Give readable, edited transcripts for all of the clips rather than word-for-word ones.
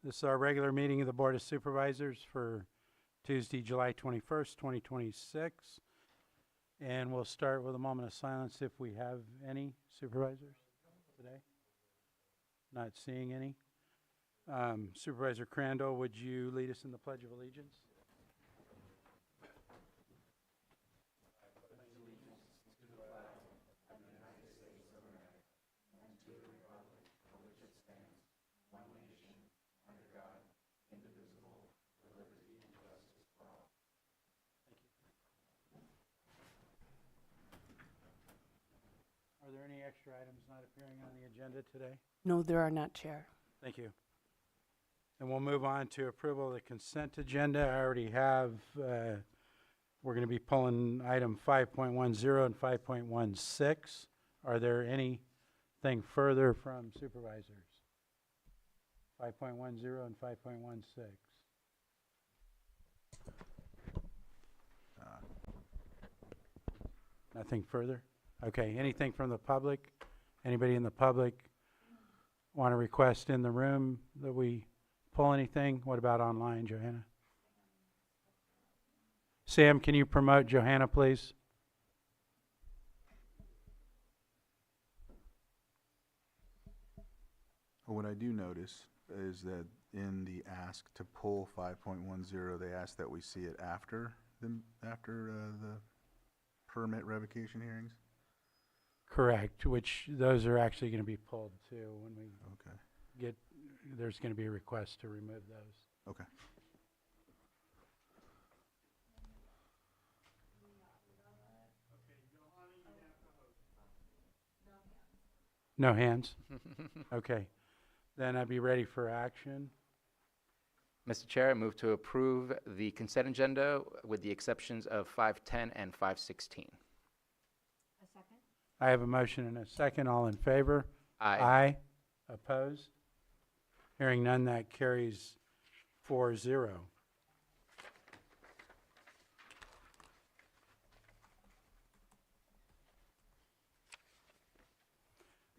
This is our regular meeting of the Board of Supervisors for Tuesday, July 21st, 2026. And we'll start with a moment of silence if we have any supervisors today. Not seeing any. Supervisor Crandall, would you lead us in the Pledge of Allegiance? Are there any extra items not appearing on the agenda today? No, there are not, Chair. Thank you. And we'll move on to approval of the consent agenda. I already have, we're going to be pulling item 5.10 and 5.16. Are there anything further from supervisors? 5.10 and 5.16. Nothing further? Okay, anything from the public? Anybody in the public want to request in the room that we pull anything? What about online, Johanna? Sam, can you promote Johanna, please? What I do notice is that in the ask to pull 5.10, they ask that we see it after the permit revocation hearings. Correct, which those are actually going to be pulled too when we Okay. get, there's going to be a request to remove those. Okay. No hands? Okay, then I'd be ready for action. Mr. Chair, I move to approve the consent agenda with the exceptions of 510 and 516. I have a motion and a second. All in favor? Aye. Aye. Opposed? Hearing none, that carries 4-0.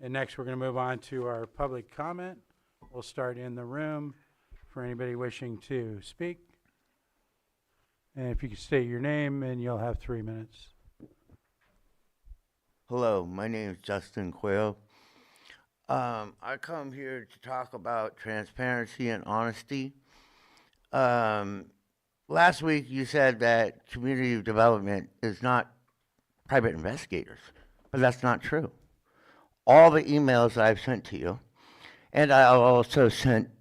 And next, we're going to move on to our public comment. We'll start in the room for anybody wishing to speak. And if you could state your name, and you'll have 3 minutes. Hello, my name is Justin Quayle. I come here to talk about transparency and honesty. Last week you said that community development is not private investigators, but that's not true. All the emails I've sent to you, and I also sent,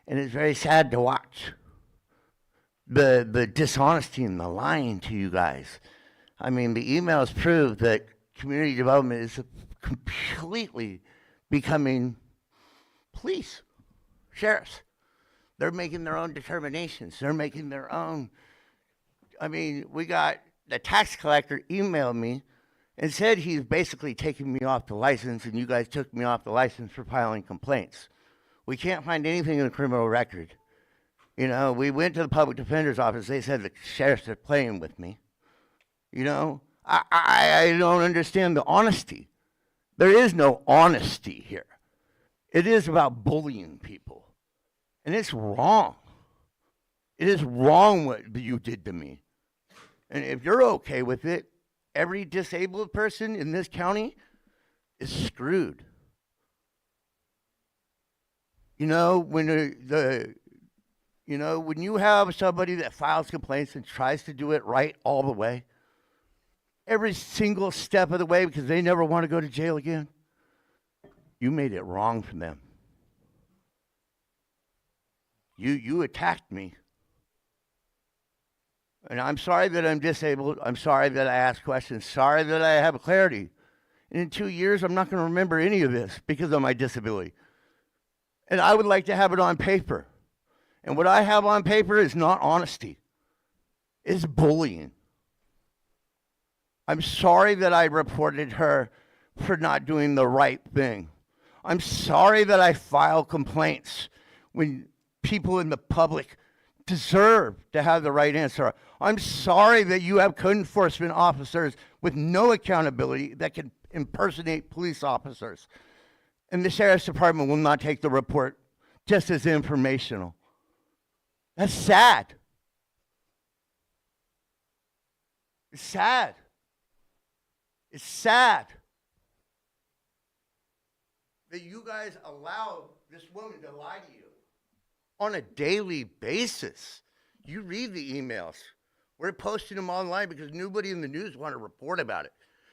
and it's very sad to watch, the dishonesty and the lying to you guys. I mean, the emails prove that community development is completely becoming police, sheriffs. They're making their own determinations. They're making their own. I mean, we got the tax collector emailed me and said he's basically taking me off the license, and you guys took me off the license for filing complaints. We can't find anything in the criminal record. You know, we went to the public defender's office. They said the sheriffs are playing with me. You know, I don't understand the honesty. There is no honesty here. It is about bullying people. And it's wrong. It is wrong what you did to me. And if you're okay with it, every disabled person in this county is screwed. You know, when when you have somebody that files complaints and tries to do it right all the way, every single step of the way because they never want to go to jail again, you made it wrong for them. You attacked me. And I'm sorry that I'm disabled. I'm sorry that I ask questions. Sorry that I have clarity. And in 2 years, I'm not going to remember any of this because of my disability. And I would like to have it on paper. And what I have on paper is not honesty. It's bullying. I'm sorry that I reported her for not doing the right thing. I'm sorry that I file complaints when people in the public deserve to have the right answer. I'm sorry that you have code enforcement officers with no accountability that can impersonate police officers. And the sheriff's department will not take the report just as informational. That's sad. It's sad. It's sad that you guys allow this woman to lie to you on a daily basis. You read the emails. We're posting them online because nobody in the news want to report about it,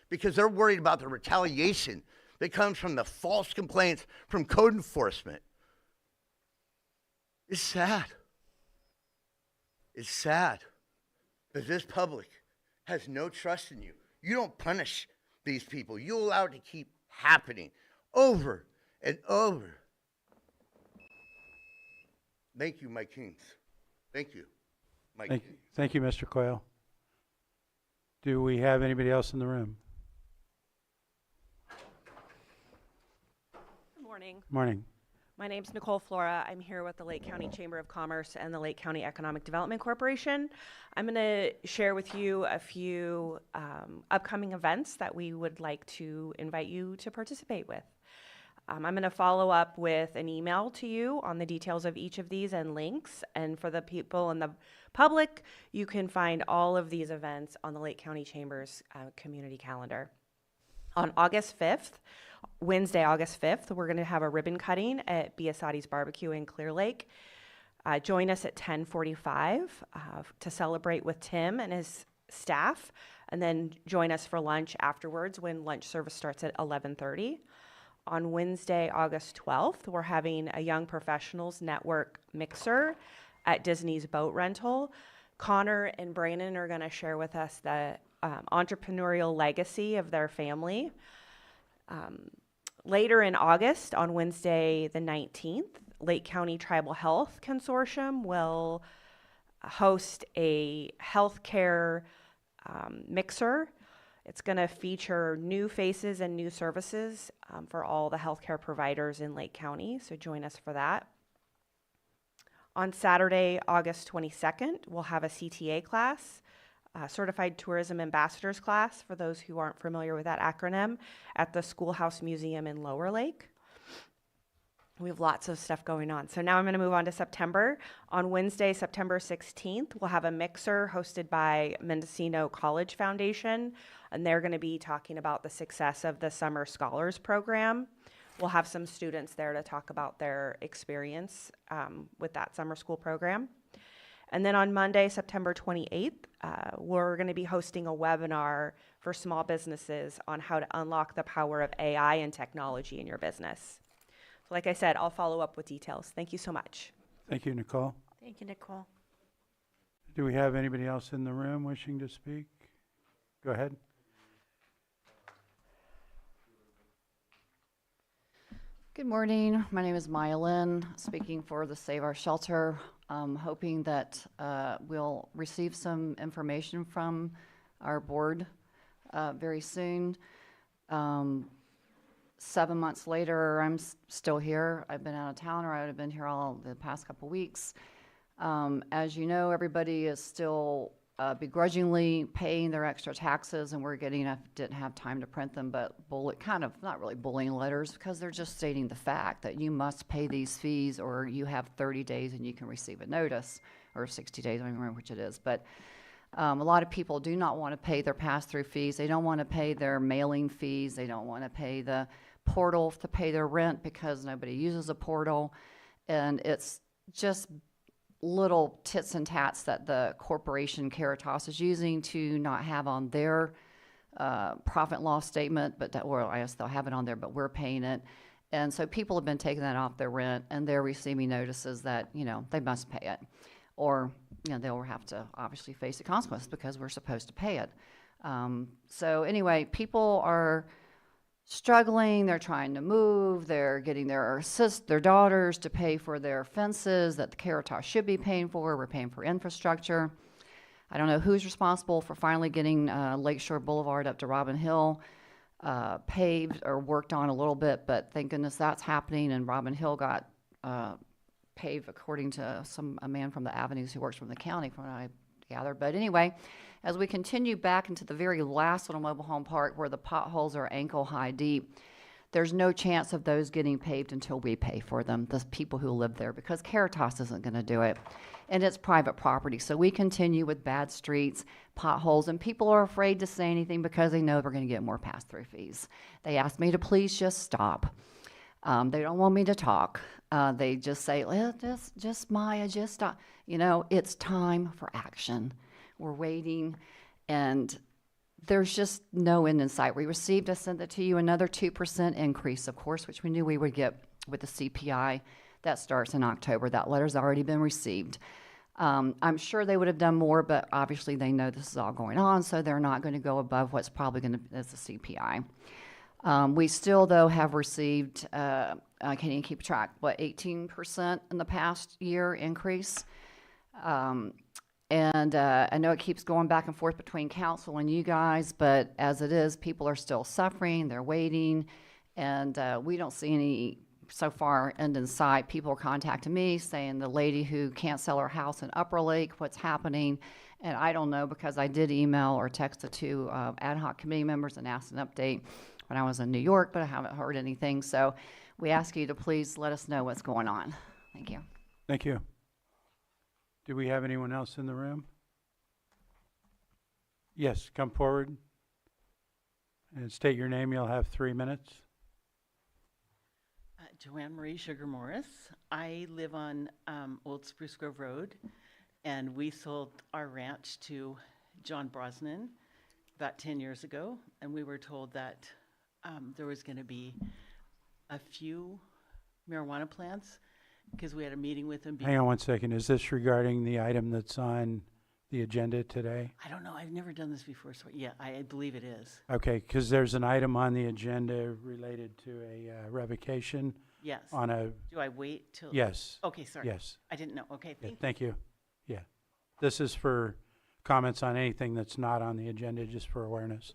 because they're worried about the retaliation that comes from the false complaints from code enforcement. It's sad. It's sad that this public has no trust in you. You don't punish these people. You allow it to keep happening over and over. Thank you, my kings. Thank you, my kings. Thank you, Mr. Coyle. Do we have anybody else in the room? Good morning. Morning. My name's Nicole Flora. I'm here with the Lake County Chamber of Commerce and the Lake County Economic Development Corporation. I'm going to share with you a few upcoming events that we would like to invite you to participate with. I'm going to follow up with an email to you on the details of each of these and links. And for the people in the public, you can find all of these events on the Lake County Chamber's community calendar. On August 5th, Wednesday, August 5th, we're going to have a ribbon cutting at Biasotti's Barbecue in Clear Lake. Join us at 10:45 to celebrate with Tim and his staff, and then join us for lunch afterwards when lunch service starts at 11:30. On Wednesday, August 12th, we're having a Young Professionals Network mixer at Disney's Boat Rental. Connor and Brandon are going to share with us the entrepreneurial legacy of their family. Later in August, on Wednesday the 19th, Lake County Tribal Health Consortium will host a healthcare mixer. It's going to feature new faces and new services for all the healthcare providers in Lake County, so join us for that. On Saturday, August 22nd, we'll have a CTA class, Certified Tourism Ambassadors class, for those who aren't familiar with that acronym, at the Schoolhouse Museum in Lower Lake. We have lots of stuff going on. So now I'm going to move on to September. On Wednesday, September 16th, we'll have a mixer hosted by Mendocino College Foundation, and they're going to be talking about the success of the Summer Scholars Program. We'll have some students there to talk about their experience with that summer school program. And then on Monday, September 28th, we're going to be hosting a webinar for small businesses on how to unlock the power of AI and technology in your business. So like I said, I'll follow up with details. Thank you so much. Thank you, Nicole. Thank you, Nicole. Do we have anybody else in the room wishing to speak? Go ahead. Good morning. My name is Maya Lynn, speaking for the Save Our Shelter. Hoping that we'll receive some information from our board very soon. 7 months later, I'm still here. I've been out of town, or I've been here all the past couple weeks. As you know, everybody is still begrudgingly paying their extra taxes, and didn't have time to print them, but not really bullying letters, because they're just stating the fact that you must pay these fees, or you have 30 days and you can receive a notice, or 60 days, I don't remember which it is. But a lot of people do not want to pay their pass-through fees. They don't want to pay their mailing fees. They don't want to pay the portal to pay their rent, because nobody uses a portal. And it's just little tits and tats that the corporation Caritas is using to not have on their profit and loss statement, I guess they'll have it on there, but we're paying it. And so people have been taking that off their rent, and they're receiving notices that, they must pay it. Or, they'll have to obviously face the consequences because we're supposed to pay it. So anyway, people are struggling. They're trying to move. They're getting their daughters to pay for their fences that the Caritas should be paying for. We're paying for infrastructure. I don't know who's responsible for finally getting Lakeshore Boulevard up to Robin Hill paved or worked on a little bit, but thank goodness that's happening, and Robin Hill got paved according to a man from the Avenues who works from the county, from what I gathered. But anyway, as we continue back into the very last little mobile home park where the potholes are ankle high deep, There's no chance of those getting paved until we pay for them, the people who live there, because Caritas isn't going to do it. And it's private property. So we continue with bad streets, potholes, and people are afraid to say anything because they know we're going to get more pass-through fees. They asked me to please just stop. They don't want me to talk. They just say, well, just Maya, just stop. You know, it's time for action. We're waiting, and there's just no end in sight. We received, I sent that to you, another 2% increase, of course, which we knew we would get with the CPI. That starts in October. That letter's already been received. I'm sure they would have done more, but obviously they know this is all going on, so they're not going to go above what's probably going to be the CPI. We still, though, have received, I can't even keep track, what, 18% in the past year increase? And I know it keeps going back and forth between council and you guys, but as it is, people are still suffering, they're waiting, and we don't see any, so far, end in sight. People are contacting me saying the lady who can't sell her house in Upper Lake, what's happening? And I don't know, because I did email or text the two ad hoc committee members and asked an update when I was in New York, but I haven't heard anything. So we ask you to please let us know what's going on. Thank you. Thank you. Do we have anyone else in the room? Yes, come forward and state your name. You'll have 3 minutes. Joanne Marie Sugar Morris. I live on Old Spruce Grove Road, and we sold our ranch to John Brosnan about 10 years ago, and we were told that there was going to be a few marijuana plants because we had a meeting with him. Hang on 1 second. Is this regarding the item that's on the agenda today? I don't know. I've never done this before, so yeah, I believe it is. Okay, because there's an item on the agenda related to a revocation Yes. on a, Do I wait till? yes, Okay, sorry. yes. I didn't know. Okay, Yeah, thank you. thank you. Yeah. This is for comments on anything that's not on the agenda, just for awareness.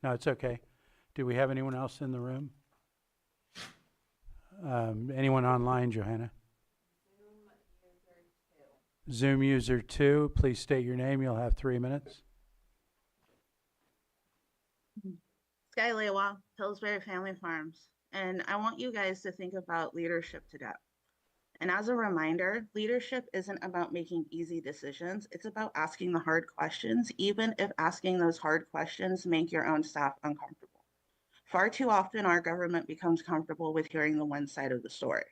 No, it's okay. Do we have anyone else in the room? Anyone online, Johanna? Zoom user 2, please state your name. You'll have 3 minutes. Sky Lewa, Pillsbury Family Farms. And I want you guys to think about leadership today. And as a reminder, leadership isn't about making easy decisions. It's about asking the hard questions, even if asking those hard questions make your own staff uncomfortable. Far too often, our government becomes comfortable with hearing the one side of the story.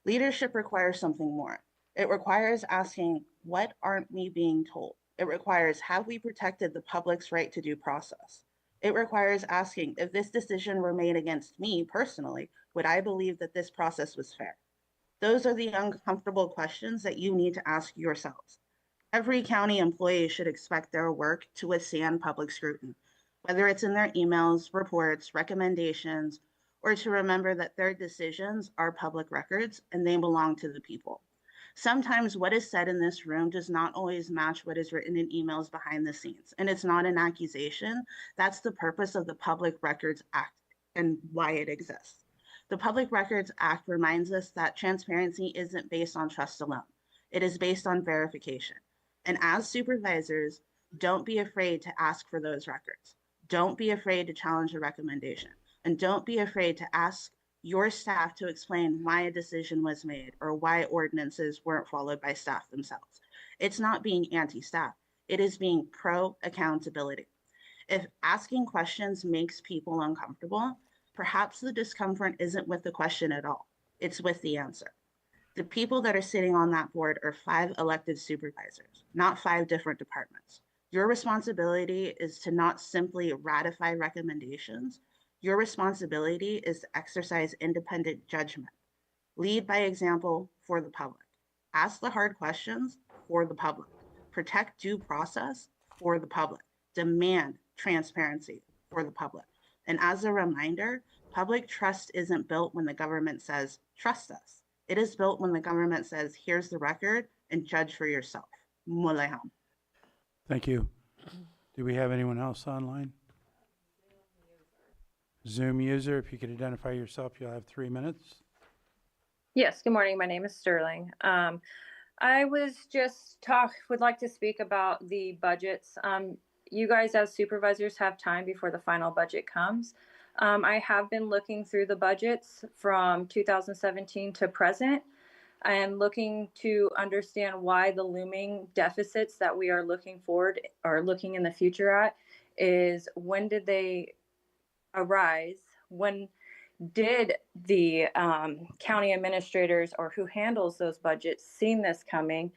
Leadership requires something more. It requires asking, what aren't we being told? It requires, have we protected the public's right to due process? It requires asking, if this decision were made against me personally, would I believe that this process was fair? Those are the uncomfortable questions that you need to ask yourselves. Every county employee should expect their work to withstand public scrutiny, whether it's in their emails, reports, recommendations, or to remember that their decisions are public records and they belong to the people. Sometimes what is said in this room does not always match what is written in emails behind the scenes, and it's not an accusation. That's the purpose of the Public Records Act and why it exists. The Public Records Act reminds us that transparency isn't based on trust alone. It is based on verification. And as supervisors, don't be afraid to ask for those records. Don't be afraid to challenge a recommendation. And don't be afraid to ask your staff to explain why a decision was made or why ordinances weren't followed by staff themselves. It's not being anti-staff. It is being pro-accountability. If asking questions makes people uncomfortable, perhaps the discomfort isn't with the question at all. It's with the answer. The people that are sitting on that board are 5 elected supervisors, not 5 different departments. Your responsibility is to not simply ratify recommendations. Your responsibility is to exercise independent judgment. Lead by example for the public. Ask the hard questions for the public. Protect due process for the public. Demand transparency for the public. And as a reminder, public trust isn't built when the government says, trust us. It is built when the government says, here's the record and judge for yourself. Muleham. Thank you. Do we have anyone else online? Zoom user, if you could identify yourself, you'll have 3 minutes. Yes, good morning. My name is Sterling. I would like to speak about the budgets. You guys as supervisors have time before the final budget comes. I have been looking through the budgets from 2017 to present. I am looking to understand why the looming deficits that we are looking forward or looking in the future at is when did they arise? When did the county administrators or who handles those budgets seen this coming?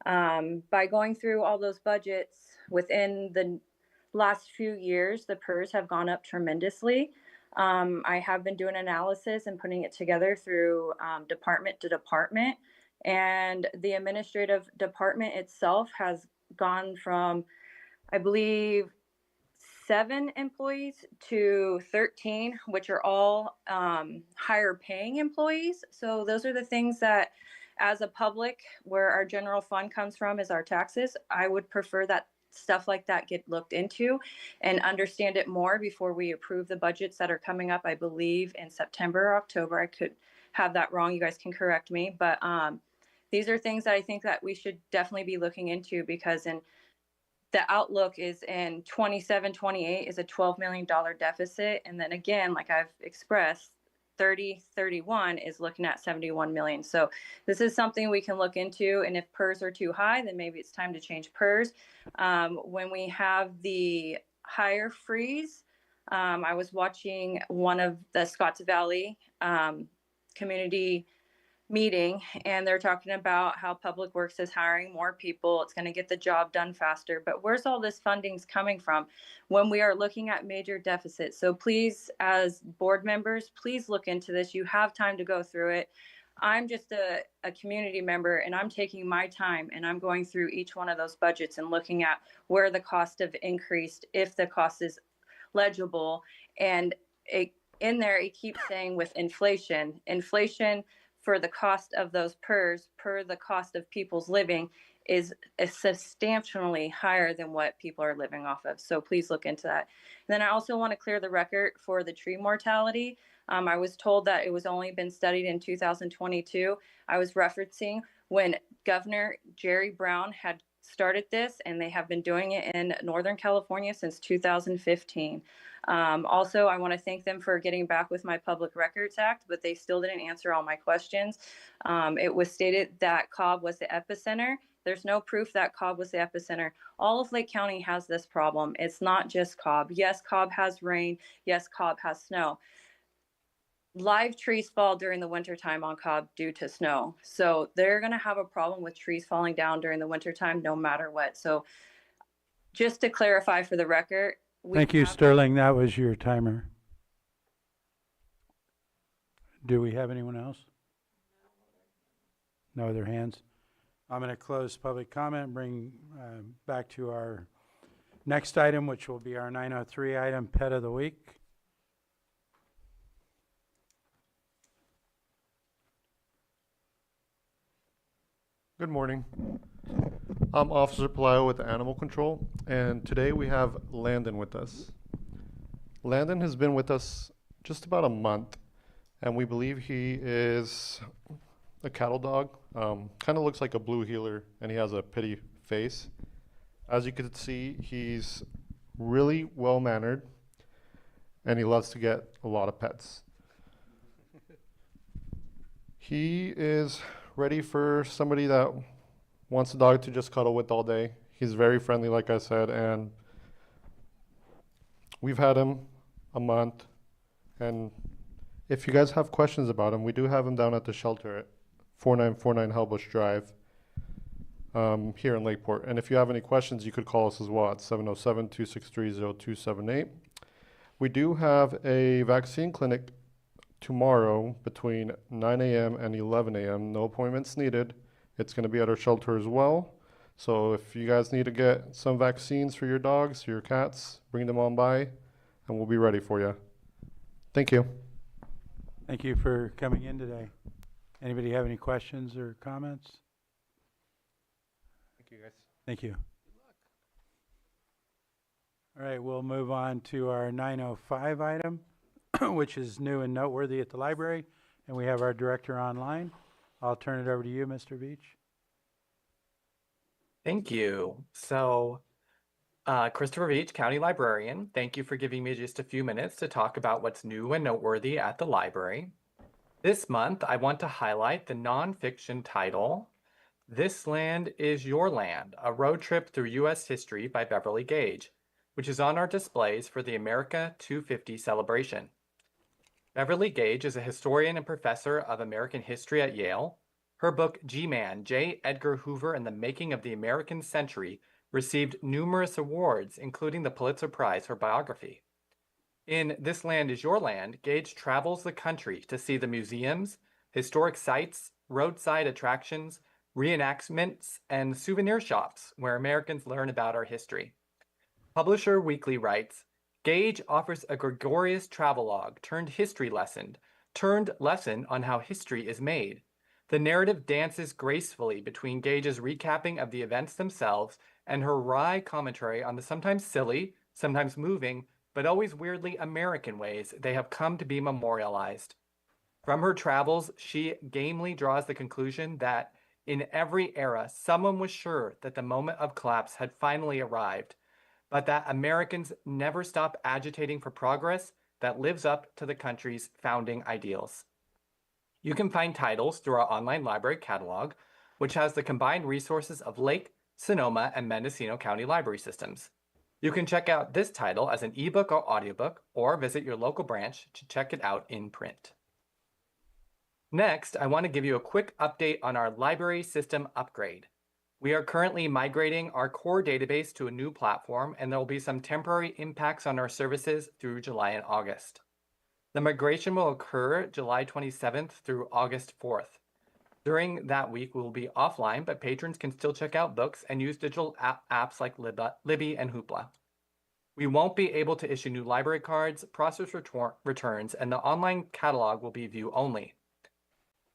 By going through all those budgets within the last few years, the PERS have gone up tremendously. I have been doing analysis and putting it together through department to department. And the administrative department itself has gone from, I believe, 7 employees to 13, which are all higher paying employees. So those are the things that, as a public, where our general fund comes from is our taxes, I would prefer that stuff like that get looked into and understand it more before we approve the budgets that are coming up, I believe, in September or October. I could have that wrong. You guys can correct me. But these are things that I think that we should definitely be looking into, because in the outlook is in 27, 28 is a $12 million deficit. And then again, like I've expressed, 30, 31 is looking at 71 million. So this is something we can look into. And if PERS are too high, then maybe it's time to change PERS. When we have the higher freeze, I was watching one of the Scotts Valley community meeting, and they're talking about how Public Works is hiring more people. It's going to get the job done faster. But where's all this funding's coming from when we are looking at major deficits? So please, as board members, please look into this. You have time to go through it. I'm just a community member, and I'm taking my time and I'm going through each one of those budgets and looking at where the cost have increased, if the cost is legible. And in there, it keeps saying with inflation for the cost of those PERS per the cost of people's living is substantially higher than what people are living off of. So please look into that. And then I also want to clear the record for the tree mortality. I was told that it was only been studied in 2022. I was referencing when Governor Jerry Brown had started this, and they have been doing it in Northern California since 2015. Also, I want to thank them for getting back with my Public Records Act, but they still didn't answer all my questions. It was stated that Cobb was the epicenter. There's no proof that Cobb was the epicenter. All of Lake County has this problem. It's not just Cobb. Yes, Cobb has rain. Yes, Cobb has snow. Live trees fall during the wintertime on Cobb due to snow. So they're going to have a problem with trees falling down during the wintertime no matter what. So just to clarify for the record, Thank you, Sterling. That was your timer. Do we have anyone else? No other hands? I'm going to close public comment and bring back to our next item, which will be our 903 item, Pet of the Week. Good morning. I'm Officer Palaio with Animal Control, and today we have Landon with us. Landon has been with us just about a month, and we believe he is a cattle dog. Kind of looks like a blue heeler, and he has a pretty face. As you can see, he's really well-mannered, and he loves to get a lot of pets. He is ready for somebody that wants a dog to just cuddle with all day. He's very friendly, like I said, and we've had him a month. And if you guys have questions about him, we do have him down at the shelter at 4949 Hellbush Drive here in Lakeport. And if you have any questions, you could call us as well at 707-263-0278. We do have a vaccine clinic tomorrow between 9 a.m. and 11 a.m. No appointments needed. It's going to be at our shelter as well. So if you guys need to get some vaccines for your dogs, your cats, bring them on by, and we'll be ready for you. Thank you. Thank you for coming in today. Anybody have any questions or comments? Thank you, guys. Thank you. All right, we'll move on to our 905 item, which is new and noteworthy at the library, and we have our director online. I'll turn it over to you, Mr. Beach. Thank you. So Christopher Veach, County Librarian. Thank you for giving me just a few minutes to talk about what's new and noteworthy at the library. This month, I want to highlight the nonfiction title, This Land is Your Land, A Road Trip Through U.S. History by Beverly Gage, which is on our displays for the America 250 celebration. Beverly Gage is a historian and professor of American history at Yale. Her book, G-Man, J. Edgar Hoover and the Making of the American Century, received numerous awards, including the Pulitzer Prize for biography. In This Land is Your Land, Gage travels the country to see the museums, historic sites, roadside attractions, reenactments, and souvenir shops where Americans learn about our history. Publisher Weekly writes, Gage offers a gregarious travelogue turned history lesson on how history is made. The narrative dances gracefully between Gage's recapping of the events themselves and her wry commentary on the sometimes silly, sometimes moving, but always weirdly American ways they have come to be memorialized. From her travels, she gamely draws the conclusion that in every era, someone was sure that the moment of collapse had finally arrived, but that Americans never stop agitating for progress that lives up to the country's founding ideals. You can find titles through our online library catalog, which has the combined resources of Lake, Sonoma, and Mendocino County library systems. You can check out this title as an ebook or audiobook, or visit your local branch to check it out in print. Next, I want to give you a quick update on our library system upgrade. We are currently migrating our core database to a new platform, and there will be some temporary impacts on our services through July and August. The migration will occur July 27th through August 4th. During that week, we will be offline, but patrons can still check out books and use digital apps like Libby and Hoopla. We won't be able to issue new library cards, process returns, and the online catalog will be view only.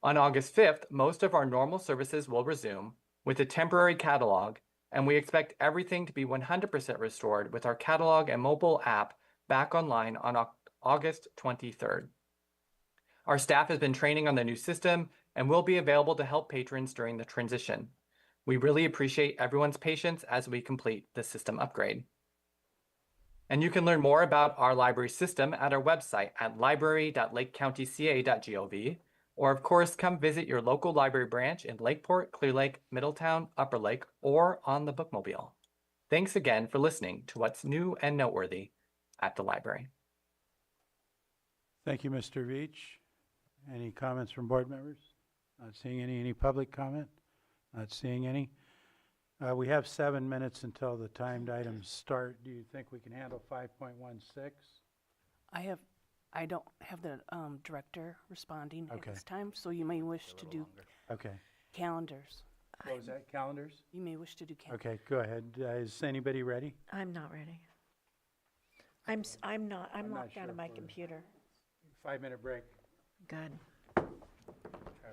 On August 5th, most of our normal services will resume with a temporary catalog, and we expect everything to be 100% restored with our catalog and mobile app back online on August 23rd. Our staff has been training on the new system and will be available to help patrons during the transition. We really appreciate everyone's patience as we complete the system upgrade. And you can learn more about our library system at our website at library.lakecountyca.gov, or of course, come visit your local library branch in Lakeport, Clear Lake, Middletown, Upper Lake, or on the Bookmobile. Thanks again for listening to what's new and noteworthy at the library. Thank you, Mr. Veach. Any comments from board members? Not seeing any public comment? Not seeing any. We have 7 minutes until the timed items start. Do you think we can handle 5.16? I don't have the director responding at Okay. this time, so you may wish to do Okay. calendars. What was that, calendars? You may wish to do calendars. Okay, go ahead. Is anybody ready? I'm not ready. I'm not. I'm not locked out sure of my if we're- computer. 5-minute break. Good. Try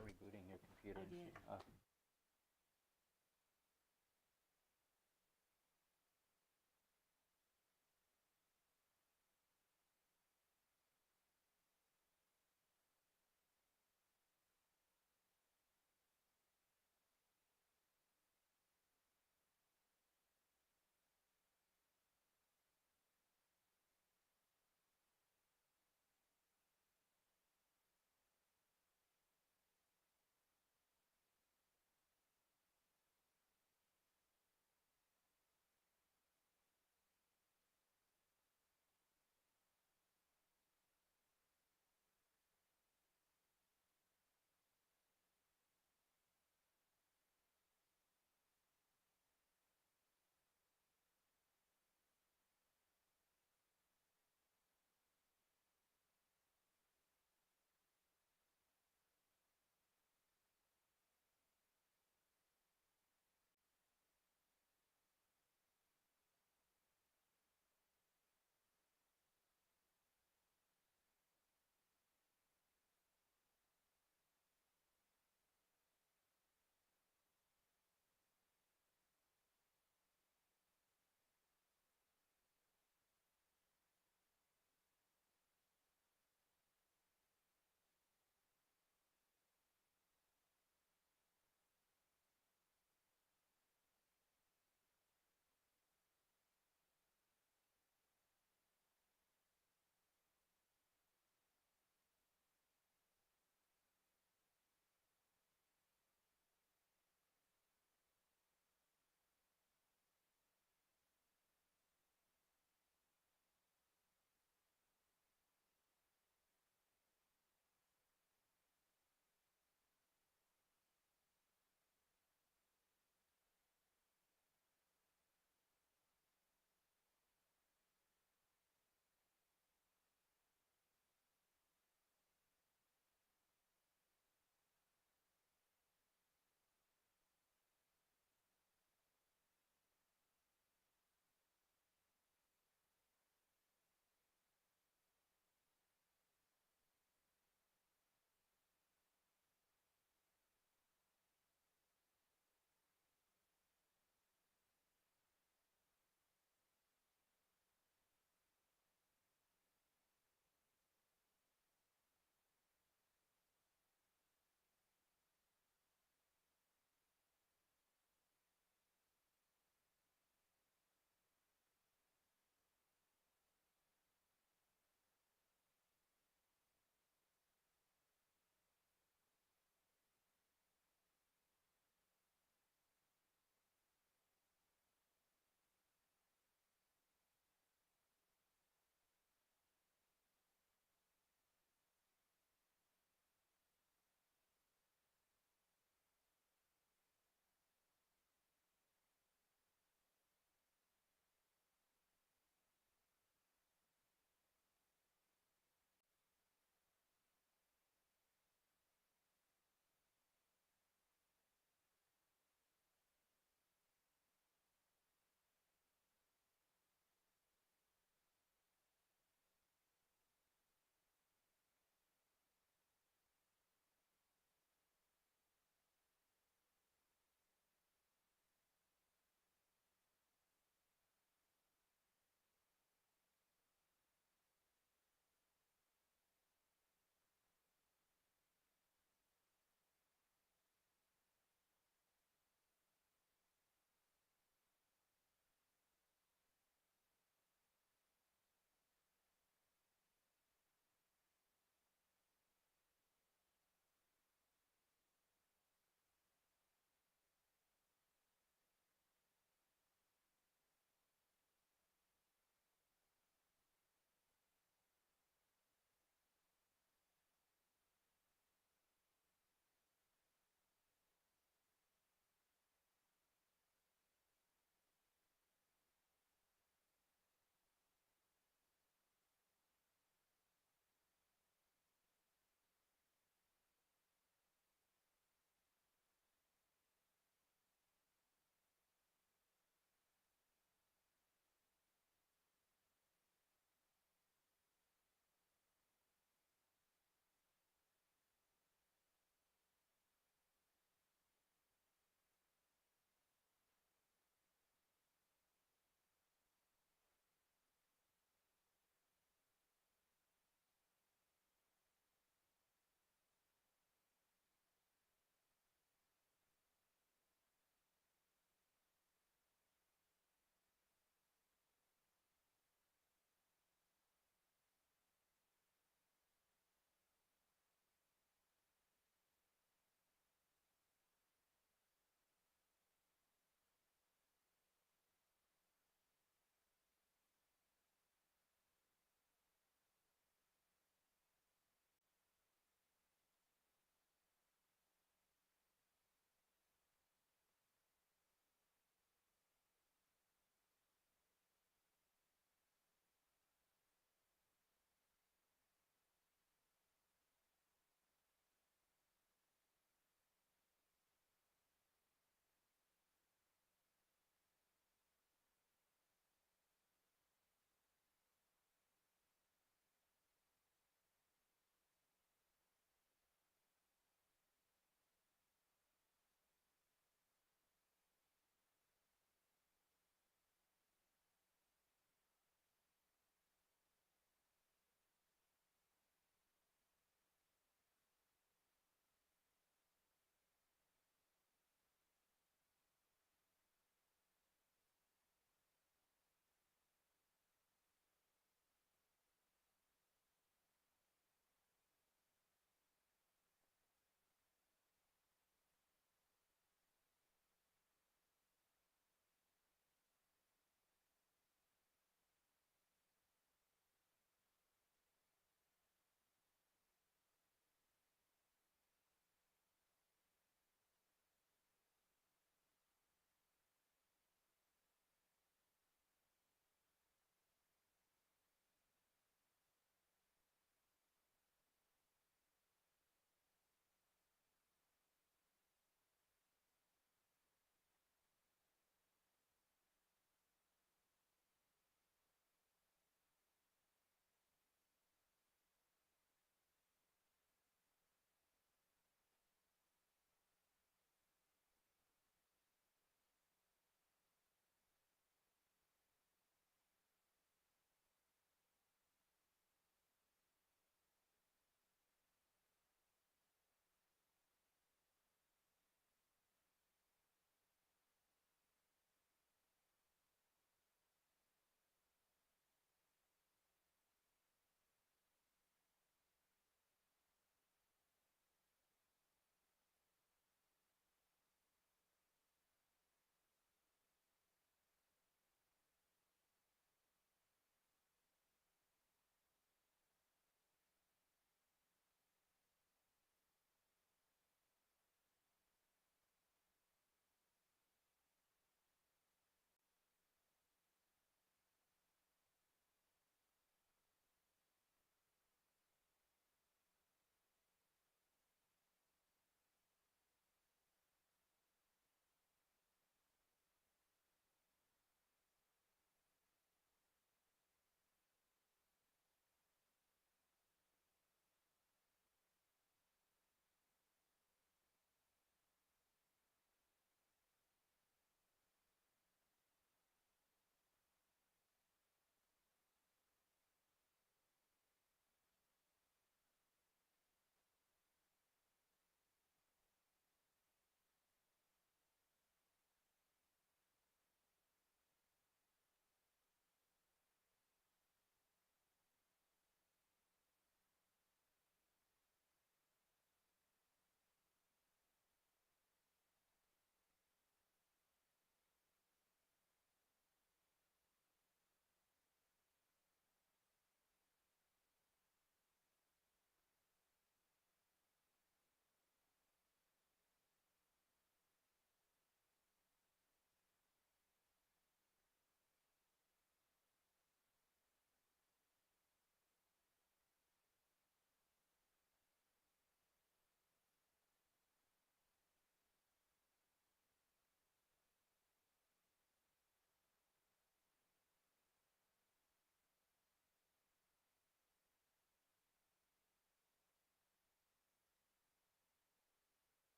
rebooting your computer.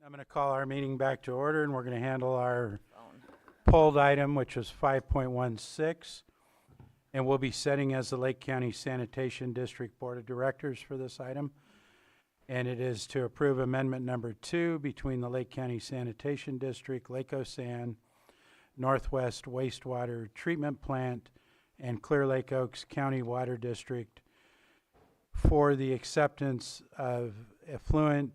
I'm going to call our meeting back to order, and we're going to handle our pulled item, which was 5.16. And we'll be setting as the Lake County Sanitation District Board of Directors for this item. And it is to approve amendment number 2 between the Lake County Sanitation District, Lake Osan, Northwest Wastewater Treatment Plant, and Clear Lake Oaks County Water District for the acceptance of effluent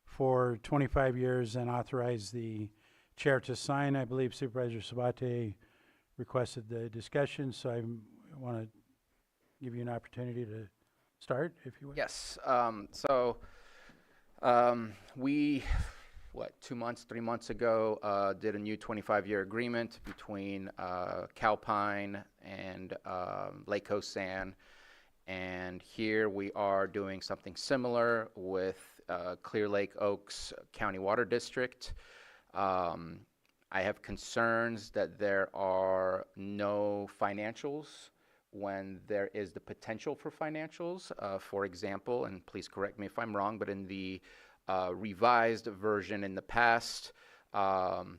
for 25 years and authorize the chair to sign. I believe Supervisor Sabate requested the discussion, so I want to give you an opportunity to start, if you would. Yes, we, 3 months ago, did a new 25-year agreement between Calpine and Lake Osan. And here we are doing something similar with Clear Lake Oaks County Water District. I have concerns that there are no financials when there is the potential for financials. For example, and please correct me if I'm wrong, but in the revised version in the past, Clear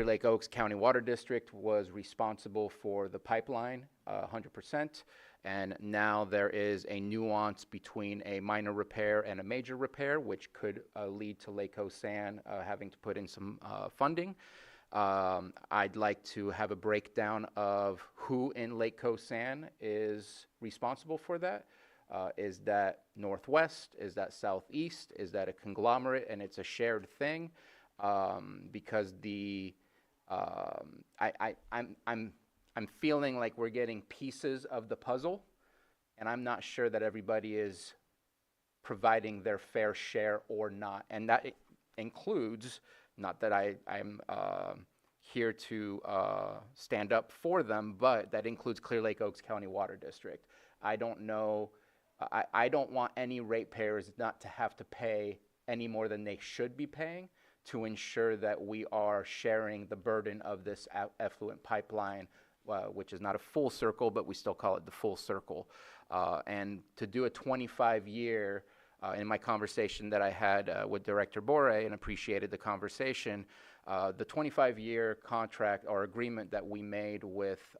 Lake Oaks County Water District was responsible for the pipeline 100%. And now there is a nuance between a minor repair and a major repair, which could lead to Lake Osan having to put in some funding. I'd like to have a breakdown of who in Lake Osan is responsible for that. Is that Northwest? Is that Southeast? Is that a conglomerate and it's a shared thing? Because I'm feeling like we're getting pieces of the puzzle, and I'm not sure that everybody is providing their fair share or not. And that includes, not that I'm here to stand up for them, but that includes Clear Lake Oaks County Water District. I don't know, I don't want any ratepayers not to have to pay any more than they should be paying to ensure that we are sharing the burden of this effluent pipeline, which is not a full circle, but we still call it the full circle. And to do a 25-year, in my conversation that I had with Director Bore, and appreciated the conversation, the 25-year contract or agreement that we made with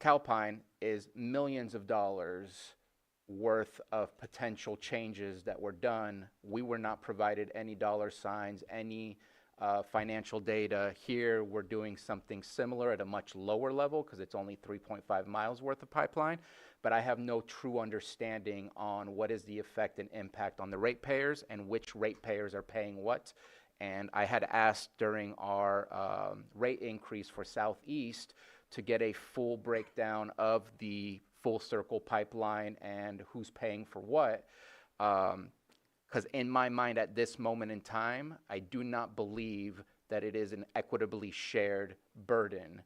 Calpine is millions of dollars worth of potential changes that were done. We were not provided any dollar signs, any financial data. Here we're doing something similar at a much lower level because it's only 3.5 miles worth of pipeline, but I have no true understanding on what is the effect and impact on the ratepayers and which ratepayers are paying what. And I had asked during our rate increase for Southeast to get a full breakdown of the full circle pipeline and who's paying for what. Because in my mind at this moment in time, I do not believe that it is an equitably shared burden,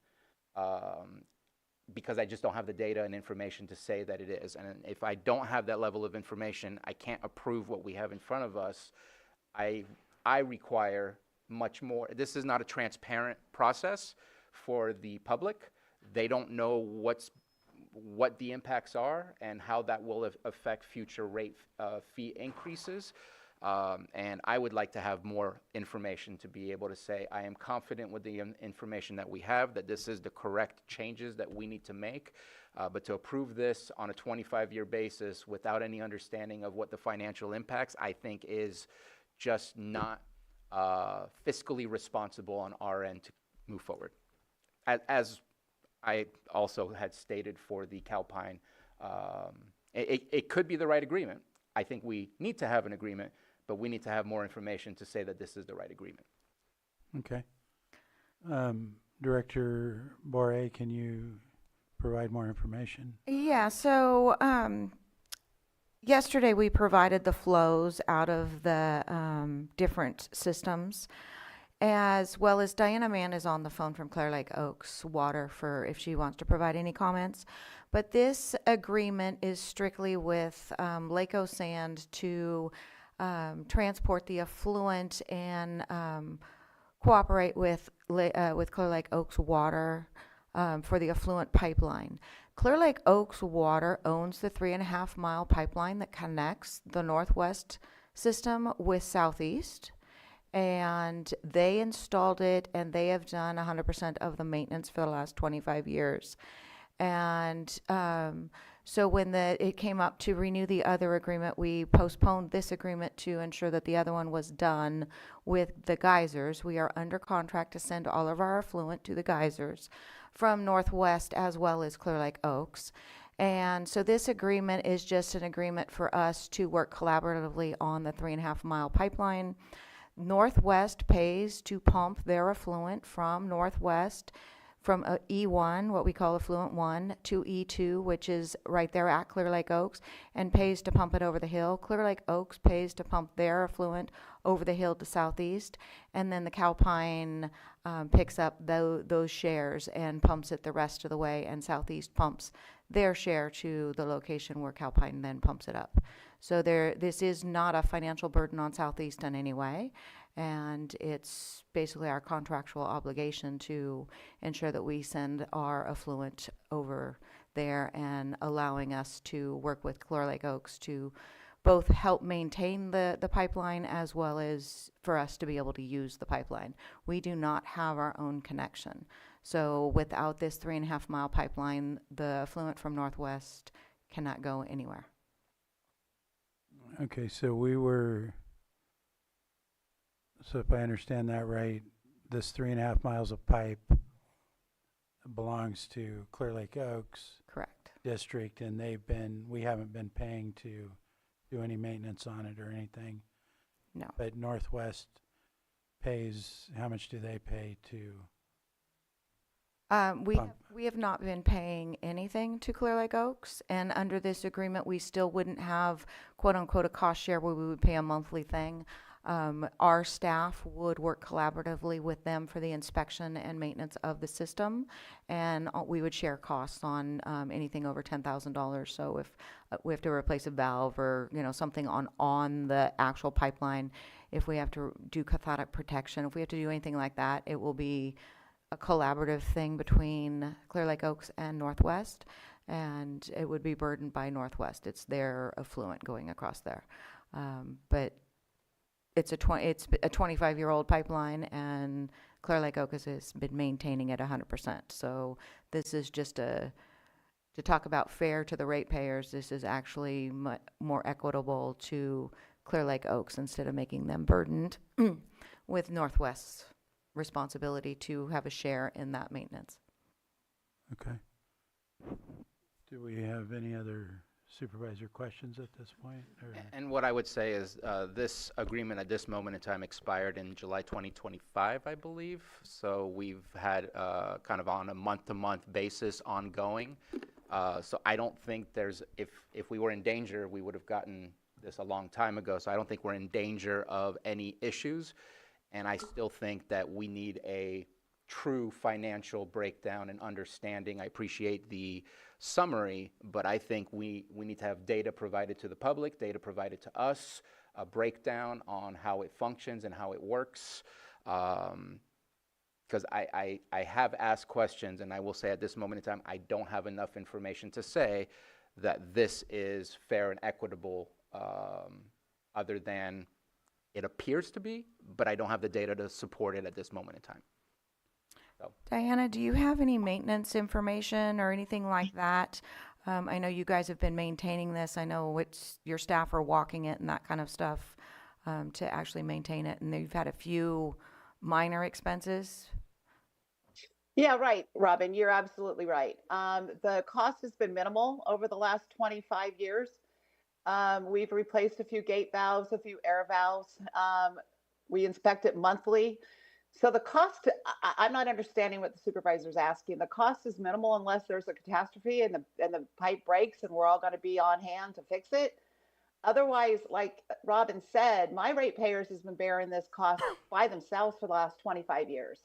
because I just don't have the data and information to say that it is. And if I don't have that level of information, I can't approve what we have in front of us. I require much more. This is not a transparent process for the public. They don't know what the impacts are and how that will affect future rate fee increases. And I would like to have more information to be able to say, I am confident with the information that we have, that this is the correct changes that we need to make. But to approve this on a 25-year basis without any understanding of what the financial impacts, I think is just not fiscally responsible on our end to move forward. As I also had stated for the Calpine, it could be the right agreement. I think we need to have an agreement, but we need to have more information to say that this is the right agreement. Okay. Director Bore, can you provide more information? Yeah, so yesterday we provided the flows out of the different systems, as well as Diana Mann is on the phone from Clear Lake Oaks Water for if she wants to provide any comments. But this agreement is strictly with Lake Osan to transport the effluent and cooperate with Clear Lake Oaks Water for the effluent pipeline. Clear Lake Oaks Water owns the 3.5 mile pipeline that connects the Northwest system with Southeast. And they installed it, and they have done 100% of the maintenance for the last 25 years. And so when it came up to renew the other agreement, we postponed this agreement to ensure that the other one was done with the geysers. We are under contract to send all of our effluent to the geysers from Northwest as well as Clear Lake Oaks. And so this agreement is just an agreement for us to work collaboratively on the 3.5 mile pipeline. Northwest pays to pump their effluent from Northwest, from E1, what we call effluent 1, to E2, which is right there at Clear Lake Oaks, and pays to pump it over the hill. Clear Lake Oaks pays to pump their effluent over the hill to Southeast, and then the Calpine picks up those shares and pumps it the rest of the way, and Southeast pumps their share to the location where Calpine then pumps it up. So this is not a financial burden on Southeast in any way, and it's basically our contractual obligation to ensure that we send our effluent over there, and allowing us to work with Clear Lake Oaks to both help maintain the pipeline as well as for us to be able to use the pipeline. We do not have our own connection. So without this 3.5 mile pipeline, the effluent from Northwest cannot go anywhere. Okay, so if I understand that right, this 3.5 miles of pipe belongs to Clear Lake Oaks Correct. District, and we haven't been paying to do any maintenance on it or anything. No. But Northwest pays, how much do they pay to? We have not been paying anything to Clear Lake Oaks, and under this agreement, we still wouldn't have quote unquote a cost share where we would pay a monthly thing. Our staff would work collaboratively with them for the inspection and maintenance of the system, and we would share costs on anything over $10,000. So if we have to replace a valve or something on the actual pipeline, if we have to do cathodic protection, if we have to do anything like that, it will be a collaborative thing between Clear Lake Oaks and Northwest, and it would be burdened by Northwest. It's their effluent going across there, but it's a 25-year-old pipeline, and Clear Lake Oaks has been maintaining it 100%. So this is just to talk about fair to the ratepayers. This is actually more equitable to Clear Lake Oaks instead of making them burdened with Northwest's responsibility to have a share in that maintenance. Okay. Do we have any other supervisor questions at this point? And what I would say is this agreement at this moment in time expired in July 2025, I believe. So we've had kind of on a month-to-month basis ongoing. So I don't think if we were in danger, we would have gotten this a long time ago. So I don't think we're in danger of any issues. And I still think that we need a true financial breakdown and understanding. I appreciate the summary, but I think we need to have data provided to the public, data provided to us, a breakdown on how it functions and how it works. Because I have asked questions, and I will say at this moment in time, I don't have enough information to say that this is fair and equitable, other than it appears to be, but I don't have the data to support it at this moment in time. So. Diana, do you have any maintenance information or anything like that? I know you guys have been maintaining this. I know your staff are walking it and that kind of stuff to actually maintain it. And you've had a few minor expenses. Yeah, right, Robin. You're absolutely right. The cost has been minimal over the last 25 years. We've replaced a few gate valves, a few air valves. We inspect it monthly. So the cost, I'm not understanding what the supervisor's asking. The cost is minimal unless there's a catastrophe and the pipe breaks and we're all going to be on hand to fix it. Otherwise, like Robin said, my ratepayers has been bearing this cost by themselves for the last 25 years.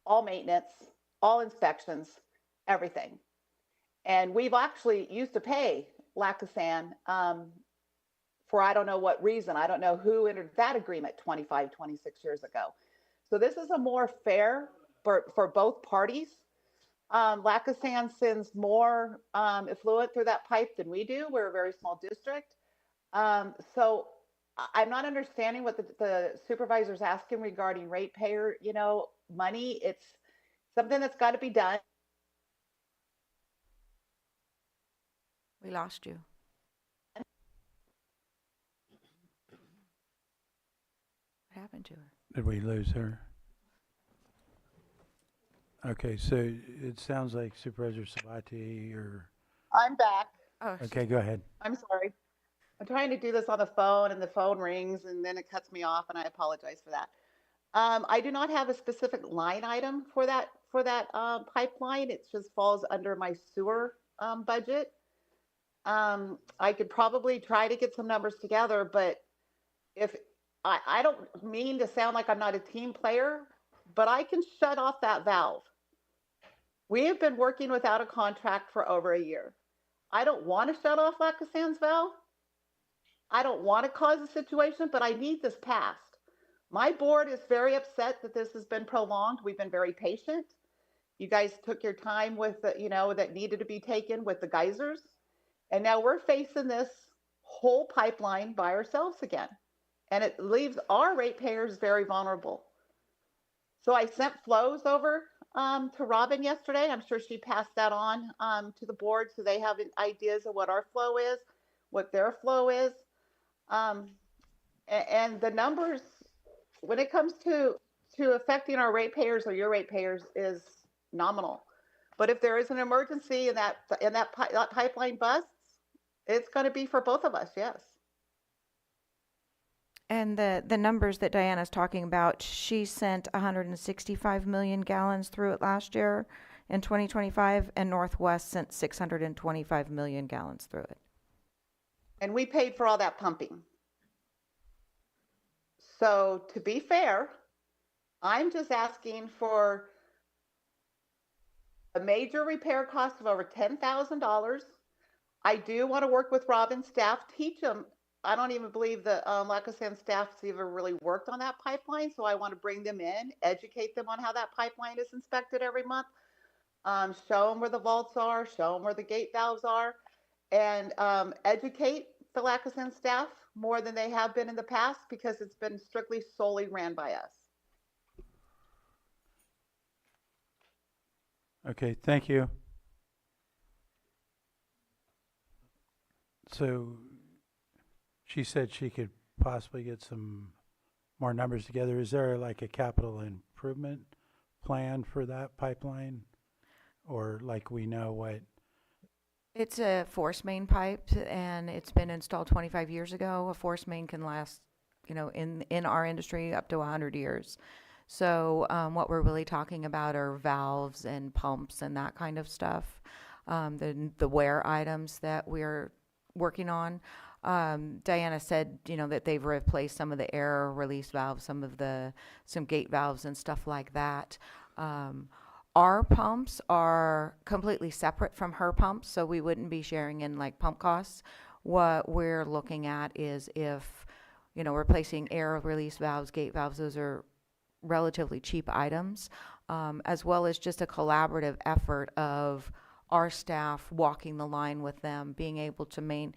All maintenance, all inspections, everything. And we've actually used to pay Lacasan for I don't know what reason. I don't know who entered that agreement 25, 26 years ago. So this is a more fair for both parties. Lackasan sends more effluent through that pipe than we do. We're a very small district. So I'm not understanding what the supervisor's asking regarding ratepayer, money. It's something that's got to be done. We lost you. What happened to her? Did we lose her? Okay, so it sounds like Supervisor Sabati or, I'm back. Oh, okay, go ahead. I'm sorry. I'm trying to do this on the phone and the phone rings and then it cuts me off and I apologize for that. I do not have a specific line item for that pipeline. It just falls under my sewer budget. I could probably try to get some numbers together, but if I don't mean to sound like I'm not a team player, but I can shut off that valve. We have been working without a contract for over a year. I don't want to shut off Lackasan's valve. I don't want to cause a situation, but I need this passed. My board is very upset that this has been prolonged. We've been very patient. You guys took your time with the, that needed to be taken with the geysers. And now we're facing this whole pipeline by ourselves again. And it leaves our ratepayers very vulnerable. So I sent flows over to Robin yesterday. I'm sure she passed that on to the board so they have ideas of what our flow is, what their flow is. And the numbers, when it comes to affecting our ratepayers or your ratepayers, is nominal. But if there is an emergency and that pipeline busts, it's going to be for both of us, yes. And the numbers that Diana's talking about, she sent 165 million gallons through it last year in 2025, and Northwest sent 625 million gallons through it. And we paid for all that pumping. So to be fair, I'm just asking for a major repair cost of over $10,000. I do want to work with Robin's staff, teach them. I don't even believe the Lackasan staff's even really worked on that pipeline, so I want to bring them in, educate them on how that pipeline is inspected every month, show them where the vaults are, show them where the gate valves are, and educate the Lackasan staff more than they have been in the past because it's been strictly solely ran by us. Okay, thank you. So she said she could possibly get some more numbers together. Is there like a capital improvement plan for that pipeline? Or like we know what? It's a force main pipe, and it's been installed 25 years ago. A force main can last, in our industry up to 100 years. So what we're really talking about are valves and pumps and that kind of stuff. The wear items that we're working on. Diana said, that they've replaced some of the air release valves, some gate valves and stuff like that. Our pumps are completely separate from her pumps, so we wouldn't be sharing in like pump costs. What we're looking at is if, replacing air release valves, gate valves, those are relatively cheap items, as well as just a collaborative effort of our staff walking the line with them, being able to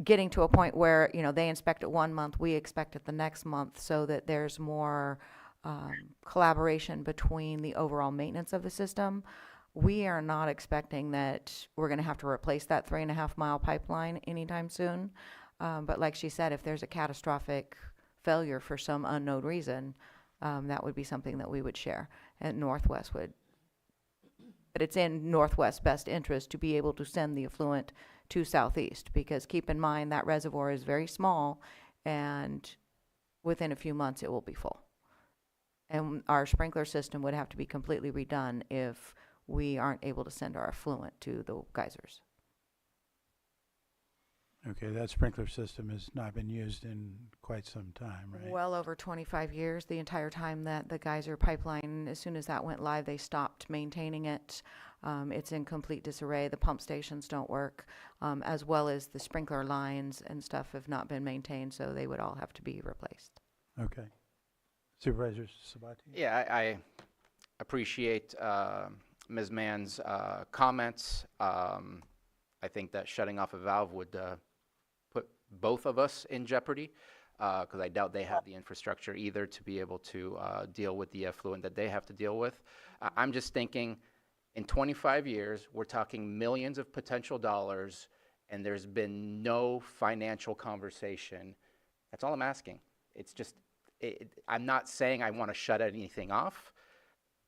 getting to a point where, they inspect it one month, we expect it the next month, so that there's more collaboration between the overall maintenance of the system. We are not expecting that we're going to have to replace that 3.5-mile pipeline anytime soon. But like she said, if there's a catastrophic failure for some unknown reason, that would be something that we would share, and Northwest would. But it's in Northwest's best interest to be able to send the effluent to Southeast, because keep in mind that reservoir is very small, and within a few months it will be full. And our sprinkler system would have to be completely redone if we aren't able to send our effluent to the geysers. Okay, that sprinkler system has not been used in quite some time, right? Well over 25 years, the entire time that the geyser pipeline, as soon as that went live, they stopped maintaining it. It's in complete disarray. The pump stations don't work, as well as the sprinkler lines and stuff have not been maintained, so they would all have to be replaced. Okay. Supervisor Sabati? Yeah, I appreciate Ms. Mann's comments. I think that shutting off a valve would put both of us in jeopardy, because I doubt they have the infrastructure either to be able to deal with the effluent that they have to deal with. I'm just thinking, in 25 years, we're talking millions of potential dollars, and there's been no financial conversation. That's all I'm asking. It's just, I'm not saying I want to shut anything off.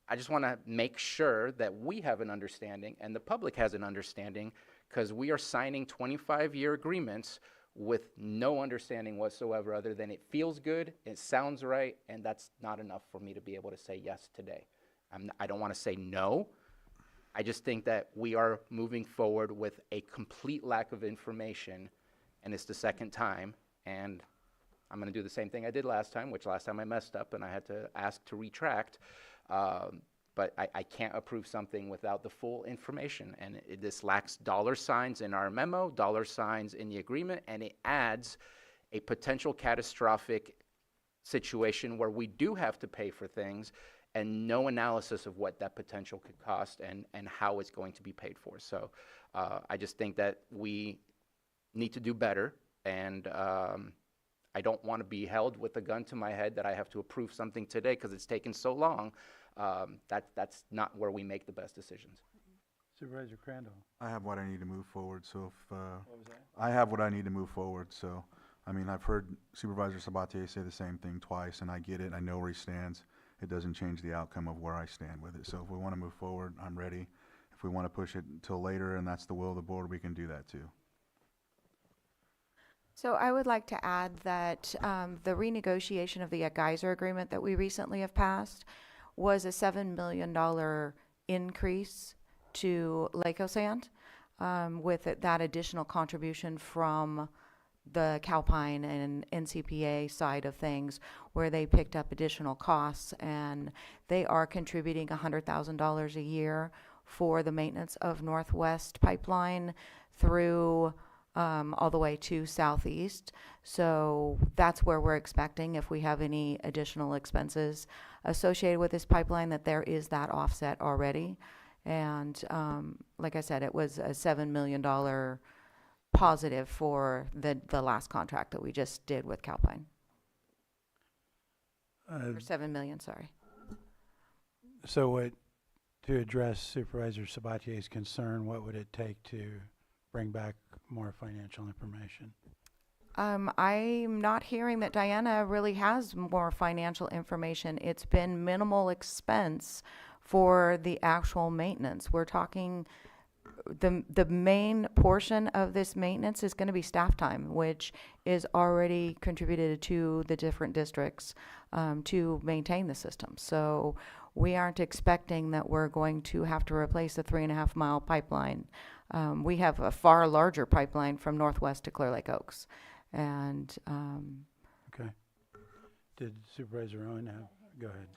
I just want to make sure that we have an understanding and the public has an understanding, because we are signing 25-year agreements with no understanding whatsoever other than it feels good, it sounds right, and that's not enough for me to be able to say yes today. I don't want to say no. I just think that we are moving forward with a complete lack of information, and it's the second time, and I'm going to do the same thing I did last time, which last time I messed up and I had to ask to retract. But I can't approve something without the full information, and this lacks dollar signs in our memo, dollar signs in the agreement, and it adds a potential catastrophic situation where we do have to pay for things and no analysis of what that potential could cost and how it's going to be paid for. So I just think that we need to do better, and I don't want to be held with a gun to my head that I have to approve something today because it's taken so long. That's not where we make the best decisions. Supervisor Crandall. I have what I need to move forward, so if, What was that? I have what I need to move forward, so, I mean, I've heard Supervisor Sabatier say the same thing twice, and I get it, I know where he stands. It doesn't change the outcome of where I stand with it, so if we want to move forward, I'm ready. If we want to push it until later, and that's the will of the board, we can do that too. So I would like to add that the renegotiation of the Geyser agreement that we recently have passed was a $7 million increase to Lake Sand, with that additional contribution from the Calpine and NCPA side of things, where they picked up additional costs, and they are contributing $100,000 a year for the maintenance of Northwest Pipeline through all the way to Southeast. So that's where we're expecting, if we have any additional expenses associated with this pipeline, that there is that offset already. And like I said, it was a $7 million positive for the last contract that we just did with Calpine. Or 7 million, sorry. So what, to address Supervisor Sabatier's concern, what would it take to bring back more financial information? I'm not hearing that Diana really has more financial information. It's been minimal expense for the actual maintenance. We're talking, the main portion of this maintenance is going to be staff time, which is already contributed to the different districts to maintain the system. So we aren't expecting that we're going to have to replace a 3.5 mile pipeline. We have a far larger pipeline from Northwest to Clear Lake Oaks. And Okay. Did Supervisor Owen have, go ahead.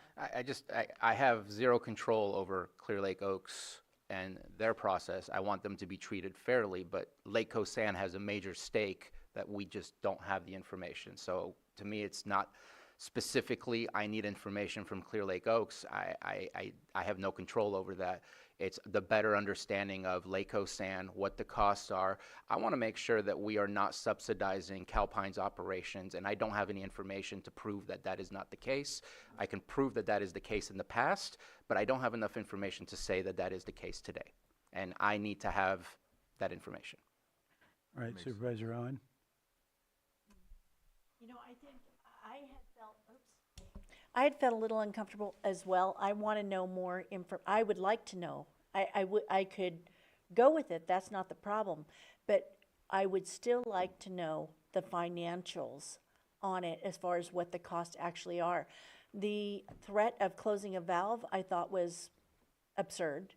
I have zero control over Clear Lake Oaks and their process. I want them to be treated fairly, but Lake Sand has a major stake that we just don't have the information. So to me, it's not specifically, I need information from Clear Lake Oaks. I have no control over that. It's the better understanding of Lake Sand, what the costs are. I want to make sure that we are not subsidizing Calpine's operations, and I don't have any information to prove that that is not the case. I can prove that that is the case in the past, but I don't have enough information to say that that is the case today. And I need to have that information. All right, Supervisor Owen. You know, I think I had felt a little uncomfortable as well. I want to know more info. I would like to know. I could go with it. That's not the problem. But I would still like to know the financials on it as far as what the costs actually are. The threat of closing a valve I thought was absurd,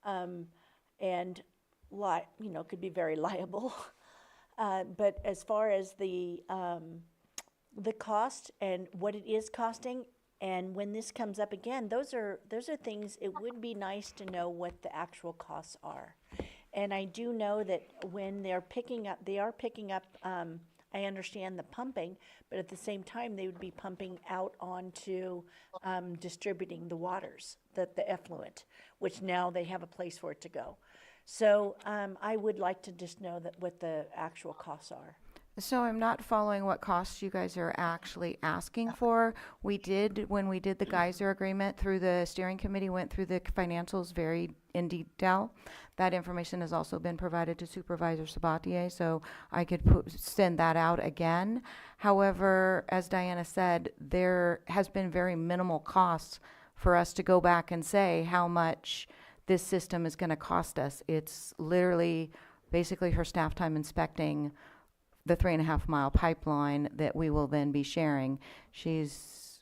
and could be very liable. But as far as the cost and what it is costing, and when this comes up again, those are things, it would be nice to know what the actual costs are. And I do know that when they are picking up I understand the pumping, but at the same time, they would be pumping out onto distributing the waters, the effluent, which now they have a place for it to go. So I would like to just know that what the actual costs are. So I'm not following what costs you guys are actually asking for. We did, when we did the geyser agreement through the steering committee, went through the financials very in detail. That information has also been provided to Supervisor Sabatier, so I could send that out again. However, as Diana said, there has been very minimal costs for us to go back and say how much this system is going to cost us. It's literally basically her staff time inspecting the 3.5 mile pipeline that we will then be sharing. She's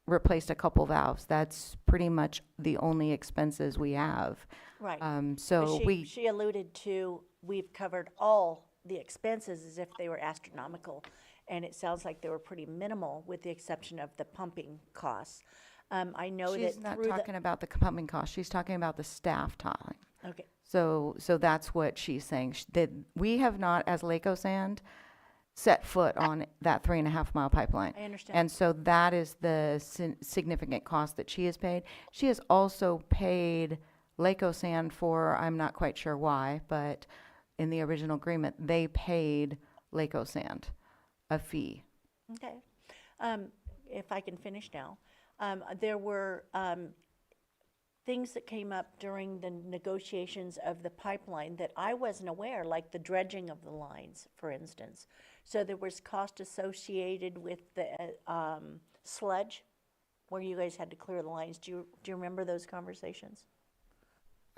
replaced a couple valves. That's pretty much the only expenses we have. Right. So But she alluded to, we've covered all the expenses as if they were astronomical, and it sounds like they were pretty minimal with the exception of the pumping costs. I know that she's not through talking about the pumping cost. She's talking about the staff time. Okay. So that's what she's saying. That we have not, as Lake Sand, set foot on that 3.5 mile pipeline. I understand. And so that is the significant cost that she has paid. She has also paid Lake Sand for, I'm not quite sure why, but in the original agreement, they paid Lake Sand a fee. Okay. If I can finish now. There were things that came up during the negotiations of the pipeline that I wasn't aware, like the dredging of the lines, for instance. So there was cost associated with the sludge, where you guys had to clear the lines. Do you remember those conversations?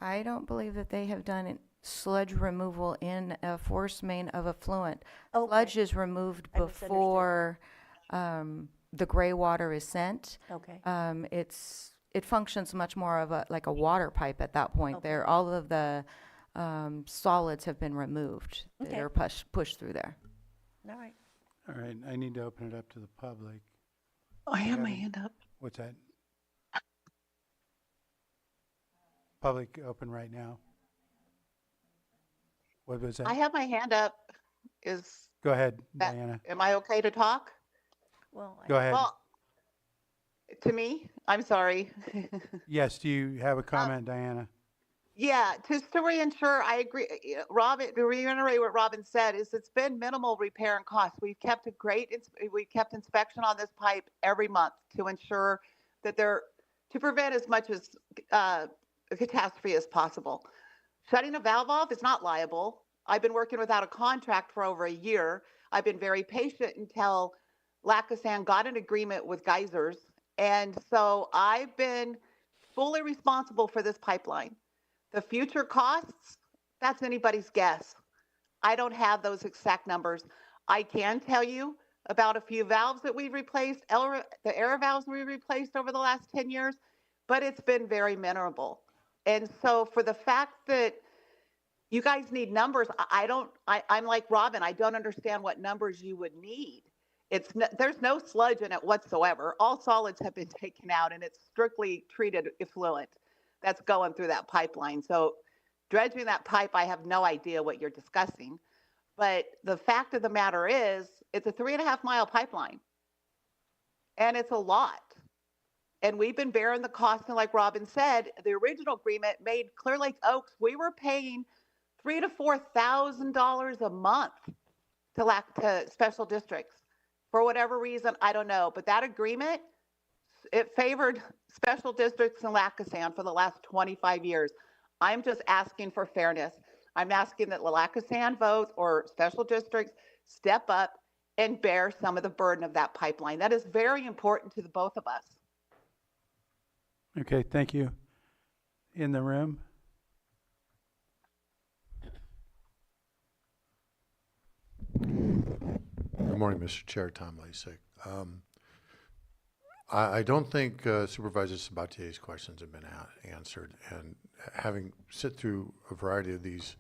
I don't believe that they have done sludge removal in a force main of effluent. Okay. Sludge is removed I misunderstood. before the gray water is sent. Okay. It functions much more of like a water pipe at that point. Okay. There, all of the solids have been removed that Okay. are pushed through there. All right. All right, I need to open it up to the public. I have my Yeah. hand up. What's that? Public open right now. What was that? I have my hand up. Go ahead, that, Diana. am I okay to talk? Well, Go ahead. Well, to me, I'm sorry. Yes, do you have a comment, Diana? Yeah, just to reinsure, I agree. Robin, to reiterate what Robin said, is it's been minimal repair and cost. We've kept we've kept inspection on this pipe every month to ensure that to prevent as much as a catastrophe as possible. Shutting a valve off is not liable. I've been working without a contract for over a year. I've been very patient until Lacasan got an agreement with geysers. And so I've been fully responsible for this pipeline. The future costs, that's anybody's guess. I don't have those exact numbers. I can tell you about a few valves that we've replaced, the air valves we replaced over the last 10 years, but it's been very minimal. And so for the fact that you guys need numbers, I'm like Robin, I don't understand what numbers you would need. There's no sludge in it whatsoever. All solids have been taken out and it's strictly treated effluent that's going through that pipeline. So dredging that pipe, I have no idea what you're discussing. But the fact of the matter is, it's a 3.5 mile pipeline. And it's a lot. And we've been bearing the cost. And like Robin said, the original agreement made Clear Lake Oaks, we were paying $3,000 to $4,000 a month to special districts. For whatever reason, I don't know. But that agreement, it favored special districts in Lacasan for the last 25 years. I'm just asking for fairness. I'm asking that Lacasan votes or special districts step up and bear some of the burden of that pipeline. That is very important to the both of us. Okay, thank you. In the room? Good morning, Mr. Chair, Tom Lasik. I don't think Supervisor Sabatier's questions have been answered, and having sit through a variety of these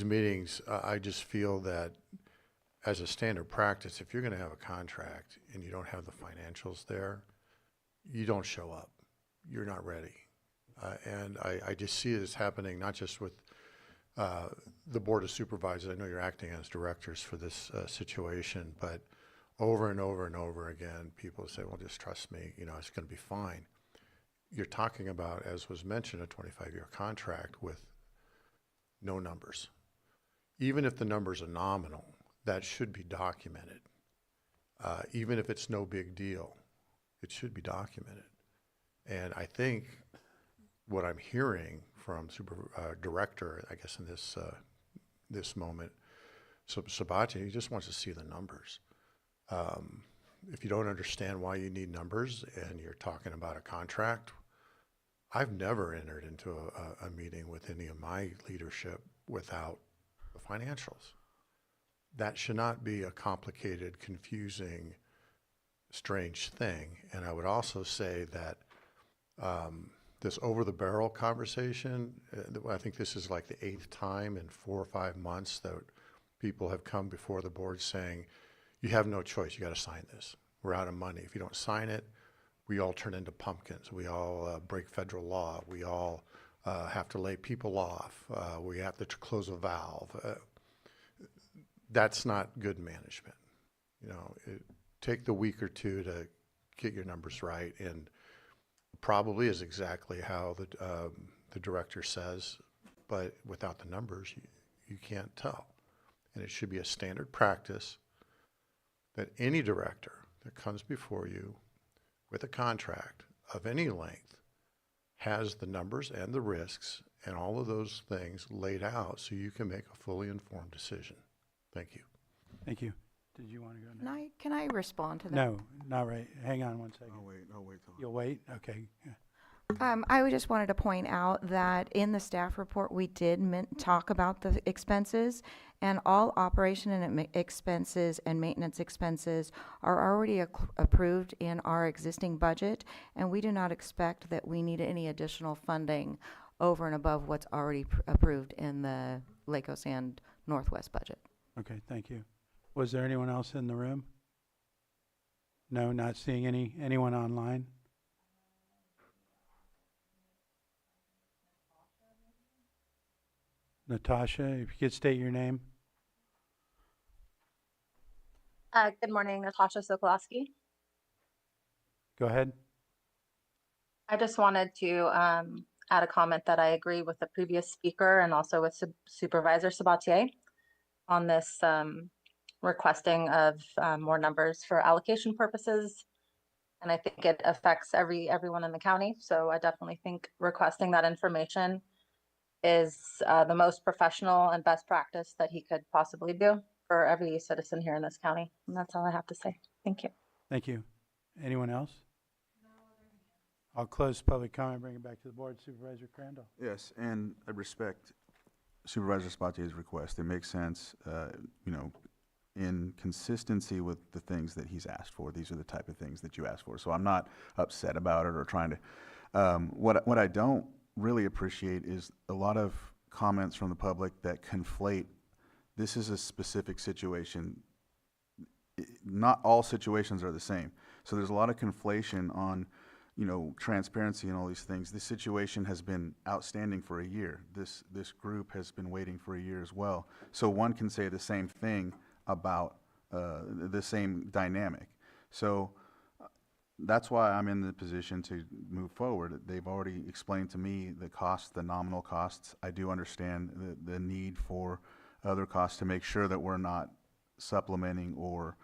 meetings, I just feel that as a standard practice, if you're going to have a contract and you don't have the financials there, you don't show up. You're not ready. And I just see this happening not just with the Board of Supervisors, I know you're acting as directors for this situation, but over and over and over again, people say, well, just trust me, you know, it's going to be fine. You're talking about, as was mentioned, a 25-year contract with no numbers. Even if the numbers are nominal, that should be documented. Even if it's no big deal, it should be documented. And I think what I'm hearing from director, I guess in this moment, Sabatier, he just wants to see the numbers. If you don't understand why you need numbers and you're talking about a contract, I've never entered into a meeting with any of my leadership without the financials. That should not be a complicated, confusing, strange thing. And I would also say that this over-the-barrel conversation, I think this is like the 8th time in 4 or 5 months that people have come before the board saying, you have no choice, you got to sign this. We're out of money. If you don't sign it, we all turn into pumpkins. We all break federal law. We all have to lay people off. We have to close a valve. That's not good management. You know, take the week or two to get your numbers right, and probably is exactly how the director says, but without the numbers, you can't tell. And it should be a standard practice that any director that comes before you with a contract of any length has the numbers and the risks and all of those things laid out so you can make a fully informed decision. Thank you. Thank you. Did you want to go next? Can I respond to that? No, not right. Hang on one second. I'll wait till. You'll wait? Okay. Yeah. I just wanted to point out that in the staff report, we did talk about the expenses, and all operation and expenses and maintenance expenses are already approved in our existing budget, and we do not expect that we need any additional funding over and above what's already approved in the Lake Osand Northwest budget. Okay, thank you. Was there anyone else in the room? No, not seeing anyone online? Natasha, if you could state your name. Good morning, Natasha Sokolowski. Go ahead. I just wanted to add a comment that I agree with the previous speaker and also with Supervisor Sabatier on this requesting of more numbers for allocation purposes. And I think it affects everyone in the county. So I definitely think requesting that information is the most professional and best practice that he could possibly do for every citizen here in this county. And that's all I have to say. Thank you. Thank you. Anyone else? I'll close public comment, bring it back to the board. Supervisor Crandall. Yes, and I respect Supervisor Sabatier's request. It makes sense, you know, in consistency with the things that he's asked for. These are the type of things that you asked for. So I'm not upset about it or trying to, what I don't really appreciate is a lot of comments from the public that conflate, this is a specific situation. Not all situations are the same. So there's a lot of conflation on, you know, transparency and all these things. This situation has been outstanding for a year. This group has been waiting for a year as well. So one can say the same thing about the same dynamic. So that's why I'm in the position to move forward. They've already explained to me the costs, the nominal costs. I do understand the need for other costs to make sure that we're not supplementing or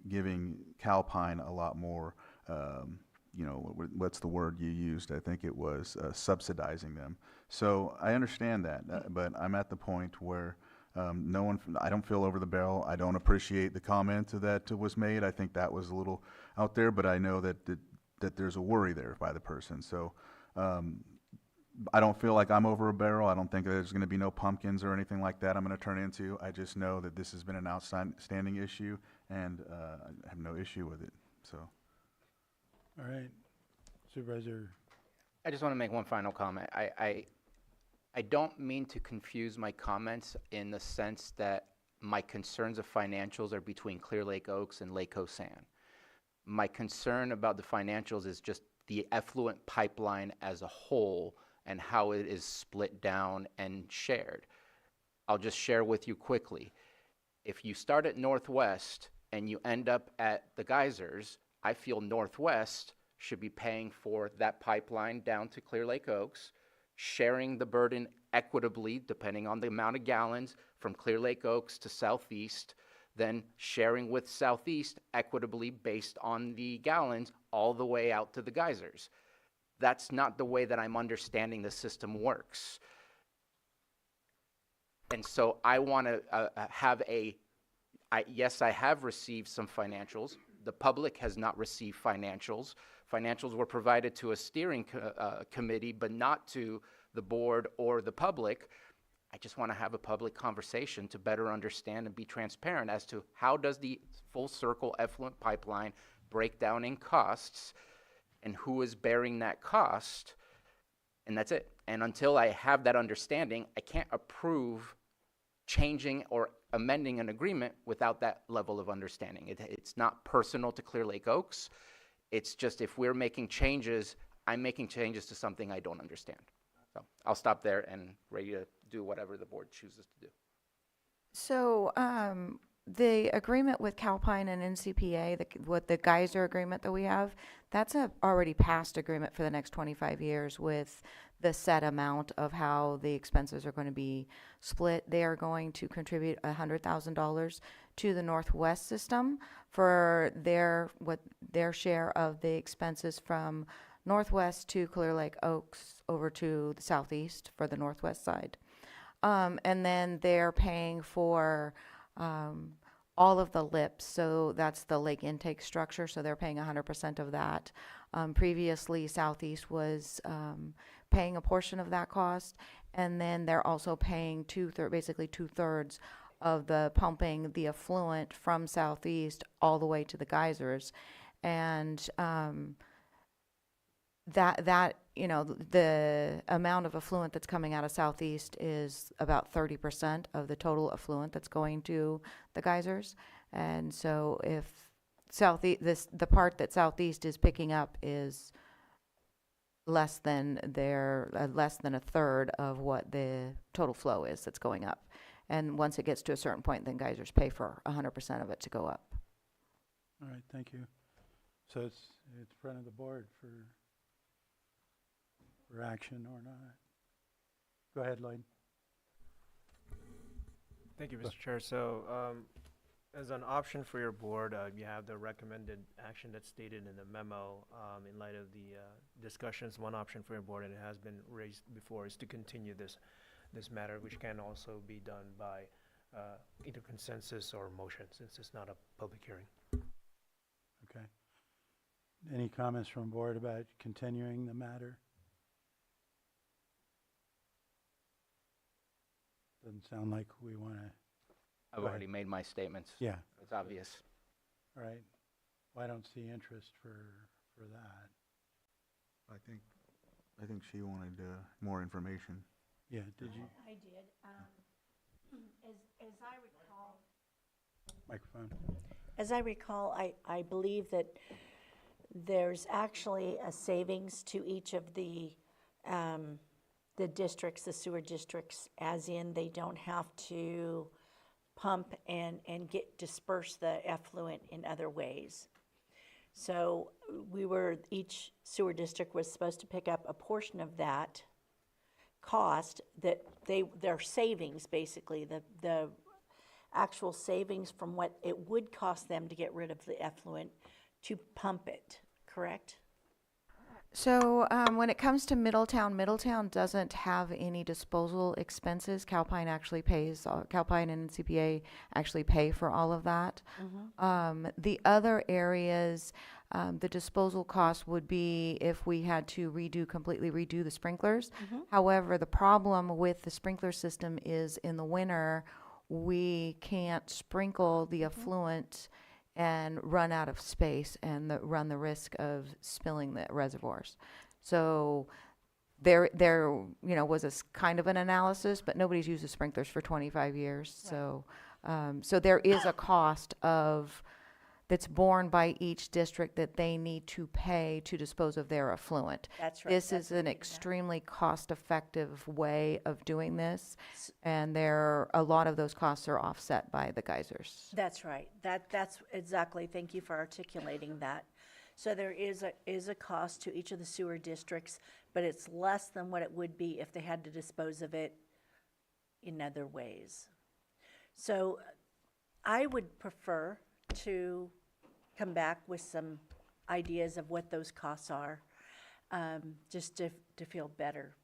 giving Calpine a lot more, you know, what's the word you used? I think it was subsidizing them. So I understand that, but I'm at the point where I don't feel over the barrel. I don't appreciate the comment that was made. I think that was a little out there, but I know that there's a worry there by the person. So I don't feel like I'm over a barrel. I don't think there's going to be no pumpkins or anything like that I'm going to turn into. I just know that this has been an outstanding issue, and I have no issue with it. So. All right. Supervisor. I just want to make one final comment. I don't mean to confuse my comments in the sense that my concerns of financials are between Clear Lake Oaks and Lake Osand. My concern about the financials is just the effluent pipeline as a whole and how it is split down and shared. I'll just share with you quickly. If you start at Northwest and you end up at the geysers, I feel Northwest should be paying for that pipeline down to Clear Lake Oaks, sharing the burden equitably depending on the amount of gallons from Clear Lake Oaks to Southeast, then sharing with Southeast equitably based on the gallons all the way out to the geysers. That's not the way that I'm understanding the system works. And so I want to have yes, I have received some financials. The public has not received financials. Financials were provided to a steering committee, but not to the board or the public. I just want to have a public conversation to better understand and be transparent as to how does the full circle effluent pipeline break down in costs and who is bearing that cost. And that's it. And until I have that understanding, I can't approve changing or amending an agreement without that level of understanding. It's not personal to Clear Lake Oaks. It's just if we're making changes, I'm making changes to something I don't understand. So I'll stop there and ready to do whatever the board chooses to do. So, the agreement with Calpine and NCPA, what the geyser agreement that we have, that's a already passed agreement for the next 25 years with the set amount of how the expenses are going to be split. They are going to contribute $100,000 to the Northwest system for their share of the expenses from Northwest to Clear Lake Oaks over to the Southeast for the Northwest side. And then they're paying for all of the lips, so that's the lake intake structure, so they're paying 100% of that. Previously, Southeast was paying a portion of that cost, and then they're also paying basically two-thirds of the pumping the effluent from Southeast all the way to the geysers. And that you know, the amount of effluent that's coming out of Southeast is about 30% of the total effluent that's going to the geysers. And so if Southeast, the part that Southeast is picking up is less than a third of what the total flow is that's going up. And once it gets to a certain point, then geysers pay for 100% of it to go up. All right, thank you. So it's front of the board for action or not. Go ahead, Lloyd. Thank you, Mr. Chair. So, as an option for your board, you have the recommended action that's stated in the memo. In light of the discussions, one option for your board, and it has been raised before, is to continue this matter, which can also be done by either consensus or motion, since it's not a public hearing. Okay. Any comments from board about continuing the matter? Doesn't sound like we want to. I've already made my statements. Yeah. It's obvious. All right. Well, I don't see interest for that. I think she wanted more information. Yeah, did you? I did. As I recall. Microphone. As I recall, I believe that there's actually a savings to each of the districts, the sewer districts, as in they don't have to pump and disperse the effluent in other ways. So each sewer district was supposed to pick up a portion of that cost, that their savings, basically, the actual savings from what it would cost them to get rid of the effluent to pump it, correct? So when it comes to Middletown doesn't have any disposal expenses. Calpine actually pays, Calpine and CPA actually pay for all of that. Mm-hmm. The other areas, the disposal cost would be if we had to completely redo the sprinklers. Mm-hmm. However, the problem with the sprinkler system is in the winter, we can't sprinkle the effluent and run out of space and run the risk of spilling the reservoirs. So there was a kind of an analysis, but nobody's used the sprinklers for 25 years. Right. So there is a cost of that's borne by each district that they need to pay to dispose of their effluent. That's right. This That's is an extremely cost-effective way of doing this, and a lot of those costs are offset by the geysers. That's right. That's exactly, thank you for articulating that. So there is a cost to each of the sewer districts, but it's less than what it would be if they had to dispose of it in other ways. So I would prefer to come back with some ideas of what those costs are, just to feel better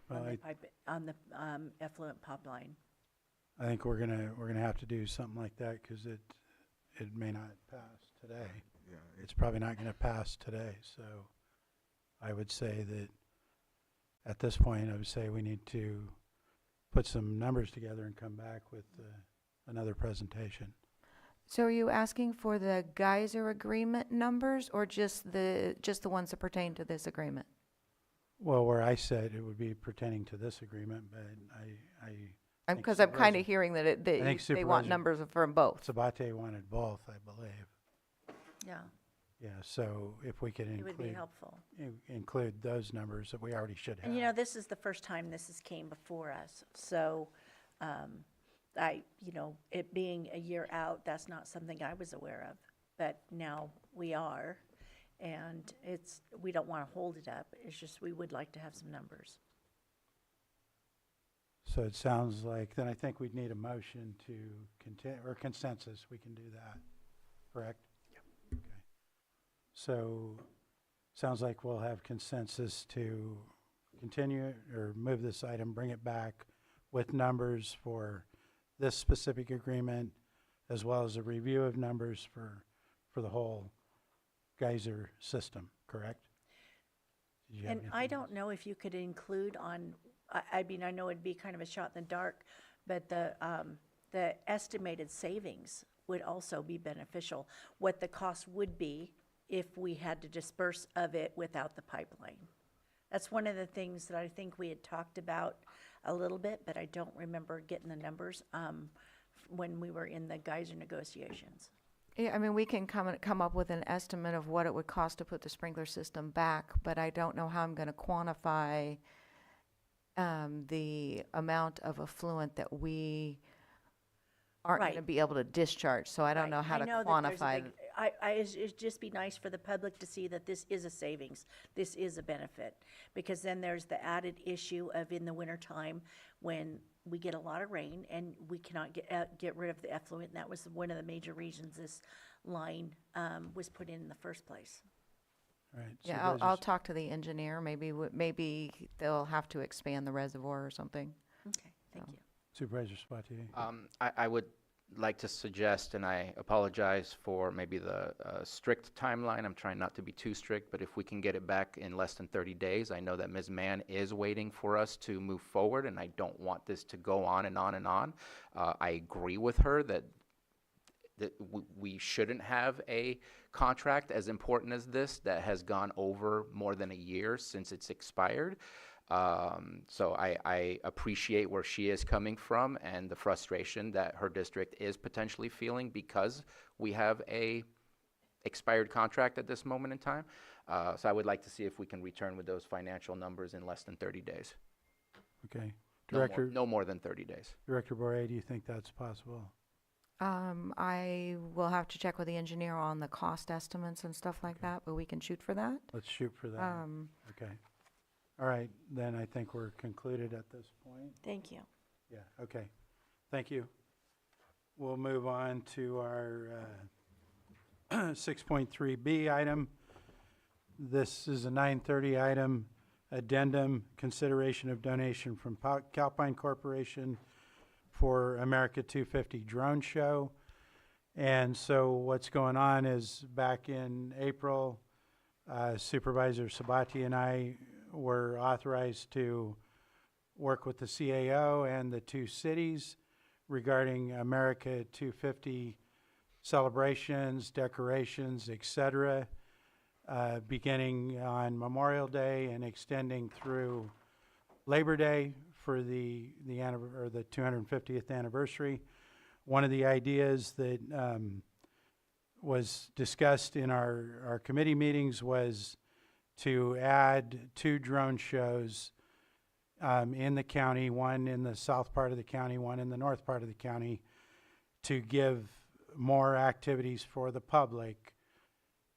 Well, on the effluent pipeline. I think we're gonna have to do something like that because it may not pass today. Yeah, It's probably not gonna pass today, so I would say that at this point, I would say we need to put some numbers together and come back with another presentation. So are you asking for the geyser agreement numbers or just the ones that pertain to this agreement? Well, where I said it would be pertaining to this agreement, but I think Because I'm kind Supervisor- of hearing that I think they want Supervisor numbers from both. Sabatier wanted both, I believe. Yeah, Yeah, so if we could it would be include, helpful. include those numbers that we already should have. And you know, this is the first time this has came before us, so, it being a year out, that's not something I was aware of, but now we are, and we don't want to hold it up, it's just we would like to have some numbers. So it sounds like, then I think we'd need a motion to or consensus, we can do that, correct? Yep. Okay. So, sounds like we'll have consensus to continue or move this item, bring it back with numbers for this specific agreement, as well as a review of numbers for the whole geyser system, correct? Did you have And I anything don't know if you could include on, I mean, I know it'd be kind of a shot in the dark, but the estimated savings would also be beneficial. What the cost would be if we had to disperse of it without the pipeline. That's one of the things that I think we had talked about a little bit, but I don't remember getting the numbers when we were in the geyser negotiations. Yeah, I mean, we can come up with an estimate of what it would cost to put the sprinkler system back, but I don't know how I'm going to quantify the amount of effluent that we aren't going to Right. be able to discharge, so I don't know how to know that there's a quantify. big- it'd just be nice for the public to see that this is a savings, this is a benefit. Because then there's the added issue of in the wintertime, when we get a lot of rain and we cannot get rid of the effluent, and that was one of the major reasons this line was put in the first place. All right. Yeah, I'll Supervisors- talk to the engineer, maybe they'll have to expand the reservoir or something. Okay, thank you. Supervisor Sabatier? I would like to suggest, and I apologize for maybe the strict timeline. I'm trying not to be too strict, but if we can get it back in less than 30 days, I know that Ms. Mann is waiting for us to move forward, and I don't want this to go on and on and on. I agree with her that we shouldn't have a contract as important as this that has gone over more than a year since it's expired. So I appreciate where she is coming from and the frustration that her district is potentially feeling because we have a expired contract at this moment in time. So I would like to see if we can return with those financial numbers in less than 30 days. Okay. No more- Director, No more than 30 days. Director Boyer, do you think that's possible? I will have to check with the engineer on the cost estimates and stuff like that, but we can shoot for that. Let's shoot for that. Okay. All right, then I think we're concluded at this point. Thank you. Yeah, okay. Thank you. We'll move on to our 6.3B item. This is a 9:30 item, addendum, consideration of donation from Calpine Corporation for America 250 Drone Show. And so what's going on is back in April, Supervisor Sabatier and I were authorized to work with the CAO and the two cities regarding America 250 celebrations, decorations, etc., beginning on Memorial Day and extending through Labor Day for the 250th anniversary. one of the ideas that was discussed in our committee meetings was to add 2 drone shows in the county, one in the south part of the county, one in the north part of the county, to give more activities for the public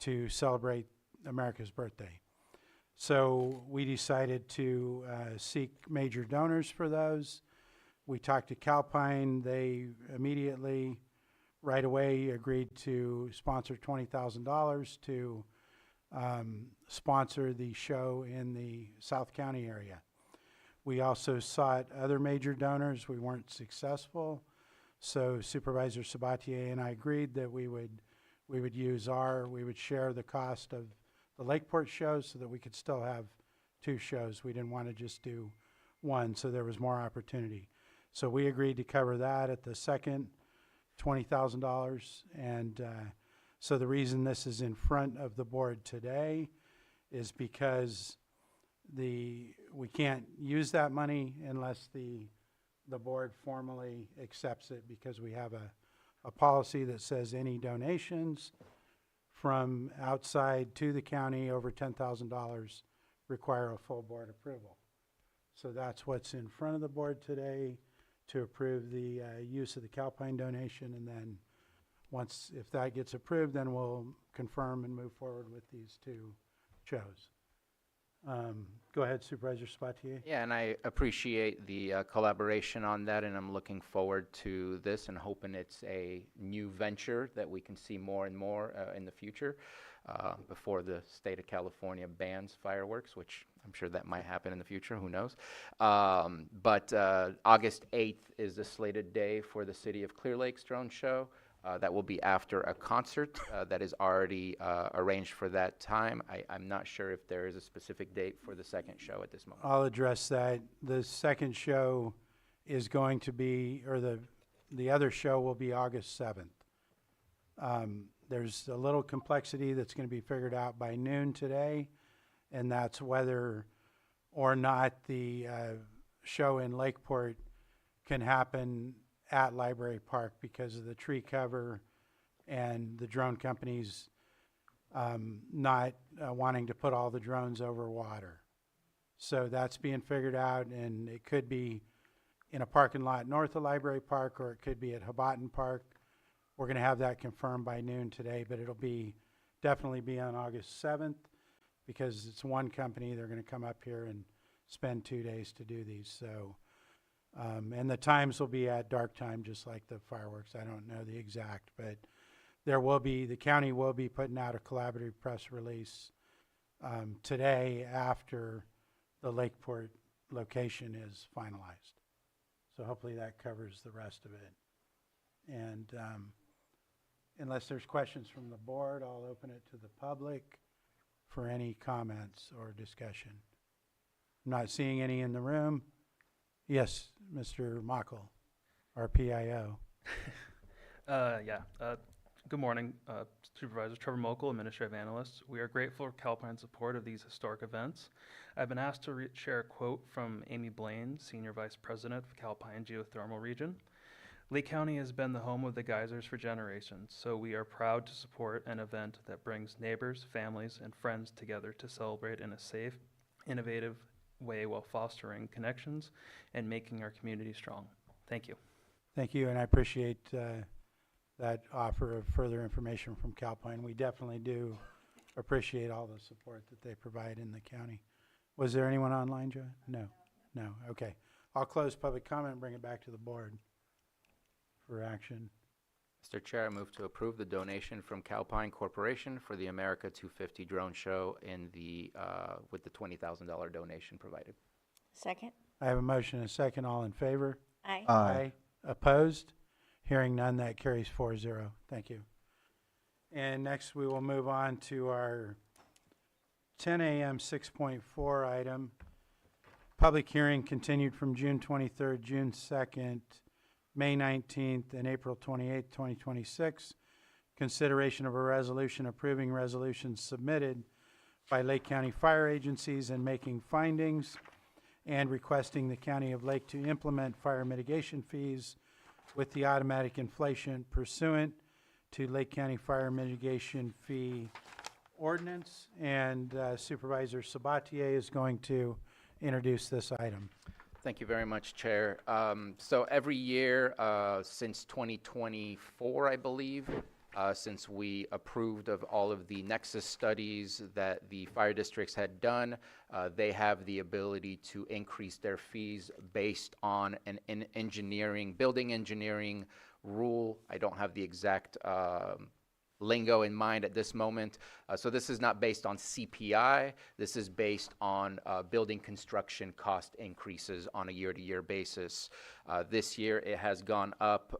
to celebrate America's birthday. So we decided to seek major donors for those. We talked to Calpine. They immediately, right away, agreed to sponsor $20,000 to sponsor the show in the South County area. We also sought other major donors. We weren't successful. So Supervisor Sabatier and I agreed that we would share the cost of the Lakeport shows so that we could still have 2 shows. We didn't want to just do one, so there was more opportunity. So we agreed to cover that at the second $20,000. And so the reason this is in front of the board today is because we can't use that money unless the board formally accepts it, because we have a policy that says any donations from outside to the county over $10,000 require a full board approval. So that's what's in front of the board today, to approve the use of the Calpine donation. And then if that gets approved, then we'll confirm and move forward with these 2 shows. Go ahead, Supervisor Sabatier. Yeah, and I appreciate the collaboration on that, and I'm looking forward to this and hoping it's a new venture that we can see more and more in the future before the state of California bans fireworks, which I'm sure that might happen in the future, who knows. But August 8th is the slated day for the City of Clear Lake's drone show. That will be after a concert that is already arranged for that time. I'm not sure if there is a specific date for the second show at this moment. I'll address that. The second show is going to be, or the other show will be August 7th. There's a little complexity that's going to be figured out by noon today, and that's whether or not the show in Lakeport can happen at Library Park because of the tree cover and the drone companies not wanting to put all the drones over water. So that's being figured out, and it could be in a parking lot north of Library Park, or it could be at Hobotton Park. We're going to have that confirmed by noon today, but it'll definitely be on August 7th, because it's one company. They're going to come up here and spend 2 days to do these. So and the times will be at dark time, just like the fireworks. I don't know the exact, but the county will be putting out a collaborative press release today after the Lakeport location is finalized. So hopefully that covers the rest of it. And unless there's questions from the board, I'll open it to the public for any comments or discussion. I'm not seeing any in the room. Yes, Mr. Mockel, our PIO. Good morning, Supervisor Trevor Mokel, Administrative Analyst. We are grateful for Calpine's support of these historic events. I've been asked to share a quote from Amy Blaine, Senior Vice President of Calpine Geothermal Region. Lake County has been the home of the geysers for generations, so we are proud to support an event that brings neighbors, families, and friends together to celebrate in a safe, innovative way while fostering connections and making our community strong. Thank you. Thank you, and I appreciate that offer of further information from Calpine. We definitely do appreciate all the support that they provide in the county. Was there anyone online, Joe? No. Okay. I'll close public comment and bring it back to the board for action. Mr. Chair, I move to approve the donation from Calpine Corporation for the America 250 drone show with the $20,000 donation provided. Second. I have a motion and a second. All in favor? Aye. Aye. Opposed? Hearing none, that carries 4-0. Thank you. And next we will move on to our 10 a.m. 6.4 item. Public hearing continued from June 23rd, June 2nd, May 19th, and April 28th, 2026. Consideration of a resolution approving resolutions submitted by Lake County fire agencies and making findings, and requesting the County of Lake to implement fire mitigation fees with the automatic inflation pursuant to Lake County Fire Mitigation Fee Ordinance. And Supervisor Sabatier is going to introduce this item. Thank you very much, Chair. So every year since 2024, I believe, since we approved of all of the Nexus studies that the fire districts had done, they have the ability to increase their fees based on an engineering, building engineering rule. I don't have the exact lingo in mind at this moment. So this is not based on CPI. This is based on building construction cost increases on a year-to-year basis. This year it has gone up,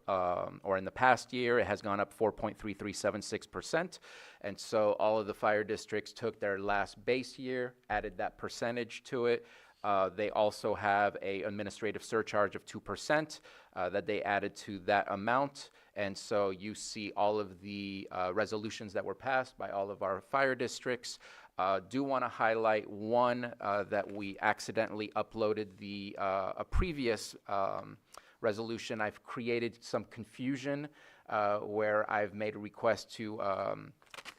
or in the past year, it has gone up 4.3376%. And so all of the fire districts took their last base year, added that percentage to it. They also have a administrative surcharge of 2% that they added to that amount. And so you see all of the resolutions that were passed by all of our fire districts. Do want to highlight one that we accidentally uploaded a previous resolution. I've created some confusion where I've made a request to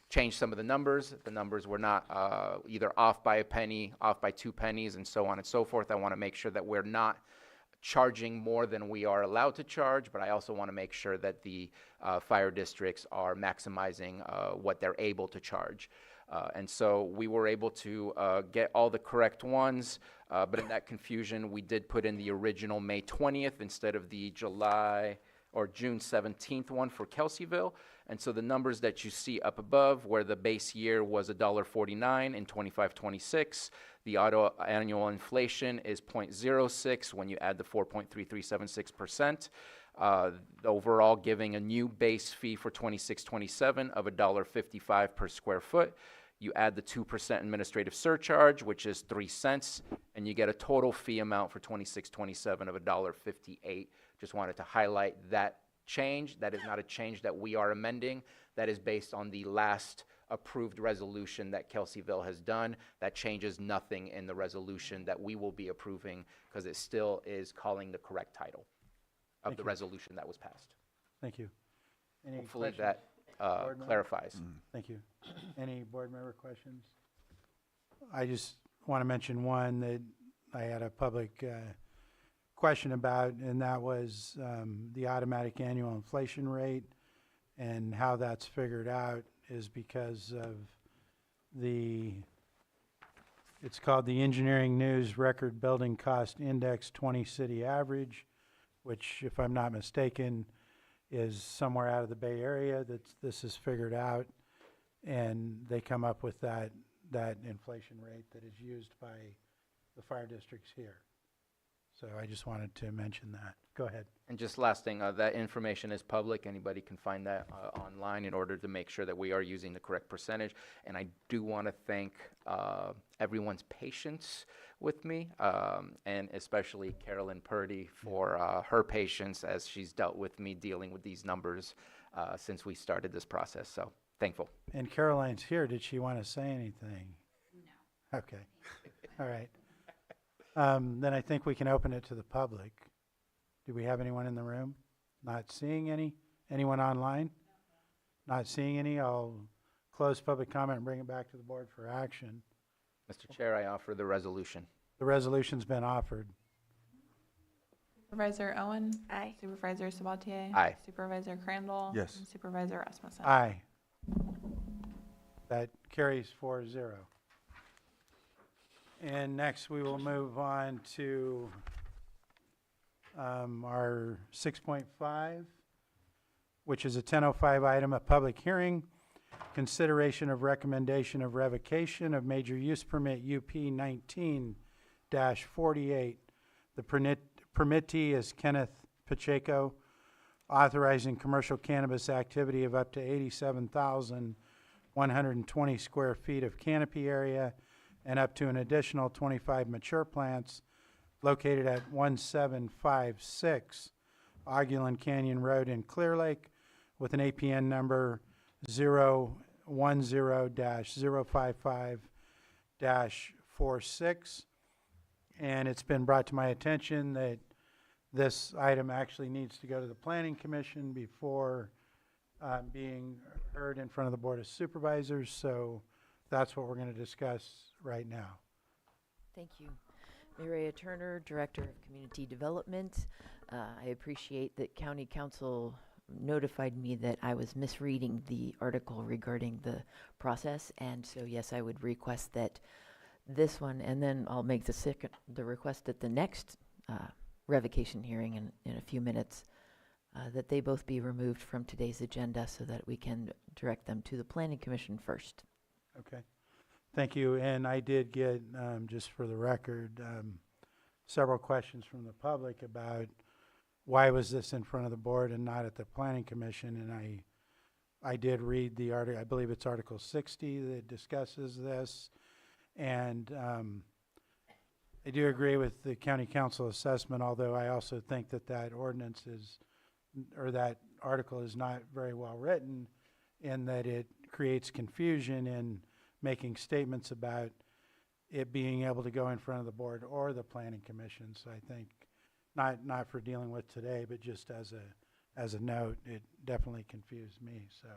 change some of the numbers. The numbers were not either off by a penny, off by 2 pennies, and so on and so forth. I want to make sure that we're not charging more than we are allowed to charge, but I also want to make sure that the fire districts are maximizing what they're able to charge. And so we were able to get all the correct ones, but in that confusion, we did put in the original May 20th instead of the July or June 17th one for Kelseyville. And so the numbers that you see up above, where the base year was $1.49 in 25-26, the auto annual inflation is 0.06 when you add the 4.3376%. Overall giving a new base fee for 26-27 of $1.55 per square foot. You add the 2% administrative surcharge, which is 3 cents, and you get a total fee amount for 26-27 of $1.58. Just wanted to highlight that change. That is not a change that we are amending. That is based on the last approved resolution that Kelseyville has done. That changes nothing in the resolution that we will be approving because it still is calling the correct title of Thank the you. resolution that was passed. Thank you. Any Hopefully questions? that Board member? clarifies. Thank you. Any board member questions? I just want to mention one that I had a public question about, and that was the automatic annual inflation rate, and how that's figured out is because of it's called the Engineering News Record Building Cost Index 20 City Average, which, if I'm not mistaken, is somewhere out of the Bay Area that this is figured out, and they come up with that inflation rate that is used by the fire districts here. So I just wanted to mention that. Go ahead. And just last thing, that information is public. Anybody can find that online in order to make sure that we are using the correct percentage. And I do want to thank everyone's patience with me, and especially Carolyn Purdy for her patience as she's dealt with me dealing with these numbers since we started this process. So thankful. And Caroline's here. Did she want to say anything? No. Okay. All right. Then I think we can open it to the public. Do we have anyone in the room? Not seeing any? Anyone online? Not seeing any. I'll close public comment and bring it back to the board for action. Mr. Chair, I offer the resolution. The resolution's been offered. Supervisor Owen? Aye. Supervisor Sabatier? Aye. Supervisor Crandall? Yes. And Supervisor Rasmussen? Aye. That carries 4-0. And next, we will move on to our 6.5, which is a 10:05 item, a public hearing, consideration of recommendation of revocation of major use permit UP 19-48. The permittee is Kenneth Pacheco, authorizing commercial cannabis activity of up to 87,120 square feet of canopy area and up to an additional 25 mature plants located at 1756 Augulin Canyon Road in Clear Lake with an APN number 010-055-46. And it's been brought to my attention that this item actually needs to go to the Planning Commission before being heard in front of the Board of Supervisors, so that's what we're going to discuss right now. Thank you. Mireya Turner, Director of Community Development. I appreciate that County Council notified me that I was misreading the article regarding the process, and so yes, I would request that this one, and then I'll make the request at the next revocation hearing in a few minutes, that they both be removed from today's agenda so that we can direct them to the Planning Commission first. Okay. Thank you. And I did get, just for the record, several questions from the public about why was this in front of the board and not at the Planning Commission. And I did read the article, I believe it's Article 60 that discusses this. And I do agree with the County Council assessment, although I also think that that ordinance is, or that article is not very well written, in that it creates confusion in making statements about it being able to go in front of the board or the Planning Commission. So I think, not for dealing with today, but just as a note, it definitely confused me. So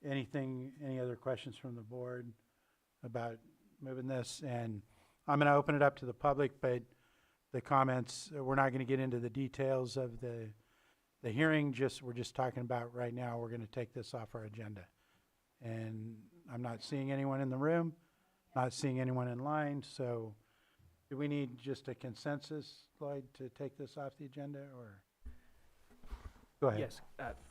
any other questions from the board about moving this? And I'm going to open it up to the public, but the comments, we're not going to get into the details of the hearing. We're just talking about right now, we're going to take this off our agenda. And I'm not seeing anyone in the room, not seeing anyone in line, so do we need just a consensus, Lloyd, to take this off the agenda, or? Go ahead. Yes,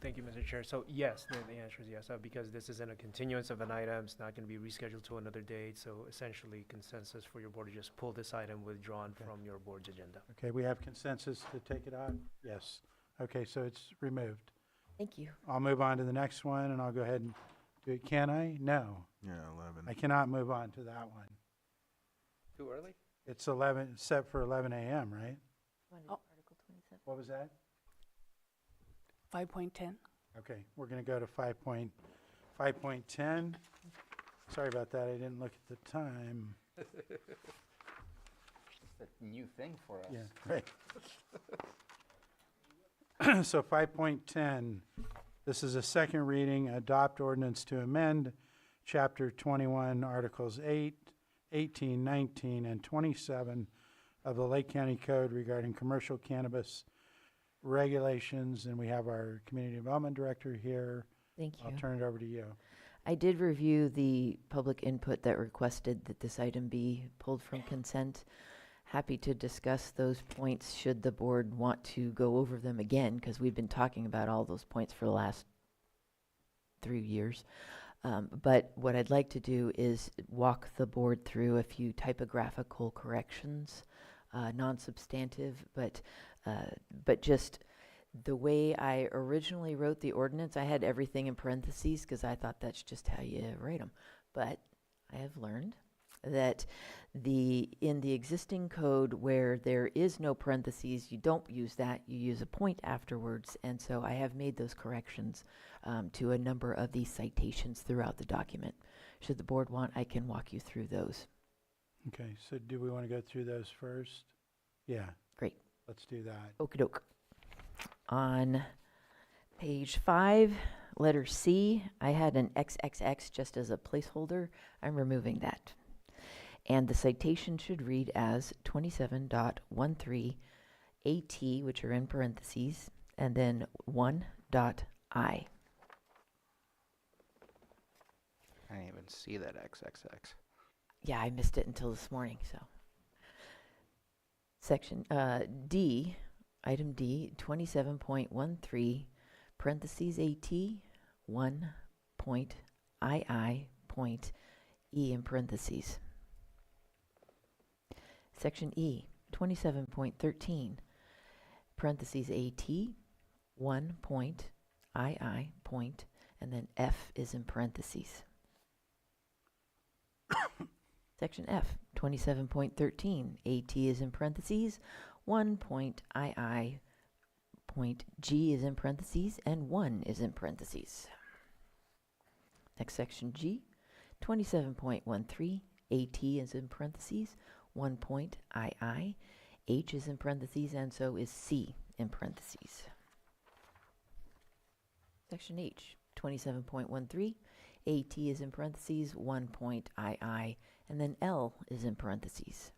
thank you, Mr. Chair. So yes, the answer is yes, because this isn't a continuance of an item. It's not going to be rescheduled to another date. So essentially consensus for your board to just pull this item withdrawn from your board's agenda. Okay, we have consensus to take it off? Yes. Okay, so it's removed. Thank you. I'll move on to the next one, and I'll go ahead and do it. Can I? No. Yeah, 11. I cannot move on to that one. Too early? It's 11, set for 11 a.m., right? Oh. Article 27. What was that? 5.10. Okay, we're going to go to 5.10. Sorry about that, I didn't look at the time. It's a new thing for us. Yeah, right. So 5.10, this is a second reading, adopt ordinance to amend Chapter 21, Articles 8, 18, 19, and 27 of the Lake County Code regarding commercial cannabis regulations. And we have our Community Development Director here. Thank you. I'll turn it over to you. I did review the public input that requested that this item be pulled from consent. Happy to discuss those points should the board want to go over them again, because we've been talking about all those points for the last 3 years. But what I'd like to do is walk the board through a few typographical corrections, non-substantive, but just the way I originally wrote the ordinance. I had everything in parentheses because I thought that's just how you write them. But I have learned that in the existing code where there is no parentheses, you don't use that, you use a point afterwards. And so I have made those corrections to a number of these citations throughout the document. Should the board want, I can walk you through those. Okay, so do we want to go through those first? Yeah. Great. Let's do that. Okie doke. On page 5, letter C, I had an XXX just as a placeholder. I'm removing that. And the citation should read as 27.13 AT, which are in parentheses, and then 1.I. I didn't even see that XXX. Yeah, I missed it until this morning, so. Section D, item D, 27.13, parentheses AT, 1.II, point E in parentheses. Section E, 27.13, parentheses AT, 1.II, point, and then F is in parentheses. Section F, 27.13, AT is in parentheses, 1.II, point G is in parentheses, and 1 is in parentheses. Next section G, 27.13, AT is in parentheses, 1.II, H is in parentheses, and so is C in parentheses. Section H, 27.13, AT is in parentheses, 1.II, and then L is in parentheses.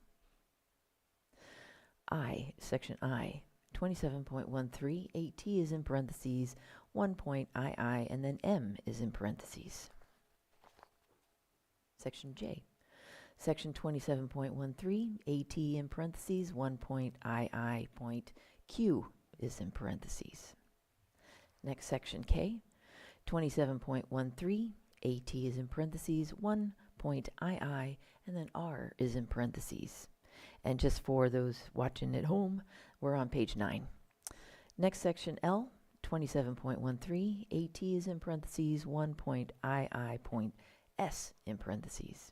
I, section I, 27.13, AT is in parentheses, 1.II, and then M is in parentheses. Section J, section 27.13, AT in parentheses, 1.II, point Q is in parentheses. Next, section K, 27.13, AT is in parentheses, 1.II, and then R is in parentheses. And just for those watching at home, we're on page 9. Next, section L, 27.13, AT is in parentheses, 1.II, point S in parentheses.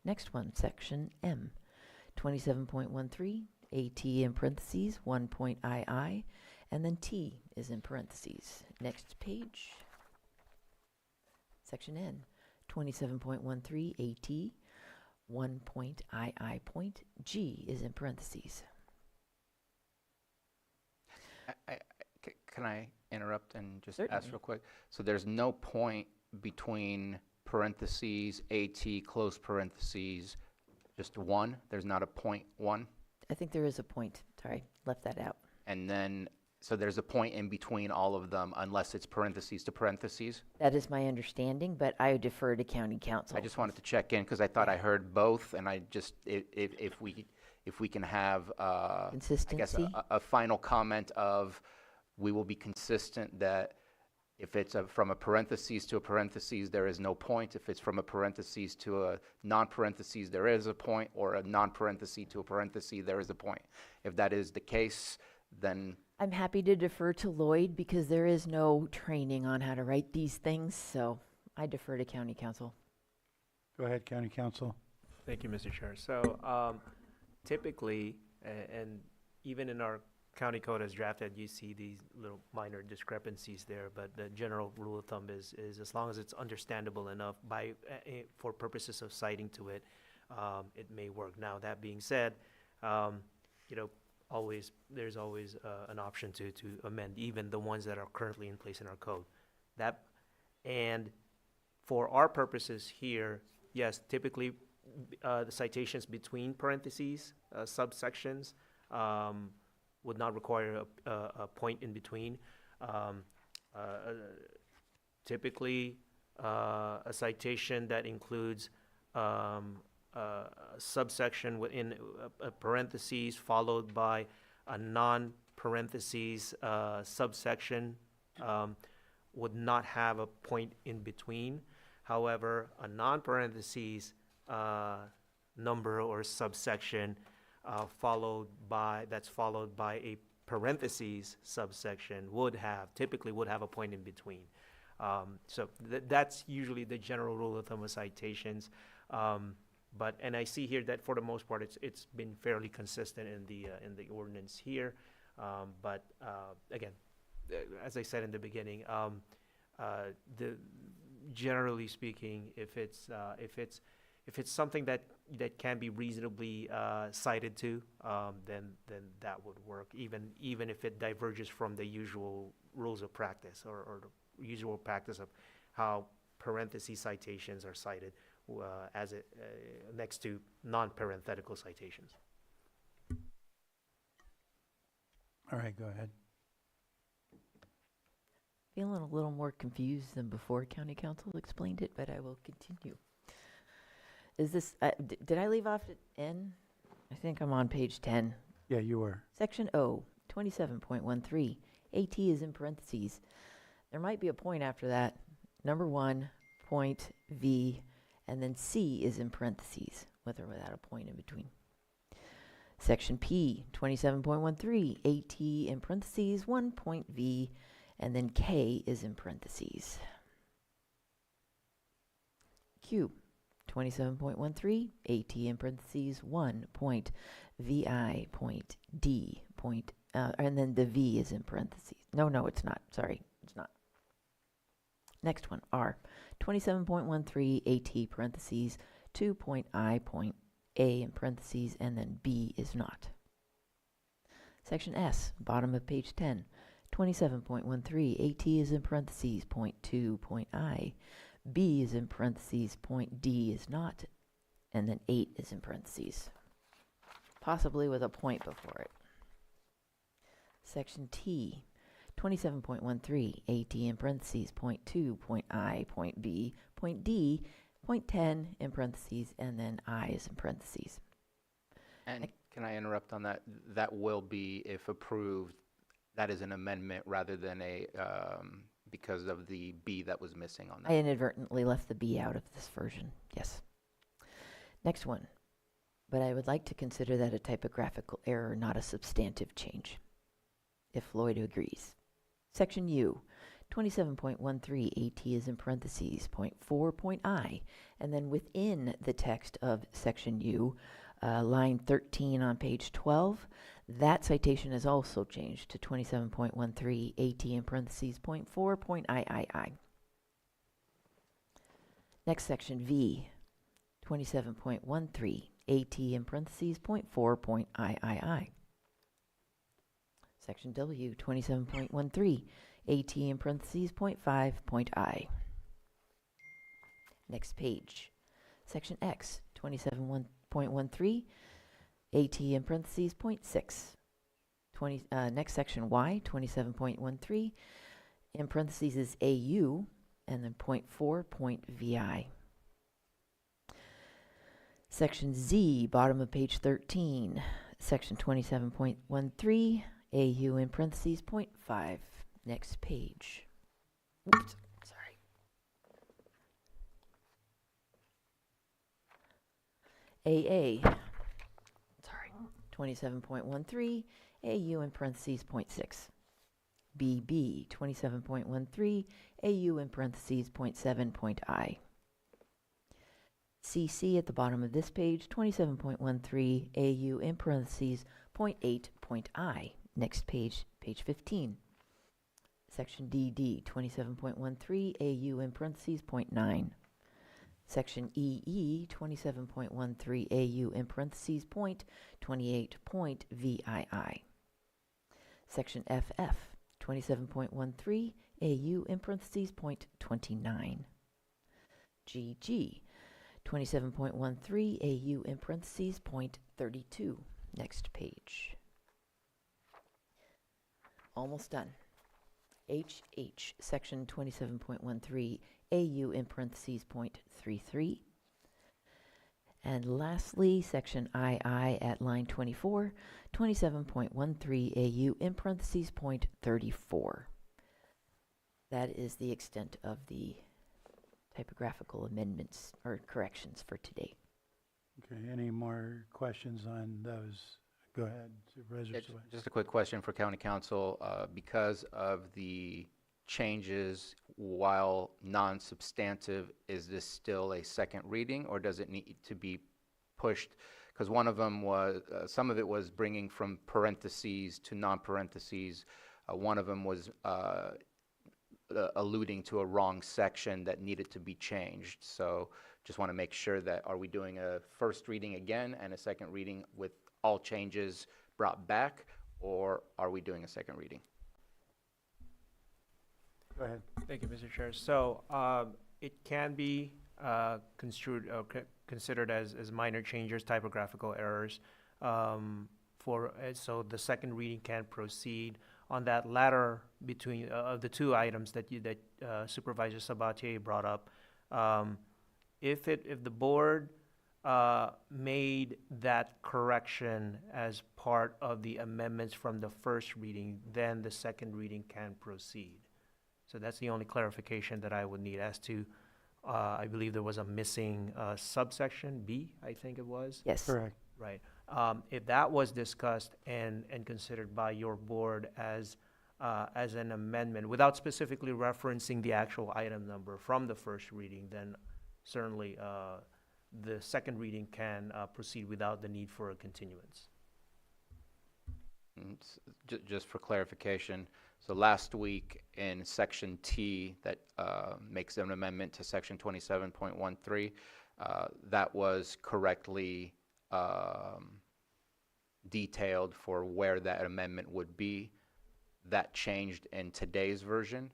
Next one, section M, 27.13, AT in parentheses, 1.II, and then T is in parentheses. Next page, section N, 27.13, AT, 1.II, point G is in parentheses. Can I interrupt and just Certainly. ask real quick? So there's no point between parentheses, AT, close parentheses, just one? There's not a point one? I think there is a point. Sorry, left that out. And then, so there's a point in between all of them unless it's parentheses to parentheses? That is my understanding, but I would defer to county council. I just wanted to check in because I thought I heard both, and I just, if we can have, I guess, Consistency? a final comment of, we will be consistent that if it's from a parentheses to a parentheses, there is no point. If it's from a parentheses to a non-parentheses, there is a point, or a non-parentheses to a parentheses, there is a point. If that is the case, then I'm happy to defer to Lloyd because there is no training on how to write these things, so I defer to county council. Go ahead, County Council. Thank you, Mr. Chair. So typically, and even in our county code as drafted, you see these little minor discrepancies there, but the general rule of thumb is as long as it's understandable enough for purposes of citing to it, it may work. Now, that being said, there's always an option to amend even the ones that are currently in place in our code. And for our purposes here, yes, typically the citations between parentheses, subsections, would not require a point in between. Typically, a citation that includes a subsection within a parentheses followed by a non-parentheses subsection would not have a point in between. However, a non-parentheses number or subsection followed by a parentheses subsection typically would have a point in between. So that's usually the general rule of thumb of citations. And I see here that for the most part it's been fairly consistent in the ordinance here. Again, as I said in the beginning, generally speaking, if it's something that can be reasonably cited to, then that would work, even if it diverges from the usual rules of practice or the usual practice of how parentheses citations are cited next to non-parenthetical citations. All right, go ahead. Feeling a little more confused than before county council explained it, but I will continue. Is this, did I leave off at N? I think I'm on page 10. Yeah, you were. Section O, 27.13, AT is in parentheses. There might be a point after that. Number 1, point V, and then C is in parentheses, with or without a point in between. Section P, 27.13, AT in parentheses, 1 point V, and then K is in parentheses. Q, 27.13, AT in parentheses, 1 point VI point D point, and then the V is in parentheses. No, it's not. Sorry, it's not. Next one, R, 27.13, AT parentheses, 2 point I point A in parentheses, and then B is not. Section S, bottom of page 10, 27.13, AT is in parentheses, point 2, point I. B is in parentheses, point D is not, and then 8 is in parentheses, possibly with a point before it. Section T, 27.13, AT in parentheses, point 2, point I, point B, point D, point 10 in parentheses, and then I is in parentheses. And can I interrupt on that? That will be, if approved, that is an amendment rather than a, because of the B that was missing on that. I inadvertently left the B out of this version, yes. Next one. But I would like to consider that a typographical error, not a substantive change, if Lloyd agrees. Section U, 27.13, AT is in parentheses, point 4, point I, and then within the text of section U, line 13 on page 12, that citation is also changed to 27.13, AT in parentheses, point 4, point I. Next section V, 27.13, AT in parentheses, point 4, point I. Section W, 27.13, AT in parentheses, point 5, point I. Next page. Section X, 27.13, AT in parentheses, point 6. Next section Y, 27.13, in parentheses is AU, and then point 4, point VI. Section Z, bottom of page 13, section 27.13, AU in parentheses, point 5. Next page. Oops, sorry. AA, sorry, 27.13, AU in parentheses, point 6. BB, 27.13, AU in parentheses, point 7, point I. CC at the bottom of this page, 27.13, AU in parentheses, point 8, point I. Next page, page 15. Section DD, 27.13, AU in parentheses, point 9. Section EE, 27.13, AU in parentheses, point 28, point VII. Section FF, 27.13, AU in parentheses, point 29. GG, 27.13, AU in parentheses, point 32. Next page. Almost done. HH, section 27.13, AU in parentheses, point 33. And lastly, section II at line 24, 27.13, AU in parentheses, point 34. That is the extent of the typographical amendments or corrections for today. Okay, any more questions on those? Go ahead, Supervisor. Yeah, just a quick question for County Council. Because of the changes, while non-substantive, is this still a second reading, or does it need to be pushed? Because one of them was, some of it was bringing from parentheses to non-parentheses. One of them was alluding to a wrong section that needed to be changed. So just want to make sure that, are we doing a first reading again and a second reading with all changes brought back, or are we doing a second reading? Go ahead. Thank you, Mr. Chair. So it can be construed or considered as minor changes, typographical errors. So the second reading can proceed on that latter between of the two items that Supervisor Sabatier brought up. If the board made that correction as part of the amendments from the first reading, then the second reading can proceed. So that's the only clarification that I would need as to, I believe there was a missing subsection B, I think it was. Yes. Correct. Right. If that was discussed and considered by your board as an amendment, without specifically referencing the actual item number from the first reading, then certainly the second reading can proceed without the need for a continuance. Just for clarification, so last week in section T that makes an amendment to section 27.13, that was correctly detailed for where that amendment would be. That changed in today's version.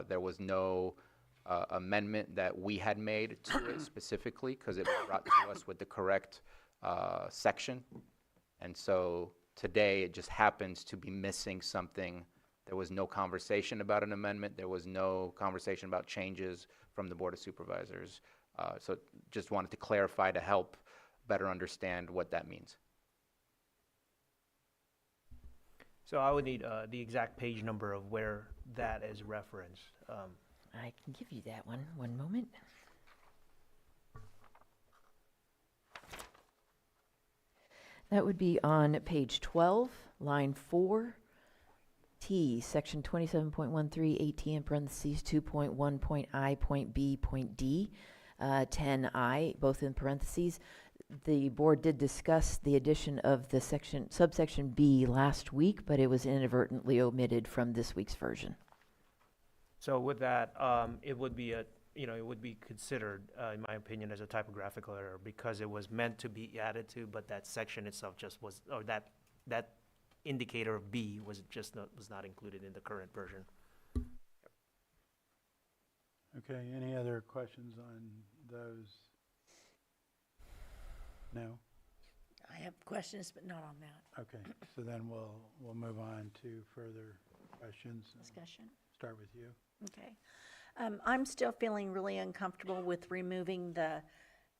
There was no amendment that we had made to it specifically because it was brought to us with the correct section. And so today it just happens to be missing something. There was no conversation about an amendment. There was no conversation about changes from the Board of Supervisors. So just wanted to clarify to help better understand what that means. So I would need the exact page number of where that is referenced. I can give you that one. One moment. That would be on page 12, line 4, T, section 27.13, AT in parentheses, 2.1.I.B.D, 10I, both in parentheses. The board did discuss the addition of the subsection B last week, but it was inadvertently omitted from this week's version. So with that, it would be it would be considered, in my opinion, as a typographical error because it was meant to be added to, but that section itself just was, or that indicator of B was not included in the current version. Okay, any other questions on those? No? I have questions, but not on that. Okay, so then we'll move on to further questions. Discussion. Start with you. Okay. I'm still feeling really uncomfortable with removing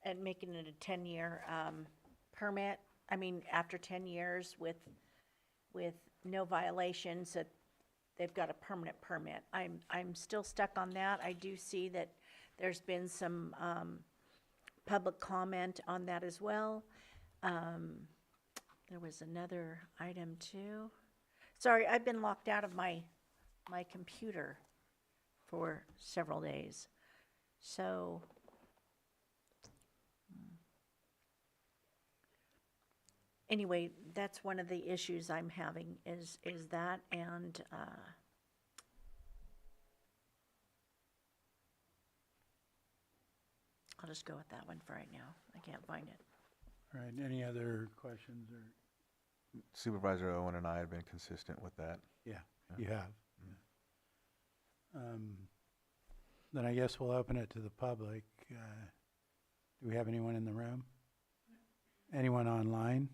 and making it a 10-year permit. I mean, after 10 years with no violations, that they've got a permanent permit. I'm still stuck on that. I do see that there's been some public comment on that as well. There was another item too. Sorry, I've been locked out of my computer for several days. So anyway, that's one of the issues I'm having is that, and I'll just go with that one for right now. I can't find it. All right, any other questions or? Supervisor Owen and I have been consistent with that. Yeah, you have. Then I guess we'll open it to the public. Do we have anyone in the room? Anyone online?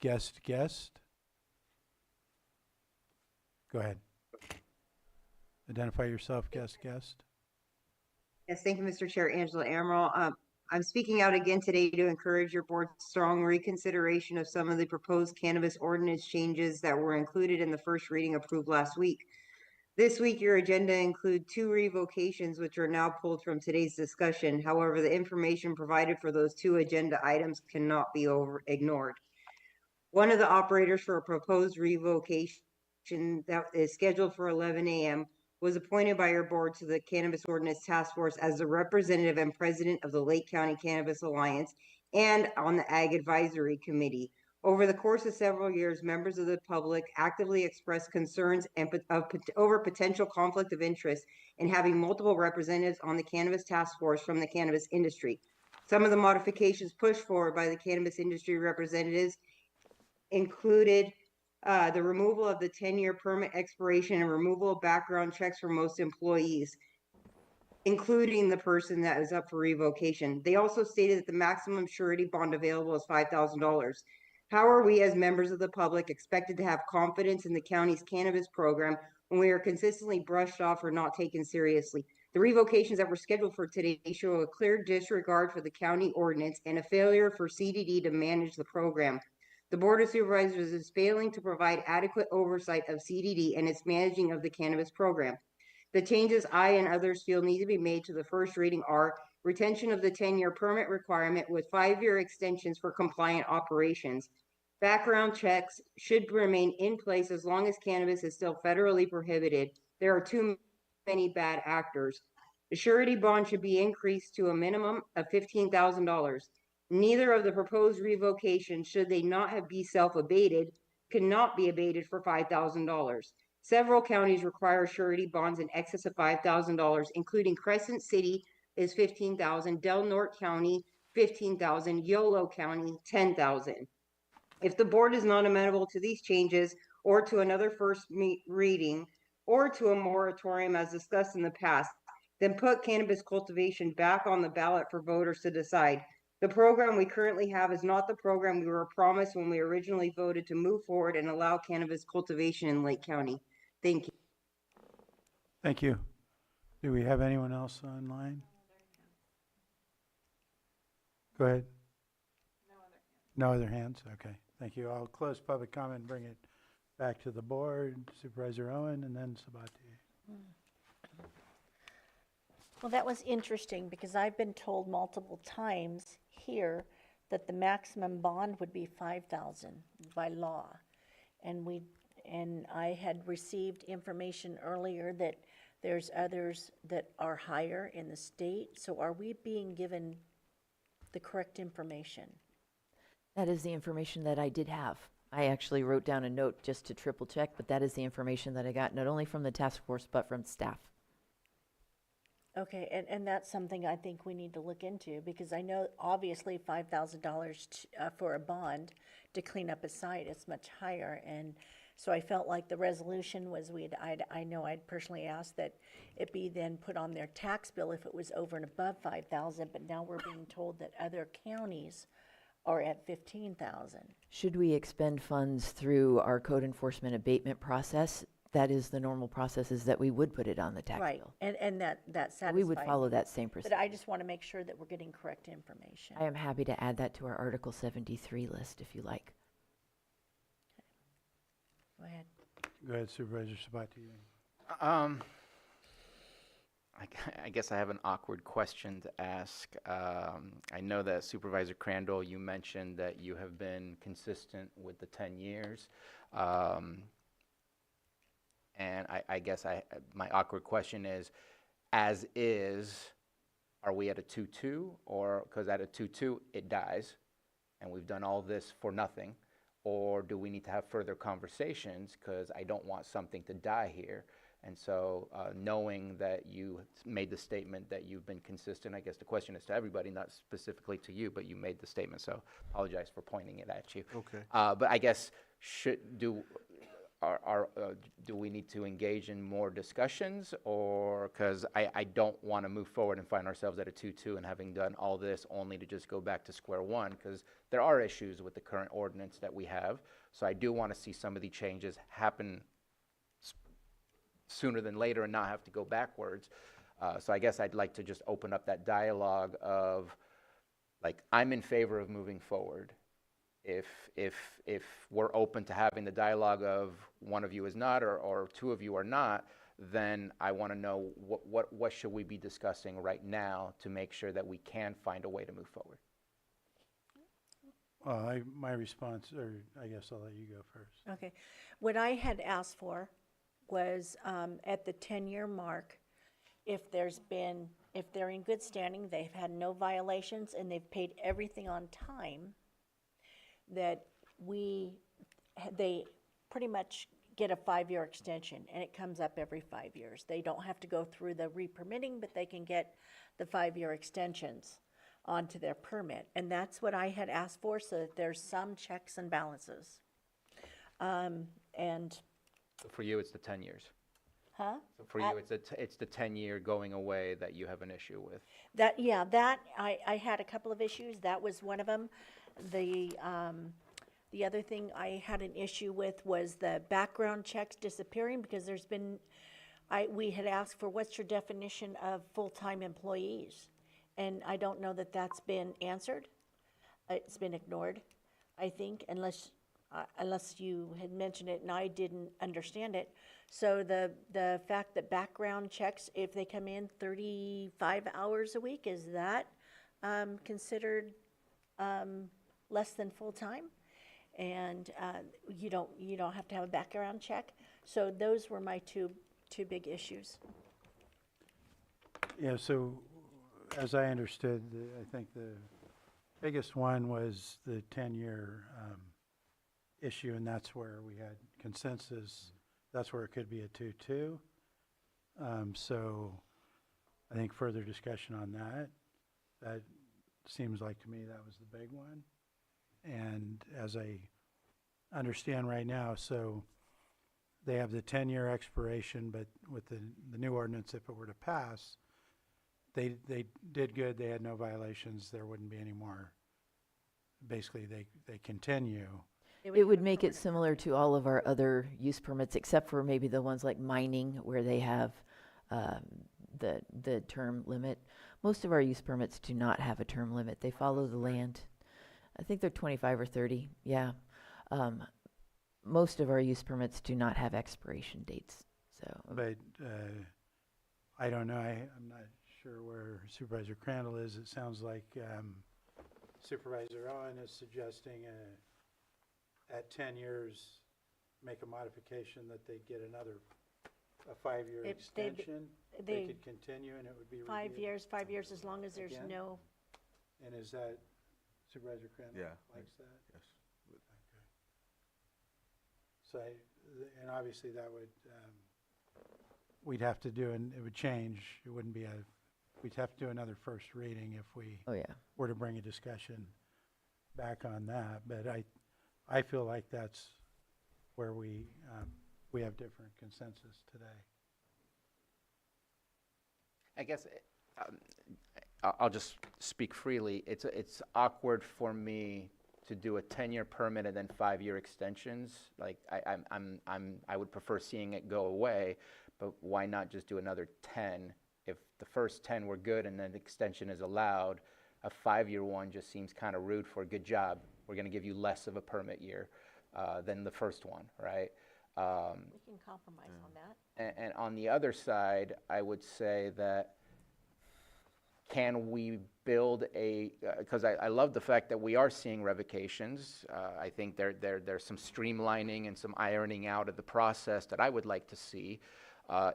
Guest. Go ahead. Identify yourself, guest. Yes, thank you, Mr. Chair. Angela Amaral. I'm speaking out again today to encourage your board's strong reconsideration of some of the proposed cannabis ordinance changes that were included in the first reading approved last week. This week, your agenda include 2 revocations, which are now pulled from today's discussion. However, the information provided for those 2 agenda items cannot be ignored. One of the operators for a proposed revocation that is scheduled for 11 a.m. was appointed by your board to the Cannabis Ordinance Task Force as the representative and president of the Lake County Cannabis Alliance and on the Ag Advisory Committee. Over the course of several years, members of the public actively expressed concerns over potential conflict of interest in having multiple representatives on the Cannabis Task Force from the cannabis industry. Some of the modifications pushed forward by the cannabis industry representatives included the removal of the 10-year permit expiration and removal of background checks for most employees, including the person that is up for revocation. They also stated that the maximum surety bond available is $5,000. How are we as members of the public expected to have confidence in the county's cannabis program when we are consistently brushed off or not taken seriously? The revocations that were scheduled for today show a clear disregard for the county ordinance and a failure for CDD to manage the program. The Board of Supervisors is failing to provide adequate oversight of CDD and its managing of the cannabis program. The changes I and others feel need to be made to the first reading are retention of the 10-year permit requirement with 5-year extensions for compliant operations. Background checks should remain in place as long as cannabis is still federally prohibited. There are too many bad actors. The surety bond should be increased to a minimum of $15,000. Neither of the proposed revocations, should they not have be self-abated, cannot be abated for $5,000. Several counties require surety bonds in excess of $5,000, including Crescent City is $15,000, Del Norte County $15,000, Yolo County $10,000. If the board is not amenable to these changes or to another first reading or to a moratorium as discussed in the past, then put cannabis cultivation back on the ballot for voters to decide. The program we currently have is not the program we were promised when we originally voted to move forward and allow cannabis cultivation in Lake County. Thank you. Thank you. Do we have anyone else online? Go ahead. No other hands? Okay, thank you. I'll close public comment and bring it back to the board. Supervisor Owen and then Sabatier. Well, that was interesting because I've been told multiple times here that the maximum bond would be $5,000 by law. And I had received information earlier that there's others that are higher in the state. So are we being given the correct information? That is the information that I did have. I actually wrote down a note just to triple check, but that is the information that I got, not only from the task force, but from staff. Okay, and that's something I think we need to look into, because I know obviously $5,000 for a bond to clean up a site is much higher. And so I felt like the resolution was, I know I'd personally asked that it be then put on their tax bill if it was over and above 5,000, but now we're being told that other counties are at 15,000. Should we expend funds through our code enforcement abatement process? That is the normal process, is that we would put it on the tax bill. Right, and that satisfies We would follow me. that same procedure. But I just want to make sure that we're getting correct information. I am happy to add that to our Article 73 list if you like. Go ahead. Go ahead, Supervisor Sabatier. I guess I have an awkward question to ask. I know that Supervisor Crandall, you mentioned that you have been consistent with the 10 years. And I guess my awkward question is, as is, are we at a 2-2? Or, because at a 2-2, it dies, and we've done all this for nothing? Or do we need to have further conversations, because I don't want something to die here? And so knowing that you made the statement that you've been consistent, I guess the question is to everybody, not specifically to you, but you made the statement, so apologize for pointing it at you. Okay. But I guess, do we need to engage in more discussions? Or, because I don't want to move forward and find ourselves at a 2-2 and having done all this only to just go back to square one, because there are issues with the current ordinance that we have. So I do want to see some of the changes happen sooner than later and not have to go backwards. So I guess I'd like to just open up that dialogue of, like, I'm in favor of moving forward. If we're open to having the dialogue of one of you is not, or two of you are not, then I want to know what should we be discussing right now to make sure that we can find a way to move forward. My response, or I guess I'll let you go first. Okay. What I had asked for was at the 10-year mark, if they're in good standing, they've had no violations, and they've paid everything on time, that they pretty much get a 5-year extension, and it comes up every 5 years. They don't have to go through the re-permitting, but they can get the 5-year extensions onto their permit. And that's what I had asked for, so that there's some checks and balances. And So for you, it's the 10 years. Huh? So for you, it's the 10-year going away that you have an issue with. That I had a couple of issues. That was one of them. The other thing I had an issue with was the background checks disappearing, because we had asked for, what's your definition of full-time employees? And I don't know that that's been answered. It's been ignored, I think, unless you had mentioned it and I didn't understand it. So the fact that background checks, if they come in 35 hours a week, is that considered less than full-time? And you don't have to have a background check. So those were my two big issues. Yeah, so as I understood, I think the biggest one was the 10-year issue, and that's where we had consensus. That's where it could be a 2-2. So I think further discussion on that seems like to me that was the big one. And as a understand right now. So they have the 10-year expiration, but with the new ordinance, if it were to pass, they did good, they had no violations, there wouldn't be any more. Basically, they continue. It would make it similar to all of our other use permits, except for maybe the ones like mining, where they have the term limit. Most of our use permits do not have a term limit. They follow the land. I think they're 25 or 30, yeah. Most of our use permits do not have expiration dates, so. But I don't know, I'm not sure where Supervisor Crandall is. It sounds like Supervisor Owen is suggesting at 10 years, make a modification that they get a 5-year extension. They could continue and it would be reviewed. 5 years, as long as there's Again? no, And is that Supervisor Crandall Yeah. likes that? Yes. Okay. So, and obviously that would, we'd have to do, and it would change. It wouldn't be we'd have to do another first reading if we Oh, yeah. were to bring a discussion back on that. But I feel like that's where we have different consensus today. I guess I'll just speak freely. It's awkward for me to do a 10-year permit and then 5-year extensions. Like I would prefer seeing it go away, but why not just do another 10? If the first 10 were good and then the extension is allowed, a 5-year one just seems kind of rude for a good job. We're going to give you less of a permit year than the first one, right? we can compromise on that. And on the other side, I would say that can we build because I love the fact that we are seeing revocations. I think there's some streamlining and some ironing out of the process that I would like to see.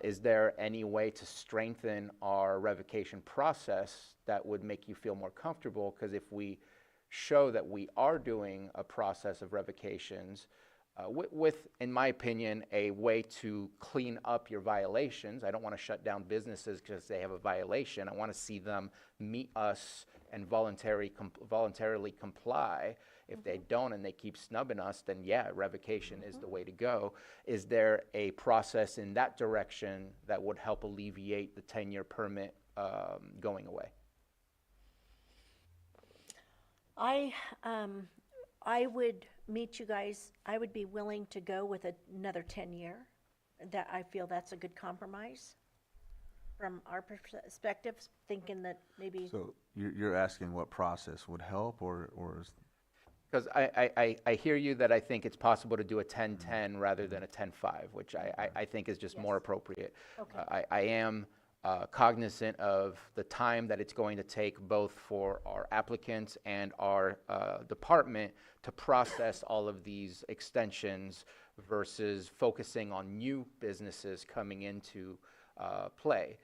Is there any way to strengthen our revocation process that would make you feel more comfortable? Because if we show that we are doing a process of revocations, with, in my opinion, a way to clean up your violations. I don't want to shut down businesses because they have a violation. I want to see them meet us and voluntarily comply. If they don't and they keep snubbing us, then yeah, revocation is the way to go. Is there a process in that direction that would help alleviate the 10-year permit going away? I would meet you guys, I would be willing to go with another 10-year. That I feel that's a good compromise from our perspective, thinking that maybe. So you're asking what process would help, or is? Because I hear you that I think it's possible to do a 10-10 rather than a 10-5, which I think is just more appropriate. Okay. I am cognizant of the time that it's going to take both for our applicants and our department to process all of these extensions versus focusing on new businesses coming into play.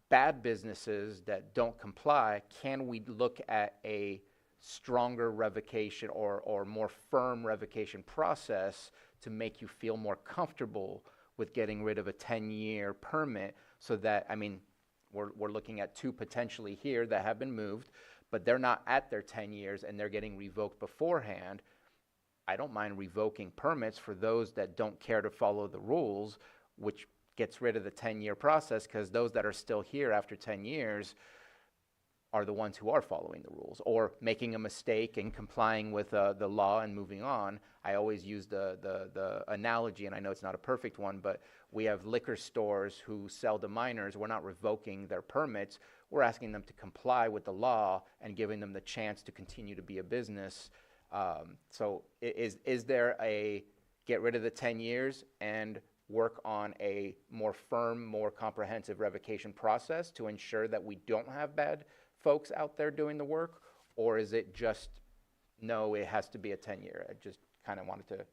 Bad businesses that don't comply, can we look at a stronger revocation or more firm revocation process to make you feel more comfortable with getting rid of a 10-year permit, so that, I mean, we're looking at 2 potentially here that have been moved, but they're not at their 10 years and they're getting revoked beforehand. I don't mind revoking permits for those that don't care to follow the rules, which gets rid of the 10-year process, because those that are still here after 10 years are the ones who are following the rules or making a mistake and complying with the law and moving on. I always use the analogy, and I know it's not a perfect one, but we have liquor stores who sell to minors. We're not revoking their permits. We're asking them to comply with the law and giving them the chance to continue to be a business. So is there a get rid of the 10 years and work on a more firm, more comprehensive revocation process to ensure that we don't have bad folks out there doing the work? Or is it just, no, it has to be a 10-year? I just kind of wanted to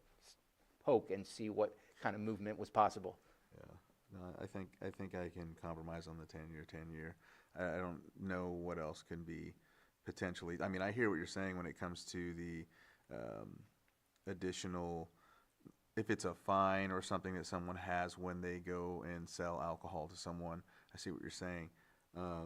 poke and see what kind of movement was possible. Yeah, no, I think I can compromise on the 10-year. I don't know what else can be potentially. I mean, I hear what you're saying when it comes to the additional, if it's a fine or something that someone has when they go and sell alcohol to someone. I see what you're saying. I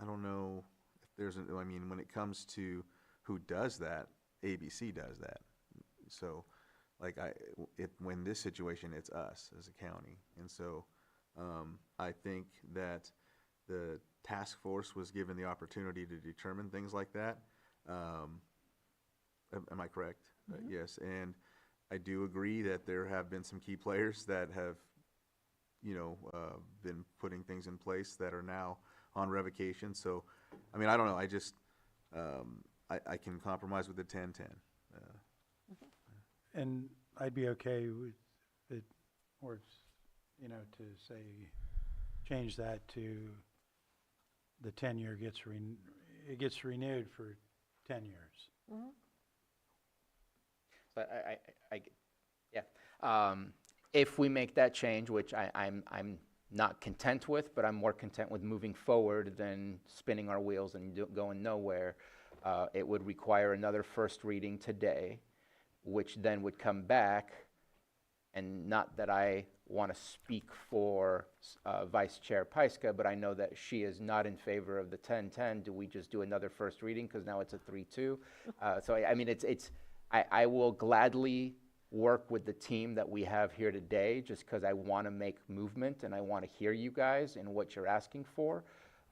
don't know if there's I mean, when it comes to who does that, ABC does that. So, like when this situation, it's us as a county. And so, I think that the task force was given the opportunity to determine things like that. Am I correct? Yes, and I do agree that there have been some key players that have, been putting things in place that are now on revocation. So, I mean, I don't know. I just, I can compromise with the 10-10. And I'd be okay with it, or, to say, change that to the 10-year it gets renewed for 10 years. Mhm. So yeah. If we make that change, which I'm not content with, but I'm more content with moving forward than spinning our wheels and going nowhere, it would require another first reading today, which then would come back, and not that I want to speak for Vice Chair Pyska, but I know that she is not in favor of the 10-10. Do we just do another first reading because now it's a 3-2? So I mean, I will gladly work with the team that we have here today, just because I want to make movement and I want to hear you guys and what you're asking for.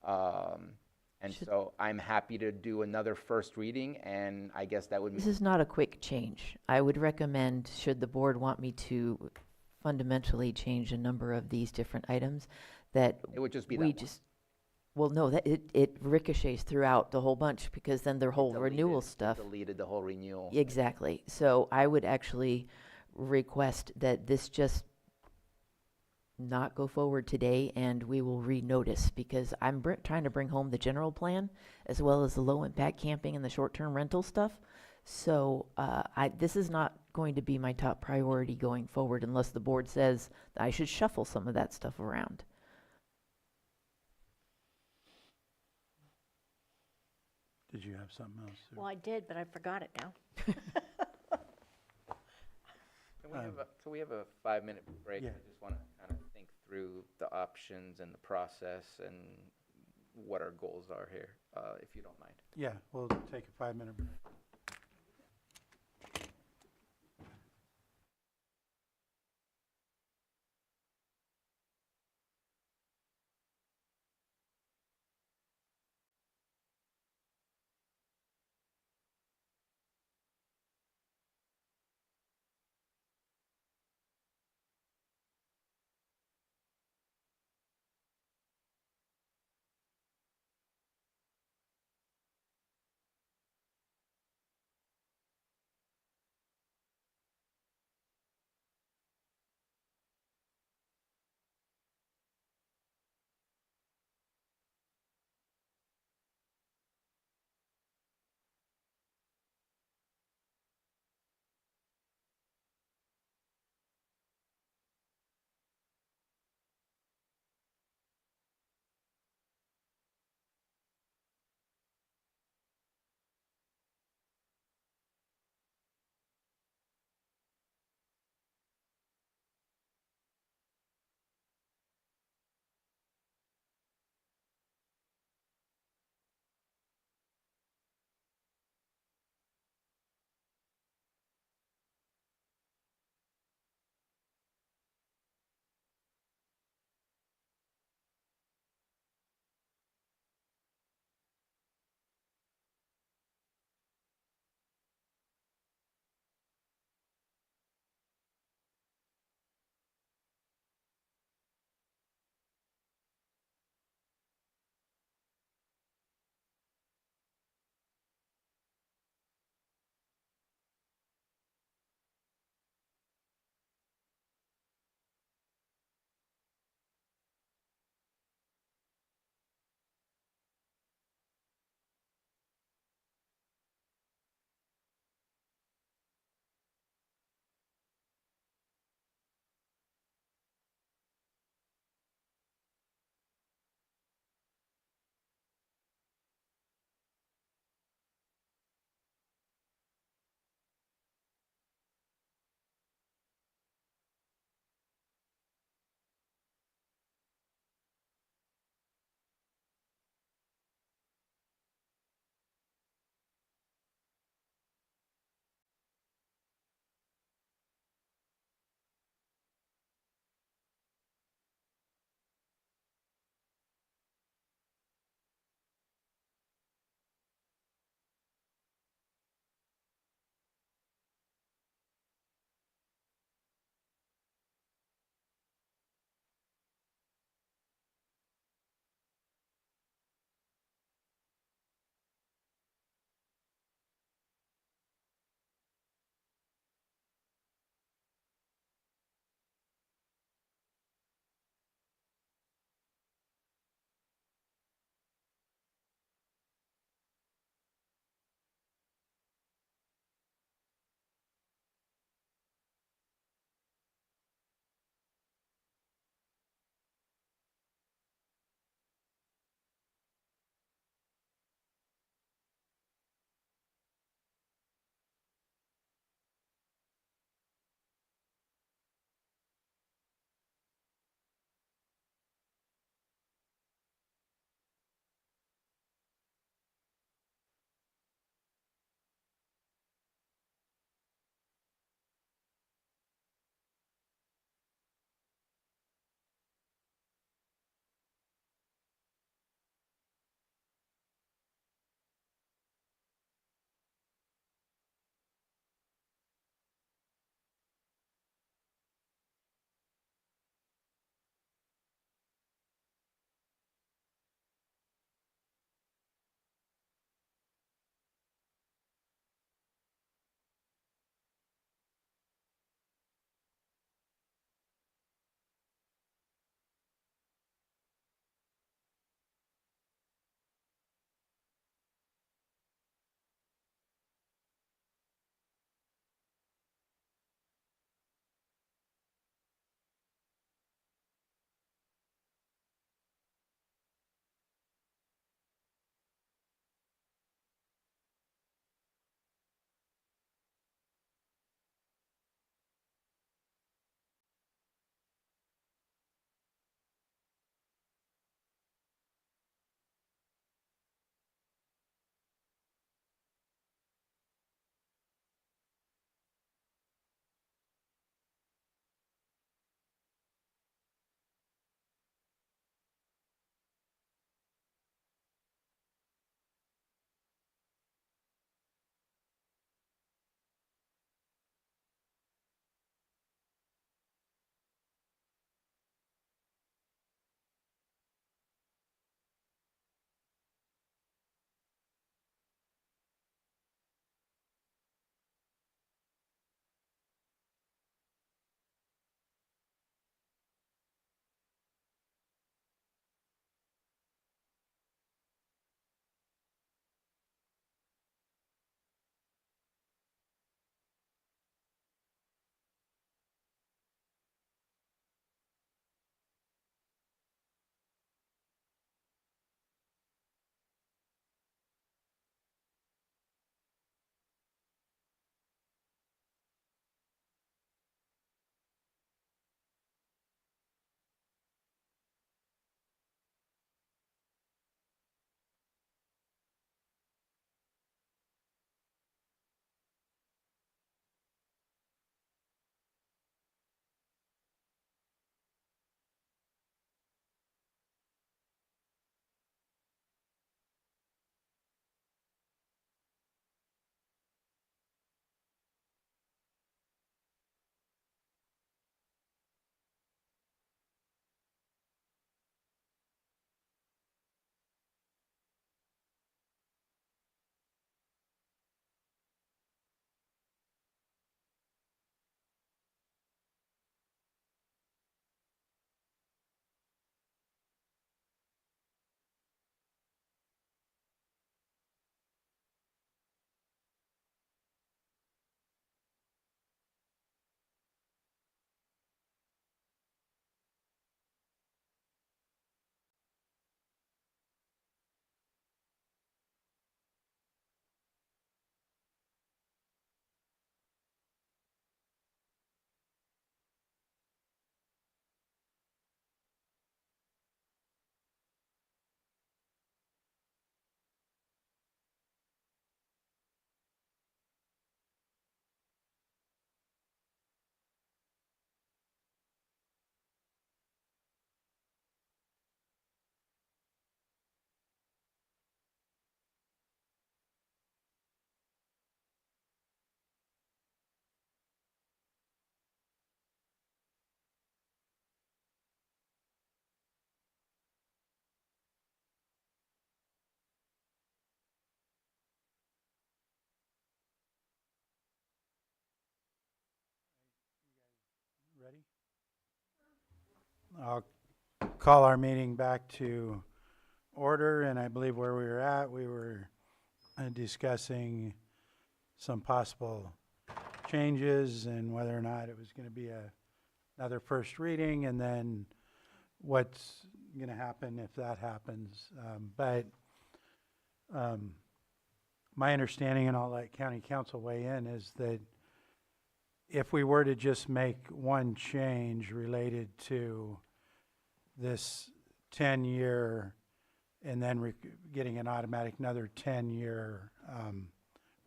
So I'm happy to do another first reading, and I guess that would This is not a quick change. I would recommend, should the board want me to fundamentally change a number of these different items, that it would just be we that just, well, no, that it ricochets throughout the whole bunch, because then their whole renewal stuff. Deleted the whole renewal. Exactly. So I would actually request that this just not go forward today, and we will renotice, because I'm trying to bring home the general plan as well as the low impact camping and the short term rental stuff. So this is not going to be my top priority going forward unless the board says that I should shuffle some of that stuff around. Did you have something else? Sue? Well, I did, but I forgot it now. Can we have a 5-minute break? Yeah. I just want to kind of think through the options and the process and what our goals are here, if you don't mind. Yeah, we'll take a 5-minute break. I'll call our meeting back to order, and I believe where we were discussing some possible changes and whether or not it was going to be another first reading, and then what's going to happen if that happens. But my understanding, and I'll let county council weigh in, is that if we were to just make one change related to this 10-year and then getting an automatic another 10-year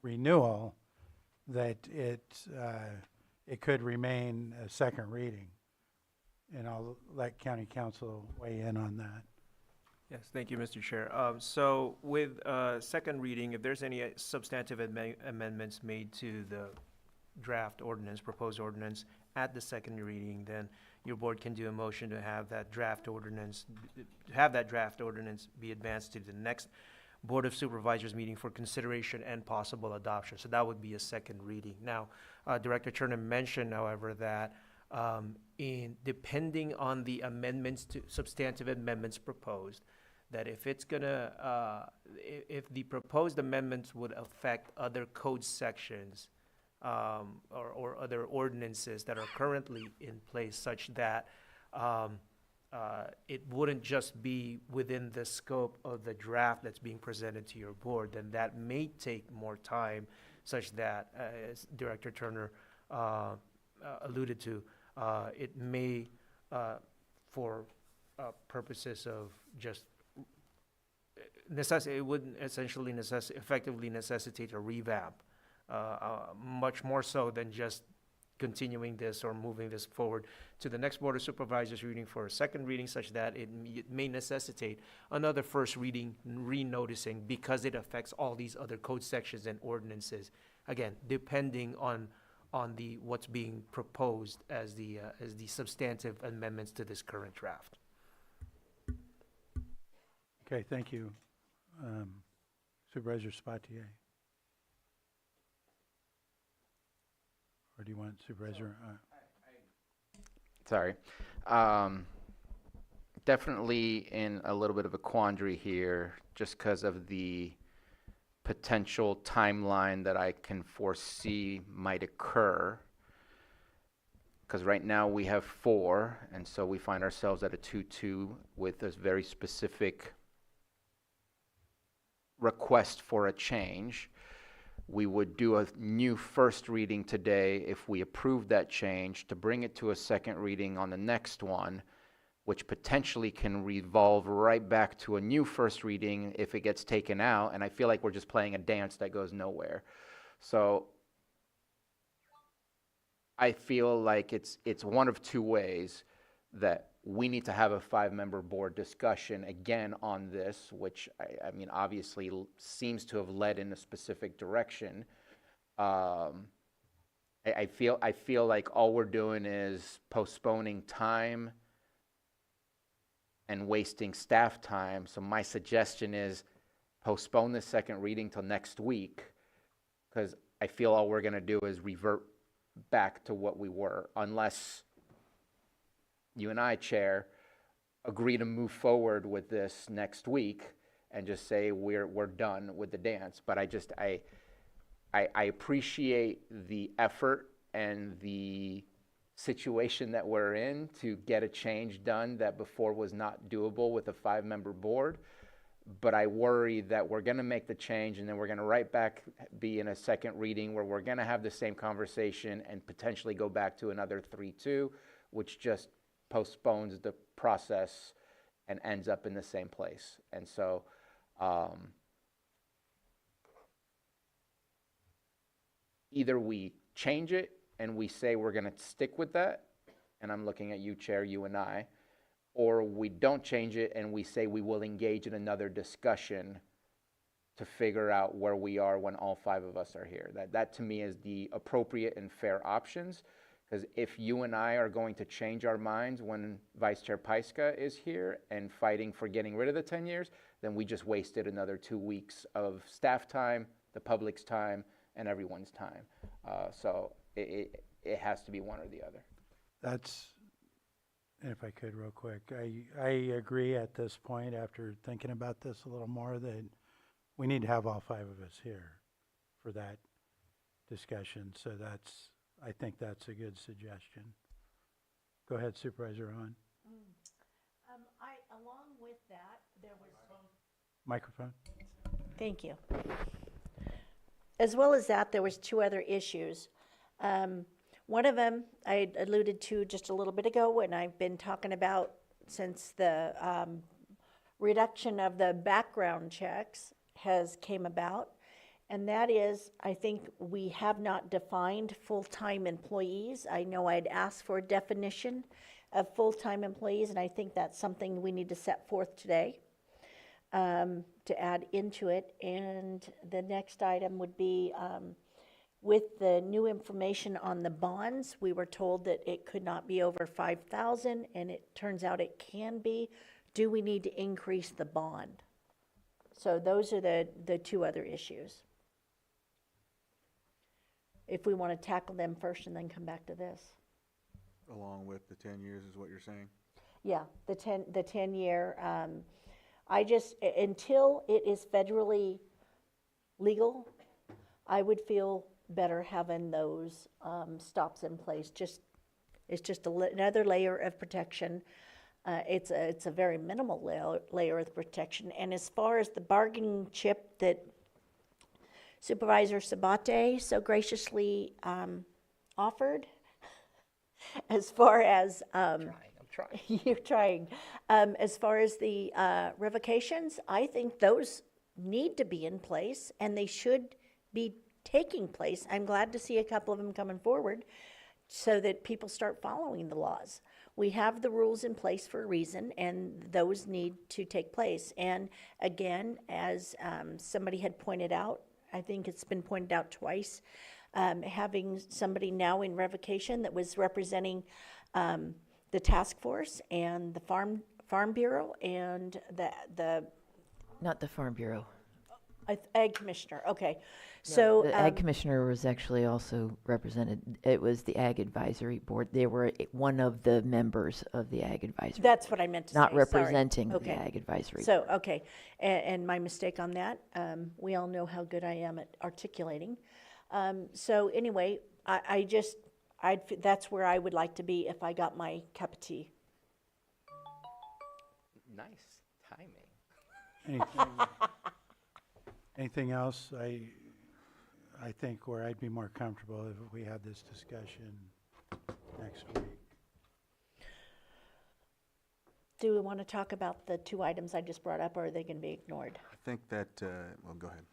renewal, that it could remain a second reading. And I'll let county council weigh in on that. Yes, thank you, Mr. Chair. So with second reading, if there's any substantive amendments made to the draft ordinance, proposed ordinance at the second reading, then your board can do a motion to have that draft ordinance be advanced to the next Board of Supervisors meeting for consideration and possible adoption. So that would be a second reading. Now, Director Turner mentioned, however, that depending on the substantive amendments proposed, that if it's gonna, if the proposed amendments would affect other code sections or other ordinances that are currently in place, such that it wouldn't just be within the scope of the draft that's being presented to your board, then that may take more time, such that, as Director Turner alluded to, it may, for purposes of just it would essentially effectively necessitate a revamp, much more so than just continuing this or moving this forward to the next Board of Supervisors reading for a second reading, such that it may necessitate another first reading re-noticing, because it affects all these other code sections and ordinances. Again, depending on what's being proposed as the substantive amendments to this current draft. Okay, thank you. Supervisor Spatier. Or do you want Supervisor? Sorry. Definitely in a little bit of a quandary here, just because of the potential timeline that I can foresee might occur. Because right now we have 4, and so we find ourselves at a 2-2 with a very specific request for a change. We would do a new first reading today if we approve that change, to bring it to a second reading on the next one, which potentially can revolve right back to a new first reading if it gets taken out. And I feel like we're just playing a dance that goes nowhere. So I feel like it's one of two ways that we need to have a 5-member board discussion again on this, which I mean obviously seems to have led in a specific direction. I feel like all we're doing is postponing time and wasting staff time. So my suggestion is postpone the second reading till next week, because I feel all we're going to do is revert back to what we were, unless you and I, Chair, agree to move forward with this next week and just say we're done with the dance. But I appreciate the effort and the situation that we're in to get a change done that before was not doable with a 5-member board. But I worry that we're going to make the change and then we're going to right back be in a second reading where we're going to have the same conversation and potentially go back to another 3-2, which just postpones the process and ends up in the same place. And so either we change it and we say we're going to stick with that, and I'm looking at you, Chair, you and I, or we don't change it and we say we will engage in another discussion to figure out where we are when all 5 of us are here. That to me is the appropriate and fair options. Because if you and I are going to change our minds when Vice Chair Pyska is here and fighting for getting rid of the 10 years, then we just wasted another 2 weeks of staff time, the public's time, and everyone's time. So it has to be one or the other. That's And if I could real quick, I agree at this point, after thinking about this a little more, that we need to have all 5 of us here for that discussion. So I think that's a good suggestion. Go ahead, Supervisor Hahn. Along with that, there was. Microphone. Thank you. As well as that, there was 2 other issues. One of them I alluded to just a little bit ago, and I've been talking about since the reduction of the background checks has came about. And that is, I think we have not defined full-time employees. I know I'd asked for a definition of full-time employees, and I think that's something we need to set forth today to add into it. And the next item would be, with the new information on the bonds, we were told that it could not be over 5,000, and it turns out it can be. Do we need to increase the bond? So those are the 2 other issues. If we want to tackle them first and then come back to this. Along with the 10 years is what you're saying? Yeah, the 10-year, until it is federally legal, I would feel better having those stops in place. It's just another layer of protection. It's a very minimal layer of protection. And as far as the bargaining chip that Supervisor Sabate so graciously offered, as far as I'm trying. you're trying. As far as the revocations, I think those need to be in place, and they should be taking place. I'm glad to see a couple of them coming forward so that people start following the laws. We have the rules in place for a reason, and those need to take place. And again, as somebody had pointed out, I think it's been pointed out twice, having somebody now in revocation that was representing the task force and the farm bureau and the Not the Farm Bureau. ag commissioner. Okay, No, so the Ag Commissioner was actually also represented. It was the Ag Advisory Board. They were one of the members of the Ag Advisory that's Board, what I meant to not say. Sorry. representing Okay. the Ag Advisory So, Board. okay, and my mistake on that, we all know how good I am at articulating. So anyway, that's where I would like to be if I got my cup of tea. Nice timing. Anything else? I think where I'd be more comfortable if we had this discussion next week. Do we want to talk about the 2 items I just brought up, or are they going to be ignored? I think that, well, go ahead.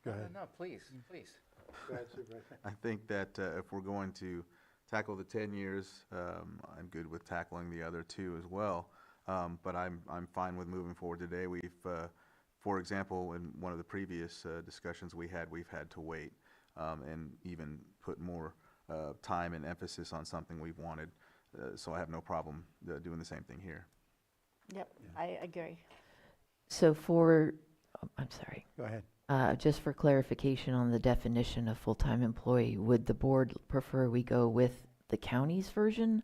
Go ahead. No, please, please. Go ahead, Supervisor. I think that if we're going to tackle the 10 years, I'm good with tackling the other 2 as well. But I'm fine with moving forward today. We've, for example, in one of the previous discussions we've had to wait and even put more time and emphasis on something we've wanted. So I have no problem doing the same thing here. Yep, I agree. So I'm sorry. Go ahead. Just for clarification on the definition of full-time employee, would the board prefer we go with the county's version,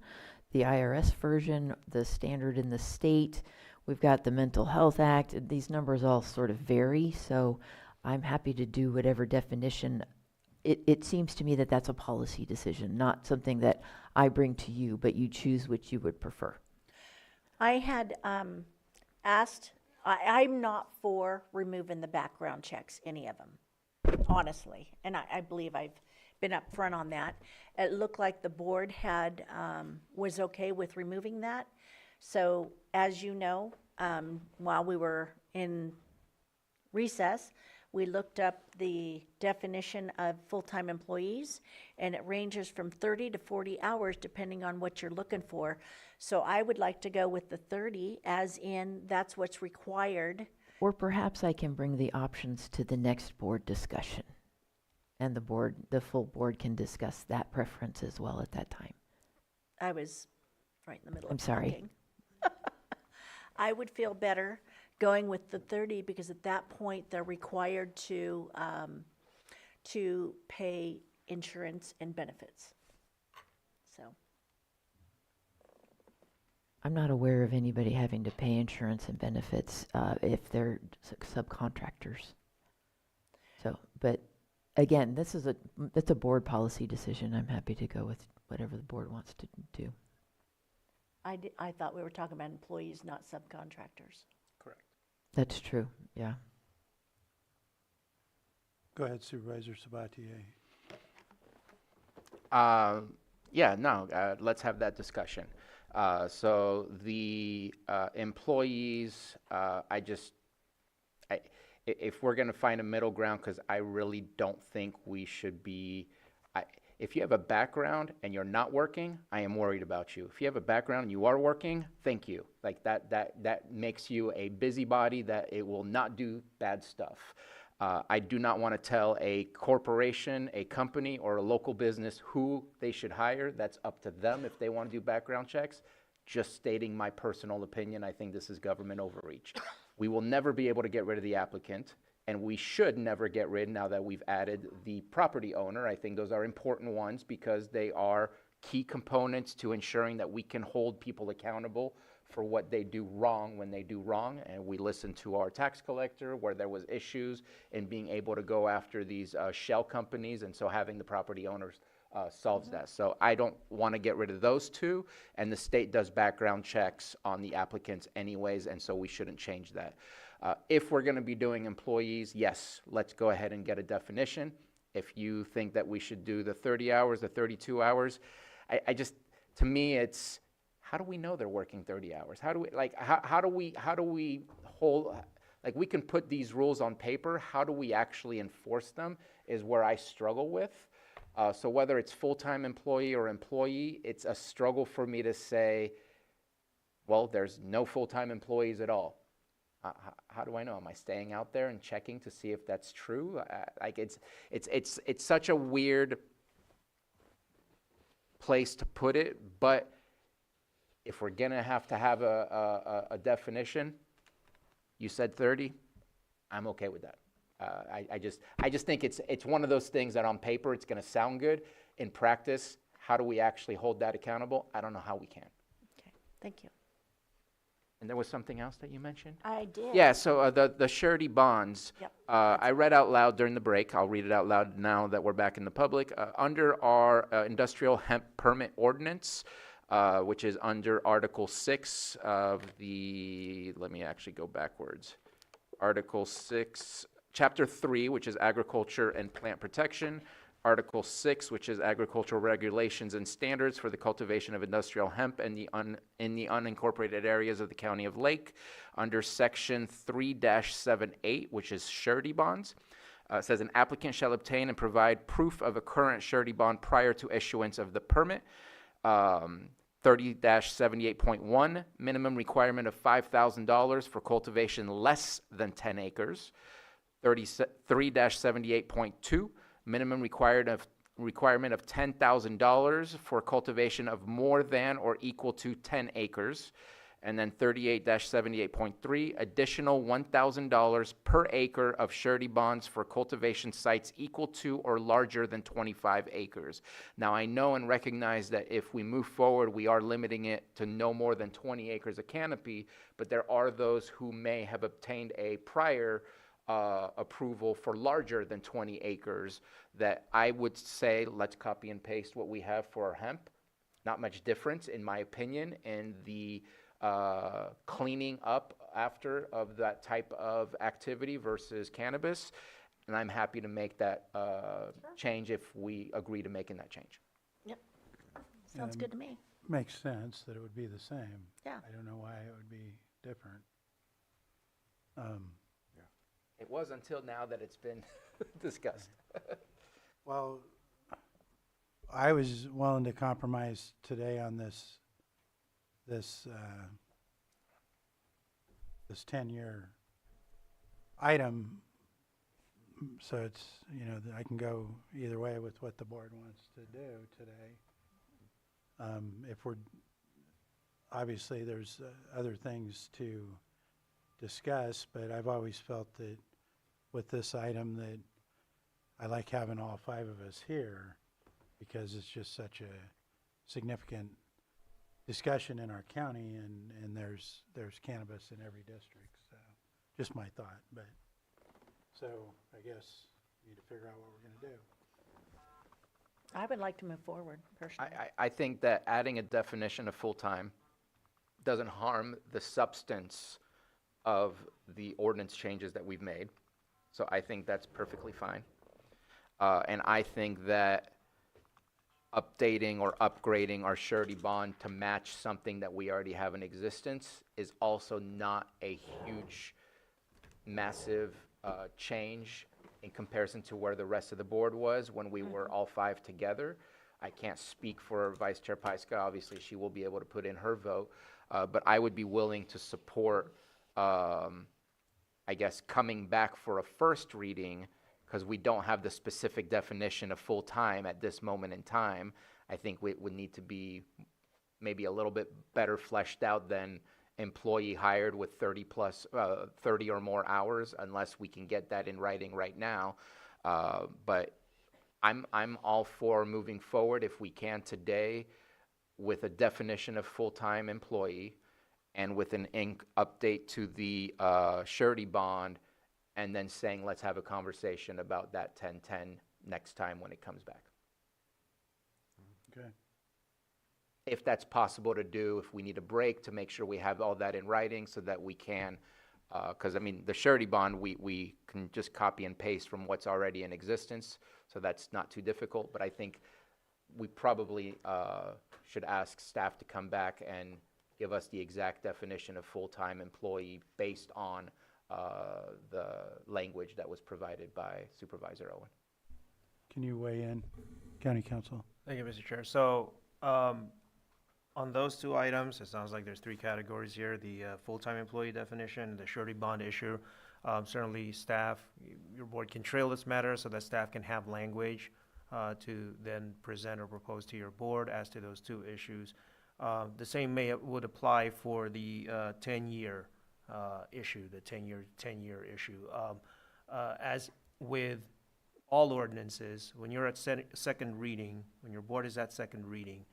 the IRS version, the standard in the state? We've got the Mental Health Act. These numbers all sort of vary, so I'm happy to do whatever definition. It seems to me that that's a policy decision, not something that I bring to you, but you choose which you would prefer. I had asked, I'm not for removing the background checks, any of them, honestly. And I believe I've been upfront on that. It looked like the board was okay with removing that. So as you know, while we were in recess, we looked up the definition of full-time employees, and it ranges from 30 to 40 hours depending on what you're looking for. So I would like to go with the 30, as in that's what's required. Or perhaps I can bring the options to the next board discussion, and the full board can discuss that preference as well at that time. I was right in the middle of I'm sorry. talking. I would feel better going with the 30 because at that point they're required to pay insurance and benefits. So I'm not aware of anybody having to pay insurance and benefits if they're subcontractors. So, but again, that's a board policy decision. I'm happy to go with whatever the board wants to do. I thought we were talking about employees, not subcontractors. Correct. That's true, yeah. Go ahead, Supervisor Sabatier. Yeah, no, let's have that discussion. So the employees, if we're going to find a middle ground, because I really don't think we should be, if you have a background and you're not working, I am worried about you. If you have a background and you are working, thank you. Like that makes you a busybody that it will not do bad stuff. I do not want to tell a corporation, a company, or a local business who they should hire. That's up to them if they want to do background checks. Just stating my personal opinion, I think this is government overreach. We will never be able to get rid of the applicant, and we should never get rid, now that we've added the property owner. I think those are important ones because they are key components to ensuring that we can hold people accountable for what they do wrong when they do wrong. And we listened to our tax collector where there was issues in being able to go after these shell companies, and so having the property owners solves that. So I don't want to get rid of those two, and the state does background checks on the applicants anyways, and so we shouldn't change that. If we're going to be doing employees, yes, let's go ahead and get a definition. If you think that we should do the 30 hours, the 32 hours, I just, to me, it's, how do we know they're working 30 hours? How do we, like, how do we hold, like, we can put these rules on paper. How do we actually enforce them is where I struggle with. So whether it's full-time employee or employee, it's a struggle for me to say, well, there's no full-time employees at all. How do I know? Am I staying out there and checking to see if that's true? Like it's such a weird place to put it, but if we're gonna have a definition, you said 30, I'm okay with that. I just think it's one of those things that on paper it's gonna sound good. In practice, how do we actually hold that accountable? I don't know how we can. Okay, thank you. And there was something else that you mentioned? I did. Yeah, so the surety bonds, Yep. I read out loud during the break. I'll read it out loud now that we're back in the public. Under our industrial hemp permit ordinance, which is under Article 6 of the, let me actually go backwards. Article 6, Chapter 3, which is agriculture and plant protection. Article 6, which is agricultural regulations and standards for the cultivation of industrial hemp in the unincorporated areas of the County of Lake. Under Section 3-78, which is surety bonds. It says an applicant shall obtain and provide proof of a current surety bond prior to issuance of the permit. 30-78.1, minimum requirement of $5,000 for cultivation less than 10 acres. 33-78.2, minimum requirement of $10,000 for cultivation of more than or equal to 10 acres. And then 38-78.3, additional $1,000 per acre of surety bonds for cultivation sites equal to or larger than 25 acres. Now, I know and recognize that if we move forward, we are limiting it to no more than 20 acres of canopy, but there are those who may have obtained a prior approval for larger than 20 acres that I would say, let's copy and paste what we have for our hemp. Not much difference, in my opinion, in the cleaning up after of that type of activity versus cannabis. And I'm happy to make that change if we agree to making that change. Yep, sounds good to me. Makes sense that it would be the same. Yeah. I don't know why it would be different. It was until now that it's been discussed. Well, I was willing to compromise today on this 10-year item, so it's, I can go either way with what the board wants to do today. If we're, obviously there's other things to discuss, but I've always felt that with this item that I like having all 5 of us here because it's just such a significant discussion in our county, and there's cannabis in every district, so, just my thought, but, so, I guess, we need to figure out what we're gonna do. I would like to move forward personally. I think that adding a definition of full-time doesn't harm the substance of the ordinance changes that we've made. So I think that's perfectly fine. And I think that updating or upgrading our surety bond to match something that we already have in existence is also not a huge, massive change in comparison to where the rest of the board was when we were all five together. I can't speak for Vice Chair Pyska. Obviously, she will be able to put in her vote. But I would be willing to support, I guess, coming back for a first reading, because we don't have the specific definition of full-time at this moment in time. I think it would need to be maybe a little bit better fleshed out than employee hired with 30 or more hours, unless we can get that in writing right now. But I'm all for moving forward if we can today with a definition of full-time employee and with an update to the surety bond, and then saying, let's have a conversation about that 10-10 next time when it comes back. Okay. If that's possible to do, if we need a break to make sure we have all that in writing so that we can, because I mean, the surety bond, we can just copy and paste from what's already in existence, so that's not too difficult, but I think we probably should ask staff to come back and give us the exact definition of full-time employee based on the language that was provided by Supervisor Owen. Can you weigh in, County Council? Thank you, Mr. Chair. So, on those two items, it sounds like there's three categories here: the full-time employee definition, the surety bond issue. Certainly, staff, your board can trail this matter so that staff can have language to then present or propose to your board as to those two issues. The same would apply for the 10-year issue, the 10-year issue. As with all ordinances, when you're at second reading, when your board is at second reading,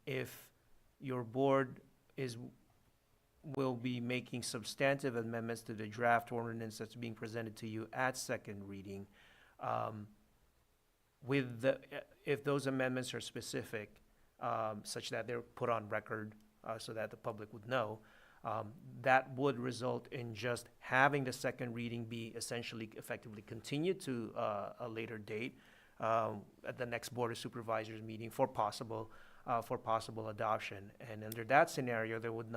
if your board will be making substantive amendments to the draft ordinance that's being presented to you at second reading, if those amendments are specific, such that they're put on record so that the public would know, that would result in just having the second reading be essentially effectively continued to a later date at the next Board of Supervisors meeting for possible adoption. And under that scenario, there would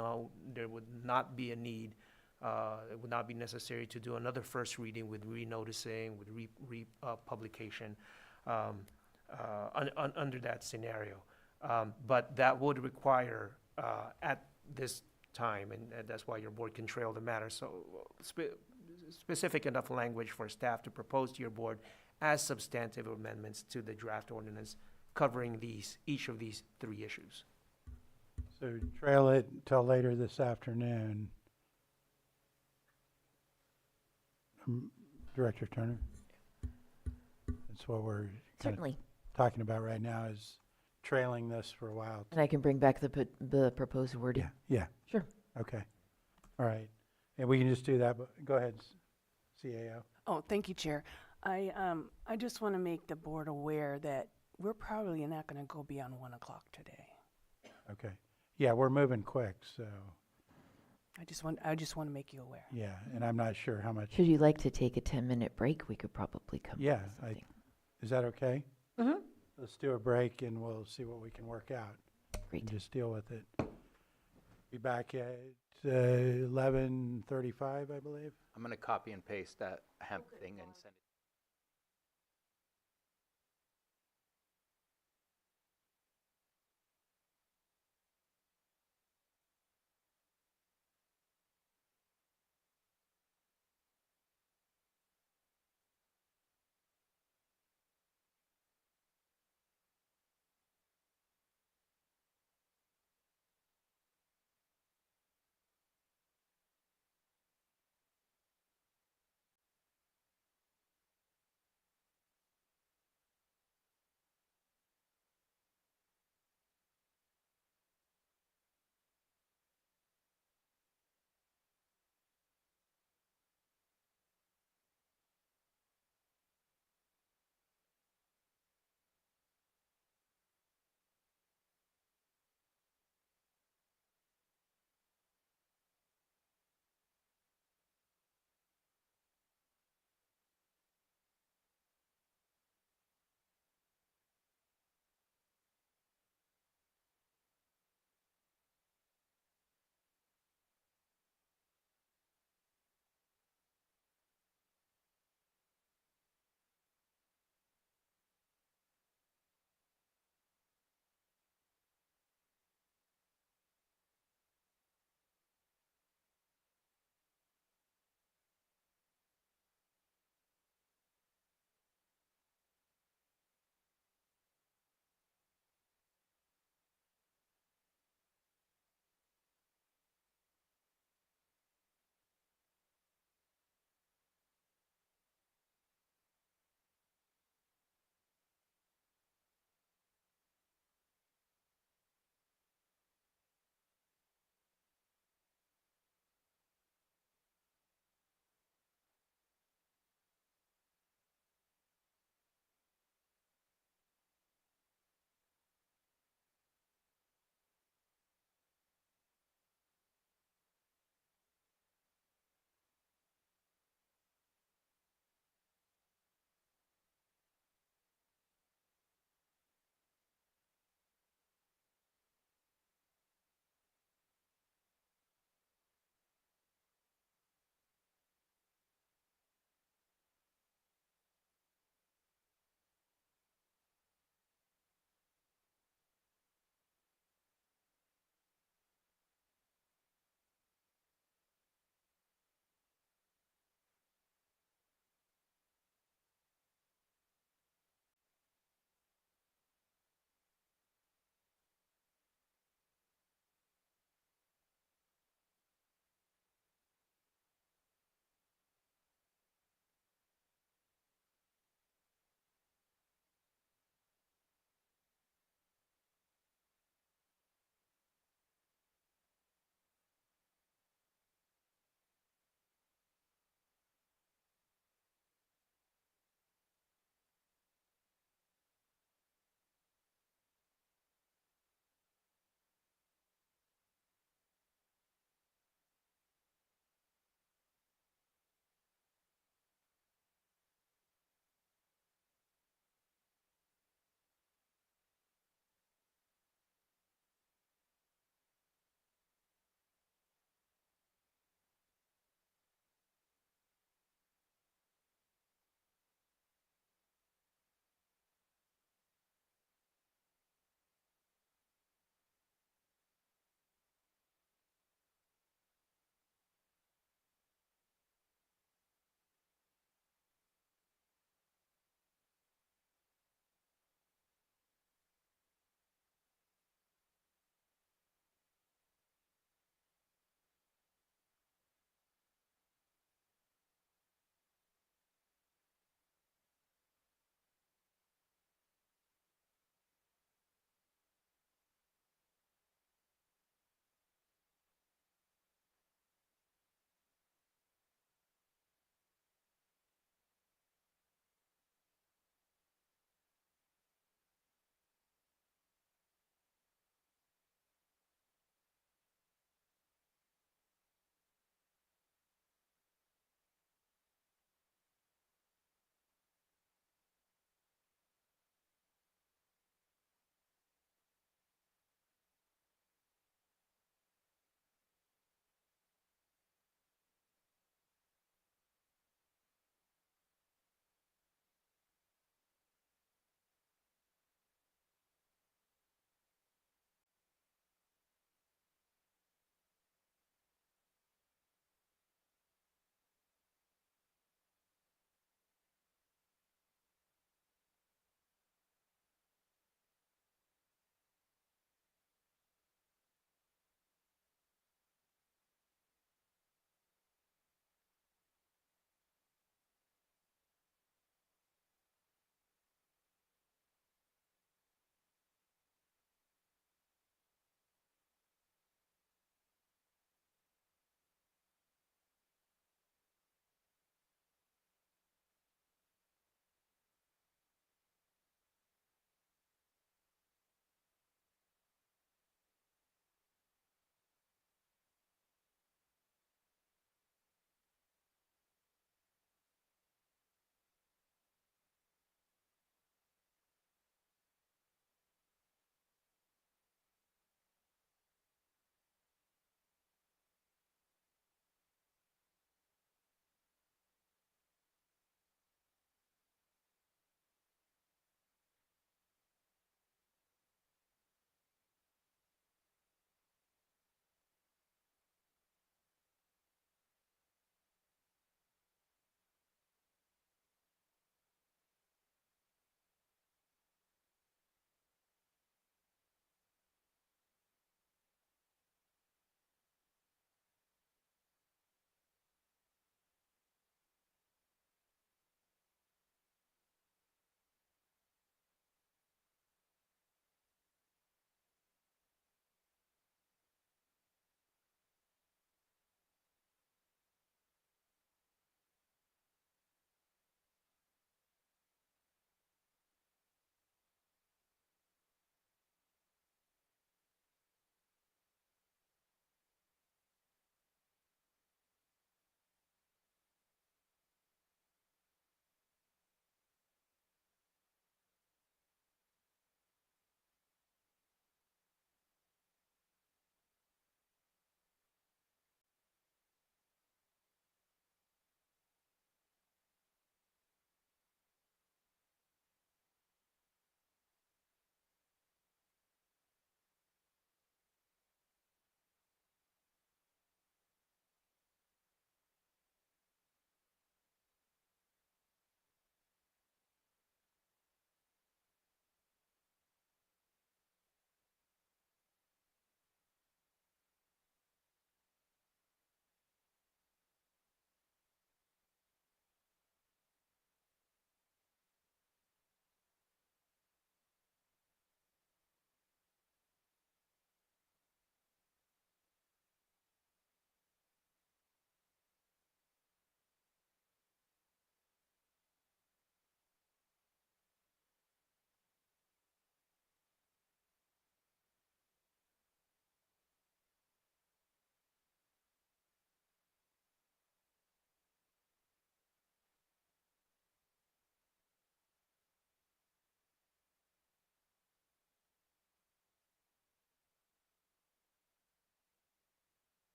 not be a need, it would not be necessary to do another first reading with renoticing, with republication under that scenario. But that would require, at this time, and that's why your board can trail the matter, so specific enough language for staff to propose to your board as substantive amendments to the draft ordinance covering each of these three issues. So trail it until later this afternoon. Director Turner? That's what we're Certainly. talking about right now, is trailing this for a while. And I can bring back the proposed wording. Yeah. Sure. Okay. All right. And we can just do that, but go ahead, CAO. Oh, thank you, Chair. I just want to make the board aware that we're probably not going to go beyond 1 o'clock today. Okay. Yeah, we're moving quick, so, I just want to make you aware. yeah, and I'm not sure how much. Should you like to take a 10-minute break? We could probably come. Yeah, up with something. is that okay? Mm-hmm. Let's do a break and we'll see what we can work out. Great. And just deal with it. Be back at 11:35, I believe. I'm going to copy and paste that hemp thing and send it.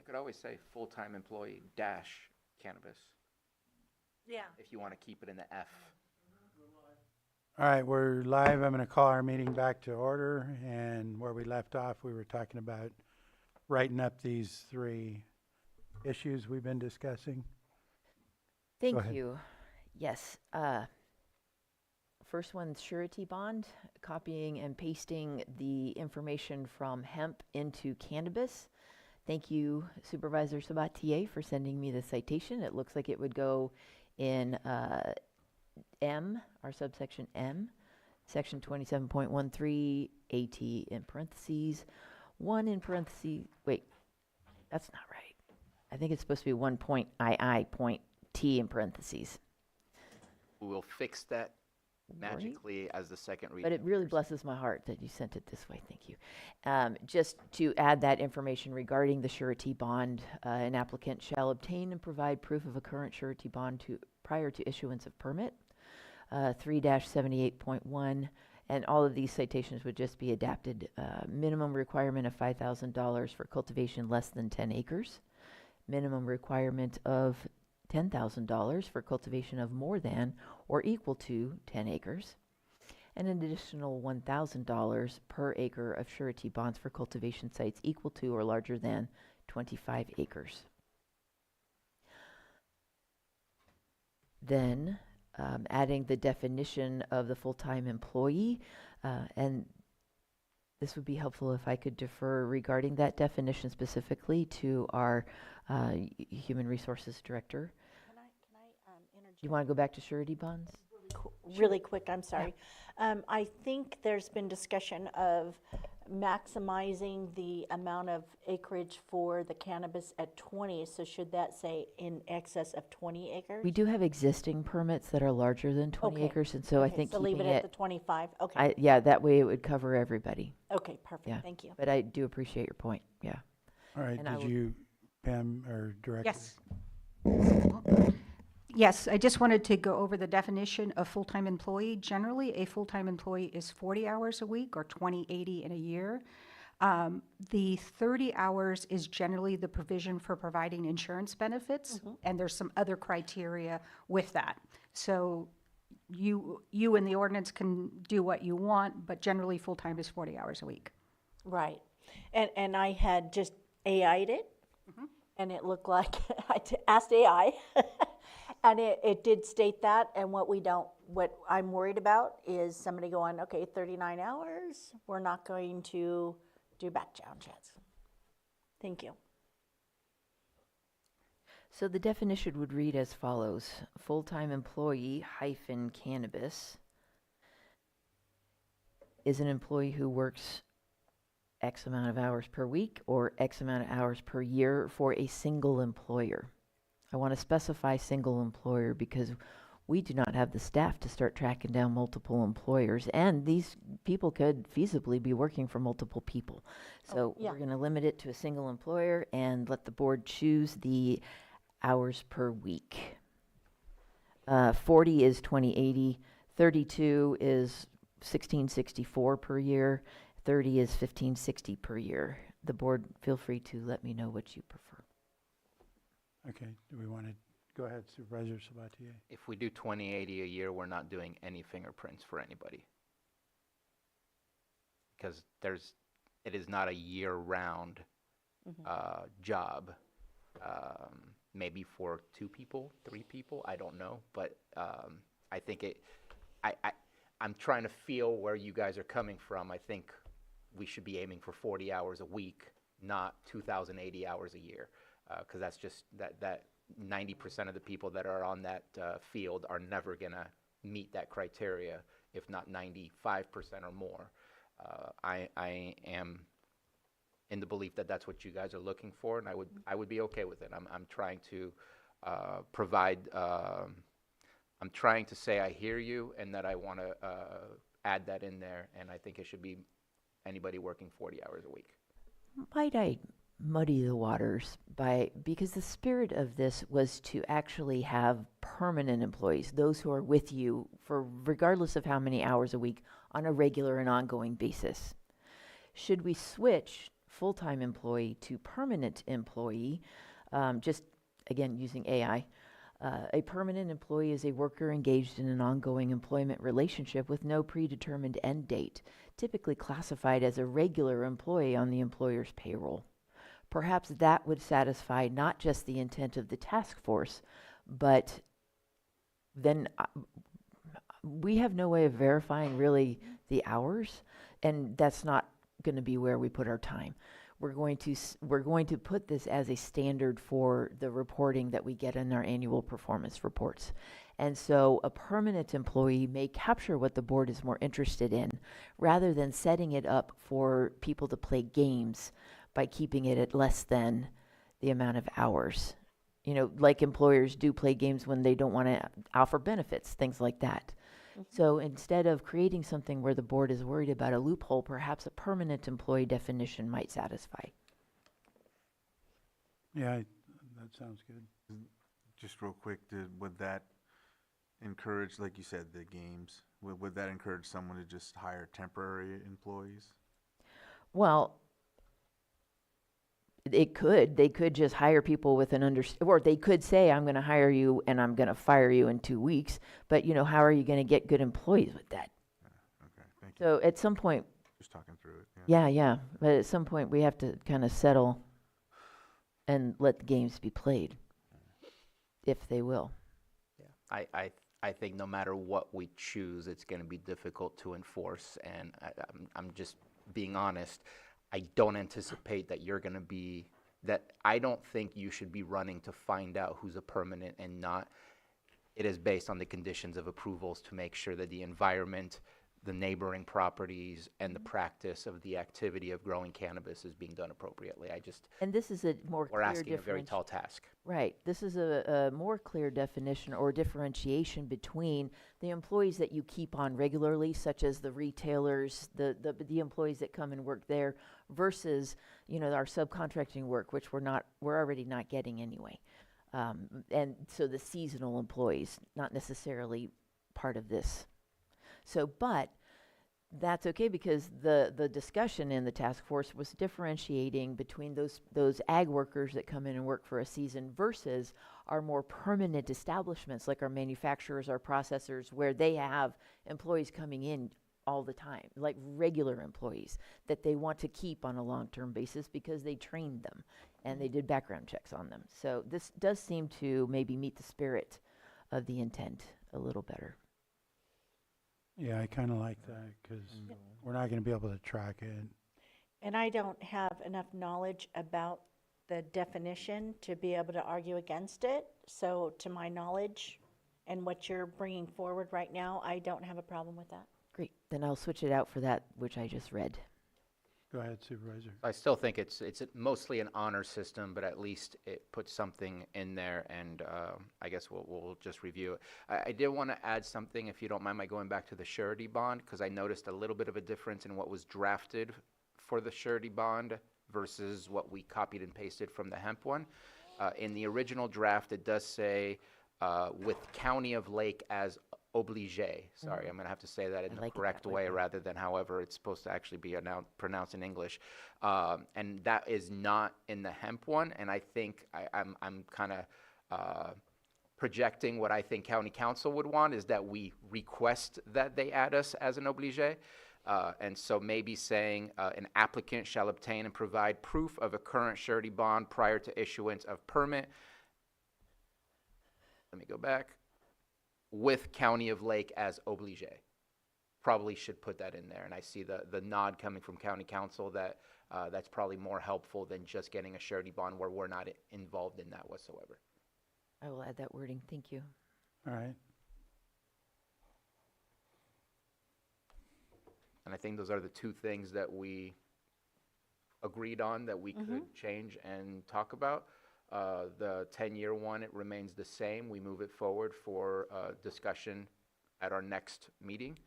could always say full-time employee dash cannabis, Yeah. if you want to keep it in the F. All right, we're live. I'm going to call our meeting back to order. And where we left off, we were talking about writing up these 3 issues we've been discussing. Thank ahead. you. Yes. First one, surety bond, copying and pasting the information from hemp into cannabis. Thank you, Supervisor Sabatier, for sending me the citation. It looks like it would go in M, our subsection M, section 27.13, AT in parentheses, 1 in parentheses, wait, that's not right. I think it's supposed to be 1 point II point T in parentheses. We will fix that magically as the second reading. But it really blesses my heart that you sent it this way. Thank you. Just to add that information regarding the surety bond, an applicant shall obtain and provide proof of a current surety bond prior to issuance of permit. 3-78.1, and all of these citations would just be adapted. Minimum requirement of $5,000 for cultivation less than 10 acres. Minimum requirement of $10,000 for cultivation of more than or equal to 10 acres. And an additional $1,000 per acre of surety bonds for cultivation sites equal to or larger than 25 acres. Then adding the definition of the full-time employee, and this would be helpful if I could defer regarding that definition specifically to our Human Resources Director. Can I interject? You want to go back to surety bonds? Really quick, I'm sorry. I think there's been discussion of maximizing the amount of acreage for the cannabis at 20. So should that say in excess of 20 acres? We do have existing permits that are larger than 20 Okay. acres, and so I Okay, think so keeping leave it at the 25. Okay. yeah, that way it would cover everybody. Okay, perfect. Yeah. Thank you. But I do appreciate your point, yeah. All right, And I did will- you, Pam, or Director? Yes. Yes, I just wanted to go over the definition of full-time employee. Generally, a full-time employee is 40 hours a week or 20/80 in a year. The 30 hours is generally the provision for providing insurance benefits, and there's some other criteria with that. So you in the ordinance can do what you want, but generally, full-time is 40 hours a week. Right. And I had just AI'd it, and it looked like, asked AI, and it did state that, and what I'm worried about is somebody going, okay, 39 hours, we're not going to do background checks. Thank you. So the definition would read as follows: full-time employee hyphen cannabis is an employee who works X amount of hours per week or X amount of hours per year for a single employer. I want to specify single employer because we do not have the staff to start tracking down multiple employers, and these people could feasibly be working for multiple people. So yeah. we're going to limit it to a single employer and let the board choose the hours per week. 40 is 2080, 32 is 1664 per year, 30 is 1560 per year. The board, feel free to let me know what you prefer. Okay, do we want to, go ahead, Supervisor Sabatier. If we do 2080 a year, we're not doing any fingerprints for anybody. Because it is not a year-round job. Maybe for 2 people, 3 people, I don't know. But I think I'm trying to feel where you guys are coming from. I think we should be aiming for 40 hours a week, not 2,080 hours a year. Because that's just that 90% of the people that are on that field are never going to meet that criteria, if not 95% or more. I am in the belief that that's what you guys are looking for, and I would be okay with it. I'm trying to provide. I'm trying to say I hear you, and that I want to add that in there, and I think it should be anybody working 40 hours a week. Might I muddy the waters because the spirit of this was to actually have permanent employees, those who are with you for regardless of how many hours a week on a regular and ongoing basis. Should we switch full-time employee to permanent employee, just again using AI. A permanent employee is a worker engaged in an ongoing employment relationship with no predetermined end date, typically classified as a regular employee on the employer's payroll. Perhaps that would satisfy not just the intent of the task force, but then we have no way of verifying really the hours, and that's not going to be where we put our time. We're going to put this as a standard for the reporting that we get in our annual performance reports. And so a permanent employee may capture what the board is more interested in, rather than setting it up for people to play games by keeping it at less than the amount of hours. You know, like employers do play games when they don't want to offer benefits, things like that. So instead of creating something where the board is worried about a loophole, perhaps a permanent employee definition might satisfy. Yeah, that sounds good. Just real quick, would that encourage, like you said, the games? Would that encourage someone to just hire temporary employees? Well, they could just hire people with an or they could say, I'm going to hire you and I'm going to fire you in 2 weeks. But, you know, how are you going to get good employees with that? Okay, thank you. So at some point, Just talking through it. yeah. But at some point we have to kind of settle and let the games be played, if they will. I think no matter what we choose, it's going to be difficult to enforce. And I'm just being honest. I don't anticipate that you're going to be, that I don't think you should be running to find out who's a permanent and not. It is based on the conditions of approvals to make sure that the environment, the neighboring properties, and the practice of the activity of growing cannabis is being done appropriately. And this is a more we're clear asking a very tall task. Right. This is a more clear definition or differentiation between the employees that you keep on regularly, such as the retailers, the employees that come and work there, versus, you know, our subcontracting work, which we're already not getting anyway. And so the seasonal employees, not necessarily part of this. So, but that's okay, because the discussion in the task force was differentiating between those ag workers that come in and work for a season versus our more permanent establishments, like our manufacturers, our processors, where they have employees coming in all the time, like regular employees that they want to keep on a long-term basis because they trained them and they did background checks on them. So this does seem to maybe meet the spirit of the intent a little better. Yeah, I kind of like that, because we're not going to be able to track it. And I don't have enough knowledge about the definition to be able to argue against it. So to my knowledge and what you're bringing forward right now, I don't have a problem with that. Great. Then I'll switch it out for that which I just read. Go ahead, Supervisor. I still think it's mostly an honor system, but at least it puts something in there, and I guess we'll just review it. I did want to add something, if you don't mind my going back to the surety bond, because I noticed a little bit of a difference in what was drafted for the surety bond versus what we copied and pasted from the hemp one. In the original draft, it does say with County of Lake as obligé. Sorry, I'm going to have to say that in the correct way rather than however it's supposed to actually be pronounced in English. And that is not in the hemp one. And I think I'm kind of projecting what I think County Council would want is that we request that they add us as an obligé. And so maybe saying an applicant shall obtain and provide proof of a current surety bond prior to issuance of permit. Let me go back. With County of Lake as obligé. Probably should put that in there. And I see the nod coming from County Council that that's probably more helpful than just getting a surety bond where we're not involved in that whatsoever. I will add that wording. Thank you. All right. And I think those are the two things that we agreed on that we could change and talk about. The 10-year one, it remains the same. We move it forward for discussion at our next meeting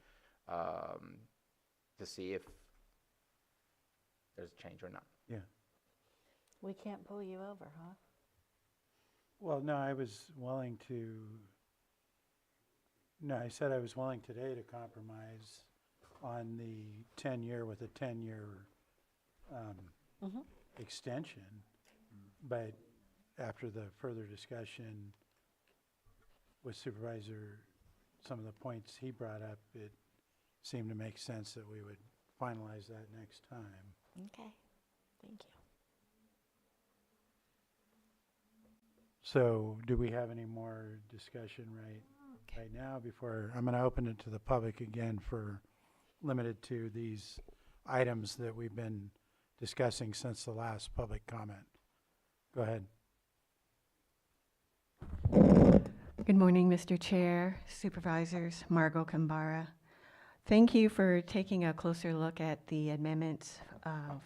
to see if there's a change or not. Yeah. We can't pull you over, huh? Well, no, I said I was willing today to compromise on the 10-year with a 10-year Mhm. extension, but after the further discussion with Supervisor, some of the points he brought up, it seemed to make sense that we would finalize that next time. Okay, thank you. So do we have any more discussion right now before, I'm going to open it to the public again for limited to these items that we've been discussing since the last public comment. Go ahead. Good morning, Mr. Chair, Supervisors, Margot Kambara. Thank you for taking a closer look at the amendments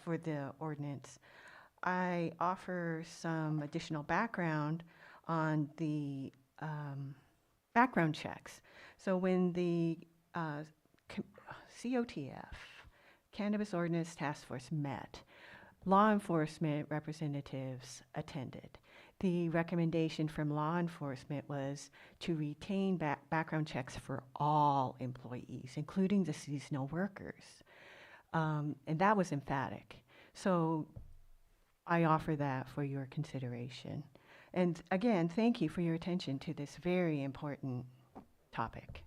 for the ordinance. I offer some additional background on the background checks. So when the COTF, Cannabis Ordinance Task Force, met, law enforcement representatives attended. The recommendation from law enforcement was to retain background checks for all employees, including the seasonal workers. And that was emphatic. So I offer that for your consideration. And again, thank you for your attention to this very important topic.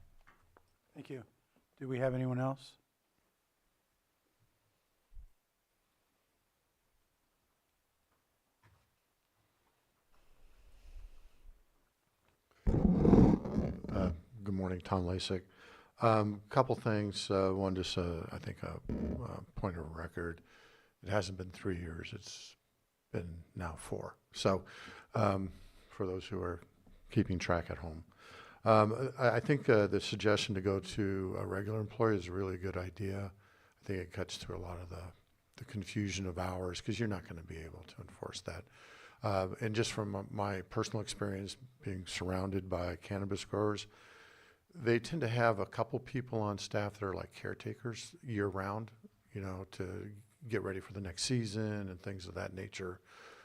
Thank you. Do we have anyone else? Good morning, Tom Lasik. Couple things. One, just I think a point of record. It hasn't been 3 years. It's been now 4. So, for those who are keeping track at home, I think the suggestion to go to a regular employee is a really good idea. I think it cuts through a lot of the confusion of hours because you're not going to be able to enforce that. And just from my personal experience being surrounded by cannabis growers, they tend to have a couple people on staff that are like caretakers year round, you know, to get ready for the next season and things of that nature.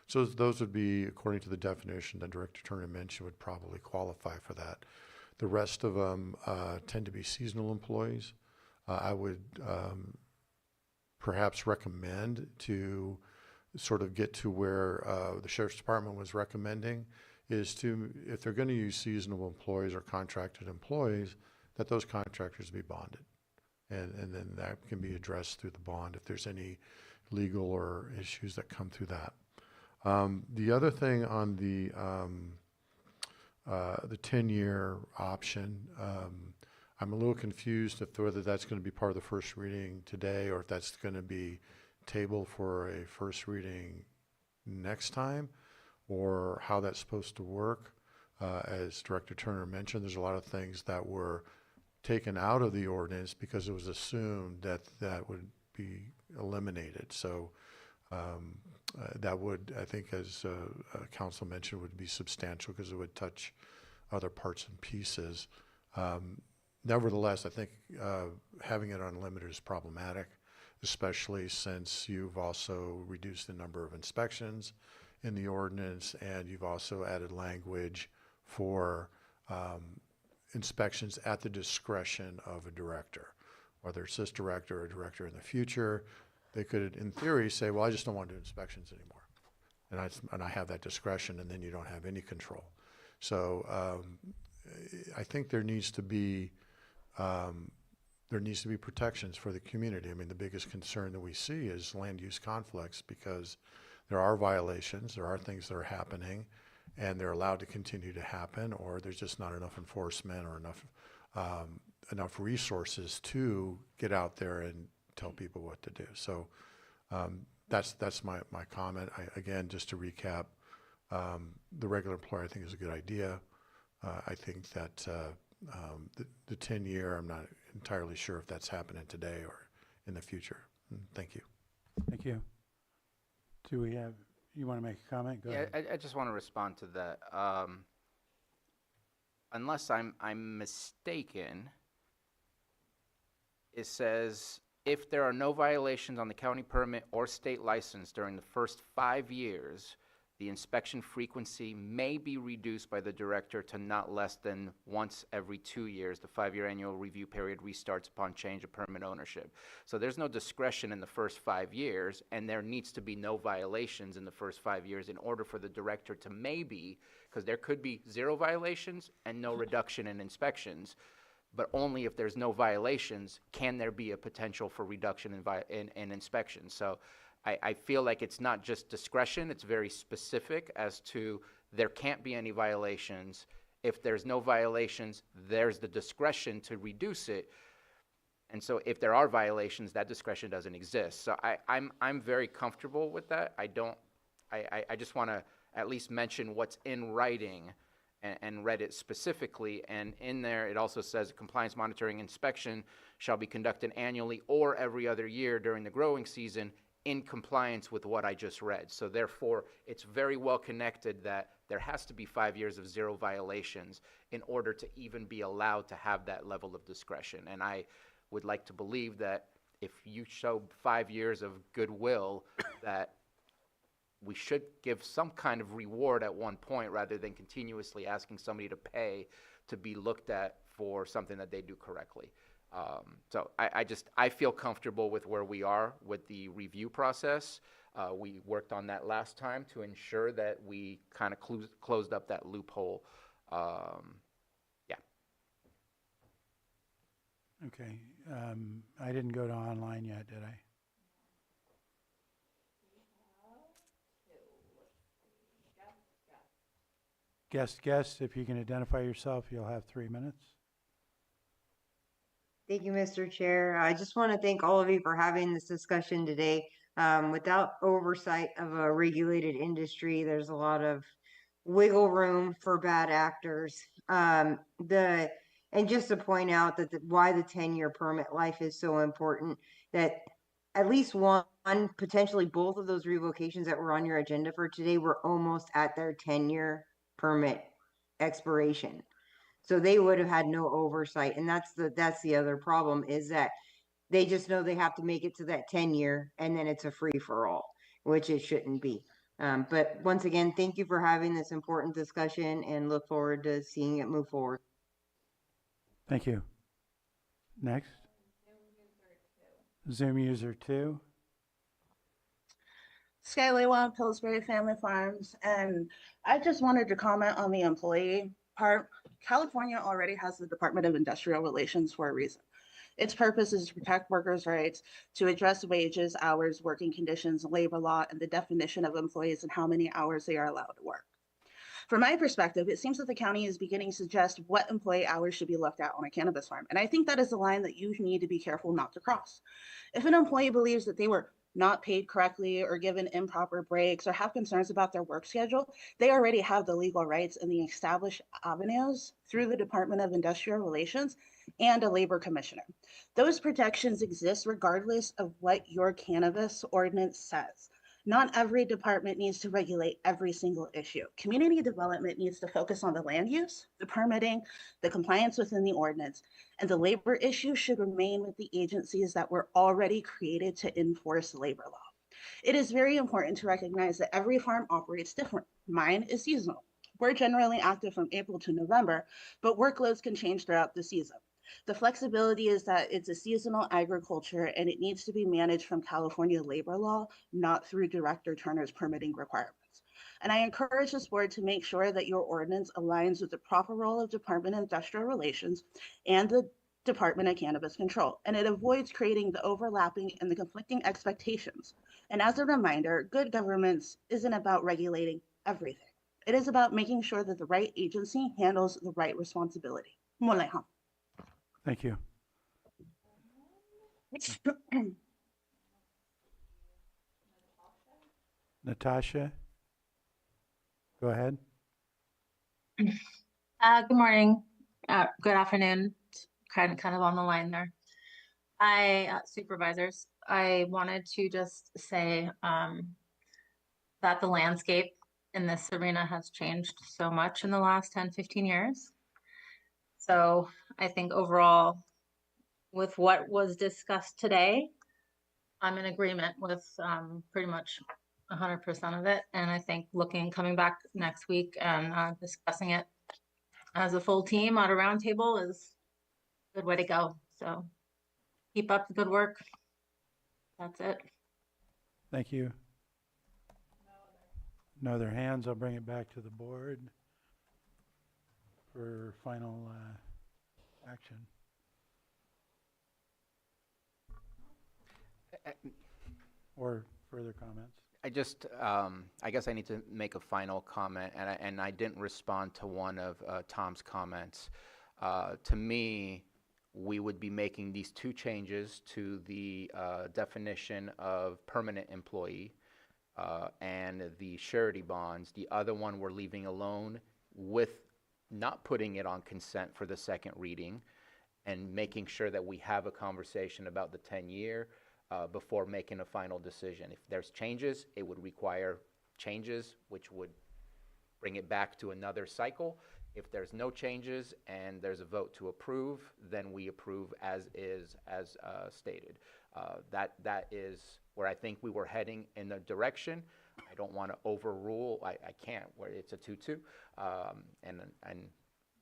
So those would be, according to the definition that Director Turner mentioned, would probably qualify for that. The rest of them tend to be seasonal employees. I would perhaps recommend to sort of get to where the Sheriff's Department was recommending, is to, if they're going to use seasonal employees or contracted employees, that those contractors be bonded. And then that can be addressed through the bond if there's any legal or issues that come through that. The other thing on the 10-year option, I'm a little confused if whether that's going to be part of the first reading today or if that's going to be tabled for a first reading next time, or how that's supposed to work. As Director Turner mentioned, there's a lot of things that were taken out of the ordinance because it was assumed that that would be eliminated. So that would, I think, as Council mentioned, would be substantial because it would touch other parts and pieces. Nevertheless, I think having it unlimited is problematic, especially since you've also reduced the number of inspections in the ordinance, and you've also added language for inspections at the discretion of a director. Whether it's this director or a director in the future, they could, in theory, say, well, I just don't want to do inspections anymore. And I have that discretion, and then you don't have any control. So I think there needs to be protections for the community. I mean, the biggest concern that we see is land use conflicts, because there are violations, there are things that are happening, and they're allowed to continue to happen, or there's just not enough enforcement or enough resources to get out there and tell people what to do. So that's my comment. Again, just to recap, the regular employer I think is a good idea. I think that the 10-year, I'm not entirely sure if that's happening today or in the future. Thank you. Thank you. Do we have, you want to make a comment? Go Yeah, ahead. I just want to respond to that. Unless I'm mistaken, it says if there are no violations on the county permit or state license during the first 5 years, The inspection frequency may be reduced by the director to not less than once every 2 years. The 5-year annual review period restarts upon change of permit ownership. So there's no discretion in the first 5 years, and there needs to be no violations in the first 5 years in order for the director to maybe, because there could be 0 violations and no reduction in inspections, but only if there's no violations can there be a potential for reduction in inspections. So I feel like it's not just discretion, it's very specific as to there can't be any violations. If there's no violations, there's the discretion to reduce it. And so if there are violations, that discretion doesn't exist. So I'm very comfortable with that. I just want to at least mention what's in writing and read it specifically. And in there, it also says compliance monitoring inspection shall be conducted annually or every other year during the growing season in compliance with what I just read. So therefore, it's very well connected that there has to be 5 years of 0 violations in order to even be allowed to have that level of discretion. And I would like to believe that if you show 5 years of goodwill, that we should give some kind of reward at one point rather than continuously asking somebody to pay to be looked at for something that they do correctly. So I feel comfortable with where we are with the review process. We worked on that last time to ensure that we kind of closed up that loophole. Yeah. Okay. I didn't go to online yet, did I? Guest, if you can identify yourself, you'll have 3 minutes. Thank you, Mr. Chair. I just want to thank all of you for having this discussion today. Without oversight of a regulated industry, there's a lot of wiggle room for bad actors. And just to point out that why the 10-year permit life is so important, that at least one, potentially both of those revocations that were on your agenda for today were almost at their 10-year permit expiration. So they would have had no oversight. And that's the other problem, is that they just know they have to make it to that 10-year and then it's a free for all, which it shouldn't be. But once again, thank you for having this important discussion and look forward to seeing it move forward. Thank you. Next. Zoom user 2. Skylewa, Pillsbury Family Farms, and I just wanted to comment on the employee part. California already has the Department of Industrial Relations for a reason. Its purpose is to protect workers' rights, to address wages, hours, working conditions, labor law, and the definition of employees and how many hours they are allowed to work. From my perspective, it seems that the county is beginning to suggest what employee hours should be looked at on a cannabis farm. And I think that is a line that you need to be careful not to cross. If an employee believes that they were not paid correctly or given improper breaks or have concerns about their work schedule, they already have the legal rights and the established avenues through the Department of Industrial Relations and a labor commissioner. Those protections exist regardless of what your cannabis ordinance says. Not every department needs to regulate every single issue. Community development needs to focus on the land use, the permitting, the compliance within the ordinance, and the labor issue should remain with the agencies that were already created to enforce labor law. It is very important to recognize that every farm operates different. Mine is seasonal. We're generally active from April to November, but workloads can change throughout the season. The flexibility is that it's a seasonal agriculture and it needs to be managed from California labor law, not through Director Turner's permitting requirements. And I encourage this board to make sure that your ordinance aligns with the proper role of Department of Industrial Relations and the Department of Cannabis Control, and it avoids creating the overlapping and the conflicting expectations. And as a reminder, good governance isn't about regulating everything. It is about making sure that the right agency handles the right responsibility. Moleha. Thank you. Natasha, go ahead. Good morning. Good afternoon. Kind of on the line there. Supervisors, I wanted to just say that the landscape in this arena has changed so much in the last 10, 15 years. So I think overall, with what was discussed today, I'm in agreement with pretty much 100% of it. And I think coming back next week and discussing it as a full team on a roundtable is a good way to go. So keep up the good work. That's it. Thank you. No other hands. I'll bring it back to the board for final action. Or further comments? I just, I guess I need to make a final comment, and I didn't respond to one of Tom's comments. To me, we would be making these two changes to the definition of permanent employee and the surety bonds. The other one we're leaving alone with not putting it on consent for the second reading and making sure that we have a conversation about the 10-year before making a final decision. If there's changes, it would require changes, which would bring it back to another cycle. If there's no changes and there's a vote to approve, then we approve as is, as stated. That is where I think we were heading in the direction. I don't want to overrule. I can't, where it's a 2-2, and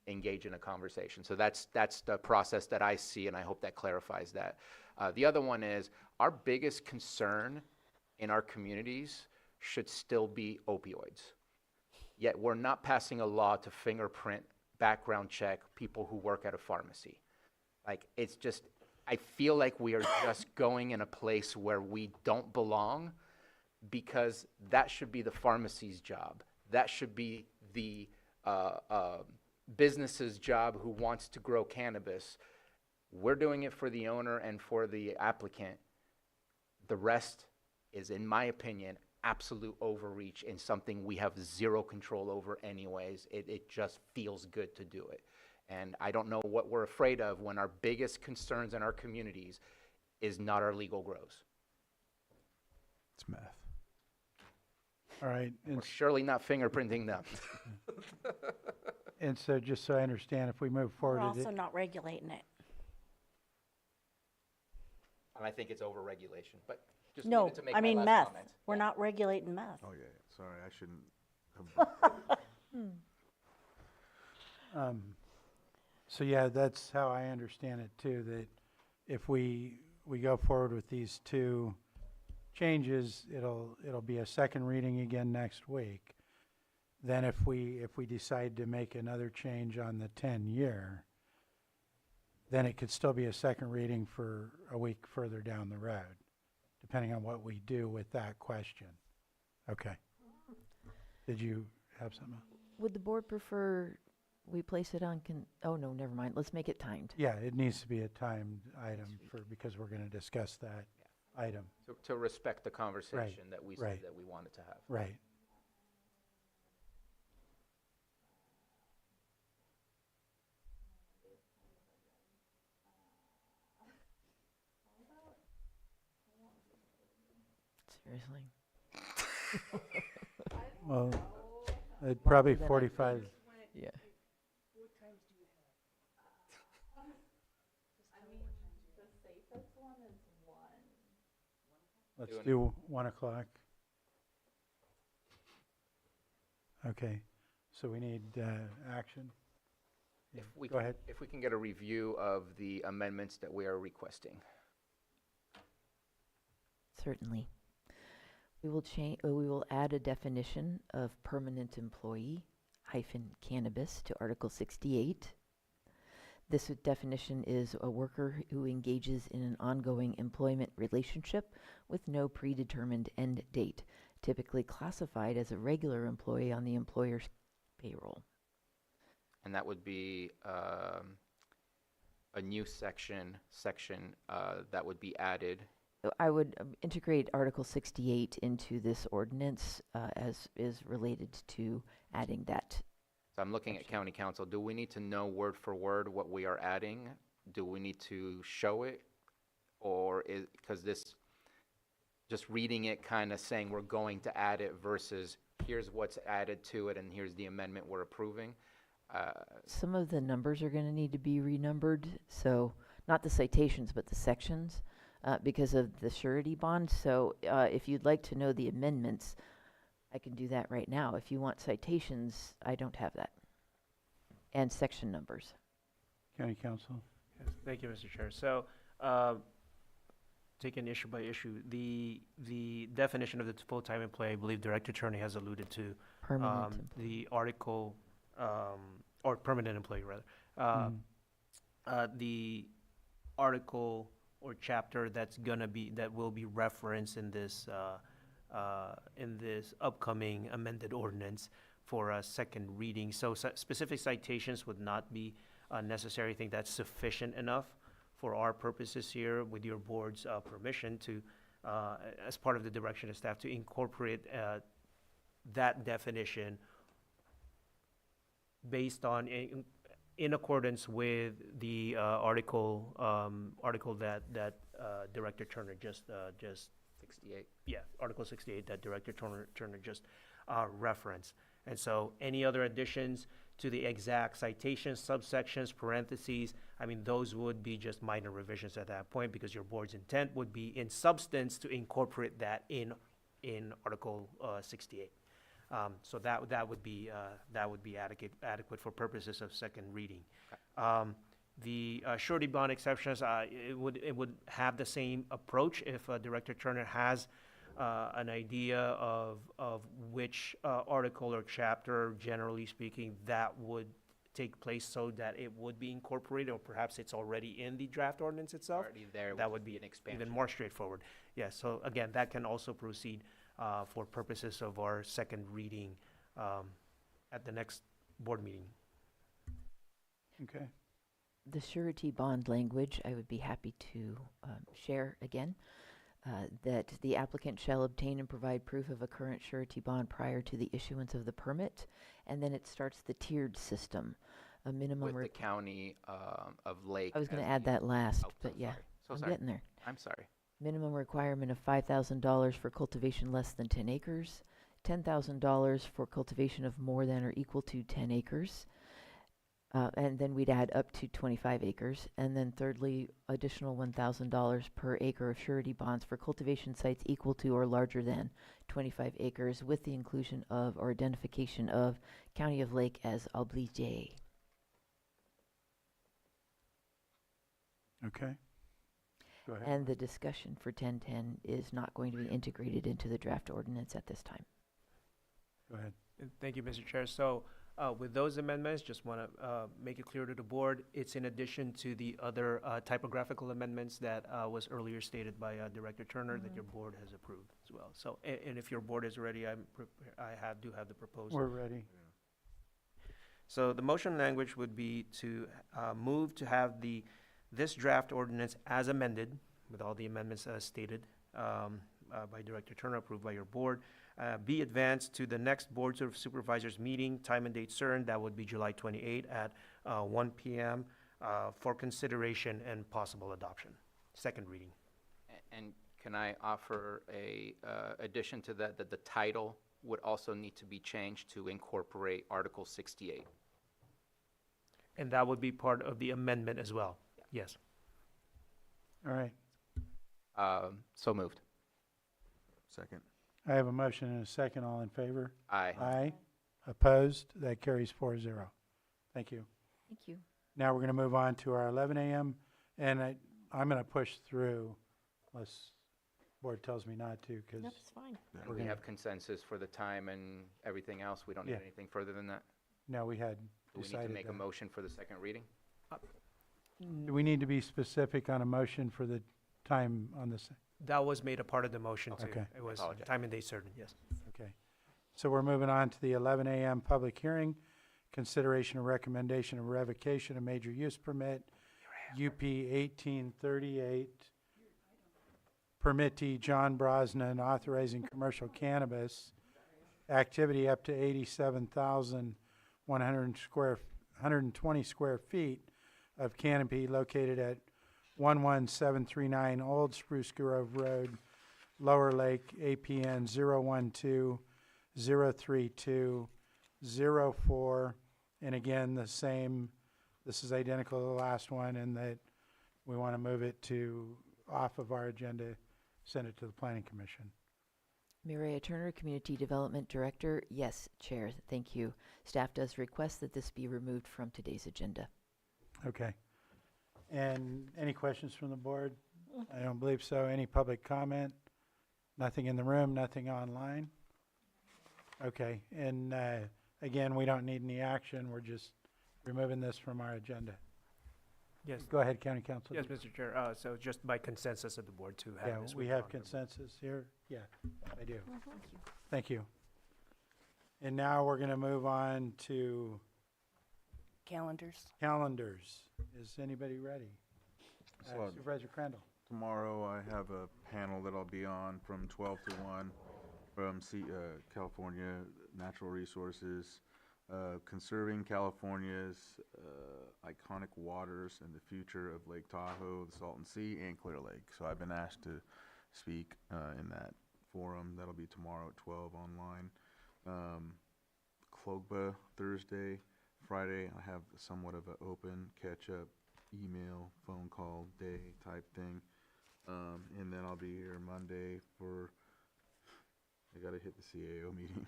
engage in a conversation. So that's the process that I see, and I hope that clarifies that. The other one is our biggest concern in our communities should still be opioids. Yet we're not passing a law to fingerprint, background check people who work at a pharmacy. Like, it's just, I feel like we are just going in a place where we don't belong, because that should be the pharmacy's job. That should be the business's job who wants to grow cannabis. We're doing it for the owner and for the applicant. The rest is, in my opinion, absolute overreach in something we have zero control over anyways. It just feels good to do it. And I don't know what we're afraid of when our biggest concerns in our communities is not our legal grows. It's meth. All right. We're surely not fingerprinting them. And so just so I understand, if we move We're forward, also not regulating it. And I think it's over-regulation, but just No, needed to make I my mean last meth. comment. We're not regulating meth. Oh, yeah, sorry, I shouldn't have. so yeah, that's how I understand it too, that if we go forward with these two changes, it'll be a second reading again next week. Then if we decide to make another change on the 10-year, then it could still be a second reading for a week further down the road, depending on what we do with that question. Okay. Did you have something else? Would the board prefer we place it on oh, no, never mind. Let's make it timed. Yeah, it needs to be a timed item because we're going to discuss that item. To respect the conversation that we said right. that we wanted to have. Right. Seriously? Well, probably 45. Yeah. Let's do 1 o'clock. Okay, so we need action. Yeah, go ahead. If we can get a review of the amendments that we are requesting. Certainly. We will add a definition of permanent employee -cannabis to Article 68. This definition is a worker who engages in an ongoing employment relationship with no predetermined end date, typically classified as a regular employee on the employer's payroll. And that would be a new section that would be added. I would integrate Article 68 into this ordinance as is related to adding that. So I'm looking at County Council. Do we need to know word for word what we are adding? Do we need to show it? Or is, because this, just reading it kind of saying we're going to add it versus here's what's added to it and here's the amendment we're approving? Some of the numbers are going to need to be renumbered, so not the citations, but the sections. because of the surety bond. So if you'd like to know the amendments, I can do that right now. If you want citations, I don't have that. And section numbers. County Council. Yes, thank you, Mr. Chair. So, taking issue by issue, the definition of the full-time employee, I believe Director Attorney has alluded to. Permanent The article, or permanent employee rather. The article or chapter that will be referenced in this upcoming amended ordinance for a second reading. So specific citations would not be necessary. I think that's sufficient enough for our purposes here, with your board's permission to, as part of the direction of staff, to incorporate that definition based on, in accordance with the article that Director Turner just 68. Yeah, Article 68 that Director Turner just referenced. And so any other additions to the exact citations, subsections, parentheses, I mean, those would be just minor revisions at that point, because your board's intent would be in substance to incorporate that in Article 68. So that would be adequate for purposes of second reading. The surety bond exceptions, it would have the same approach if Director Turner has an idea of which article or chapter, generally speaking, that would take place, so that it would be incorporated, or perhaps it's already in the draft ordinance itself. Already there, That would would be an expansion. even more straightforward. Yes, so again, that can also proceed for purposes of our second reading at the next board meeting. Okay. The surety bond language, I would be happy to share again, that the applicant shall obtain and provide proof of a current surety bond prior to the issuance of the permit. And then it starts the tiered system, a minimum. With the county of Lake. I was going as to add the- that last, Oh, but so yeah, sorry. So I'm sorry. getting there. I'm sorry. Minimum requirement of $5,000 for cultivation less than 10 acres, $10,000 for cultivation of more than or equal to 10 acres, and then we'd add up to 25 acres. And then thirdly, additional $1,000 per acre of surety bonds for cultivation sites equal to or larger than 25 acres, with the inclusion of or identification of County of Lake as obligé. Okay. Go ahead. And the discussion for 1010 is not going to be integrated into the draft ordinance at this time. Go ahead. Thank you, Mr. Chair. So with those amendments, just want to make it clear to the board, it's in addition to the other typographical amendments that was earlier stated by Director Turner that your board has approved as well. So, and if your board is ready, I do have the proposed. We're ready. So the motion language would be to move to have this draft ordinance as amended, with all the amendments as stated by Director Turner, approved by your board, be advanced to the next Board of Supervisors meeting, time and date certain. That would be July 28 at 1 p.m. For consideration and possible adoption. Second reading. And can I offer a addition to that, that the title would also need to be changed to incorporate Article 68? And that would be part of the amendment as well. Yes. All right. So moved. Second. I have a motion and a second. All in favor? Aye. Aye. Opposed? That carries 4-0. Thank you. Thank you. Now we're going to move on to our 11 a.m. And I'm going to push through unless board tells me not to, because Nope, it's fine. And we have consensus for the time and everything else. We don't need Yeah. anything further than that. no, we had Do we need decided to make a that. motion for the second reading? Do we need to be specific on a motion for the time on this? That was made a part of the motion too. Okay. It was Apologize. time and date certain, yes. Okay. So we're moving on to the 11 a.m. public hearing. Consideration of recommendation of revocation of major use permit, UP 1838. Permittee John Brosnan authorizing commercial cannabis activity up to 120 square feet of canopy located at 11739 Old Spruce Grove Road, Lower Lake, APN 012-032-04. And again, the same, this is identical to the last one, in that we want to move it to off of our agenda, send it to the Planning Commission. Mireya Turner, Community Development Director. Yes, Chair, thank you. Staff does request that this be removed from today's agenda. Okay. And any questions from the board? I don't believe so. Any public comment? Nothing in the room, nothing online? Okay, and again, we don't need any action. We're just removing this from our agenda. Yes. Go ahead, County Council. Yes, Mr. Chair. So just by consensus of the board to have Yeah, this we withdrawn have from- consensus here. Yeah, I do. Thank you. And now we're going to move on to Calendars. calendars. Is anybody ready? So, Supervisor Crandall. tomorrow I have a panel that I'll be on from 12 to 1 from California Natural Resources, conserving California's iconic waters and the future of Lake Tahoe, the Salton Sea, and Clear Lake. So I've been asked to speak in that forum. That'll be tomorrow at 12 online. Klogba Thursday. Friday I have somewhat of an open catch-up email, phone call day type thing. And then I'll be here Monday for, I gotta hit the CAO meeting.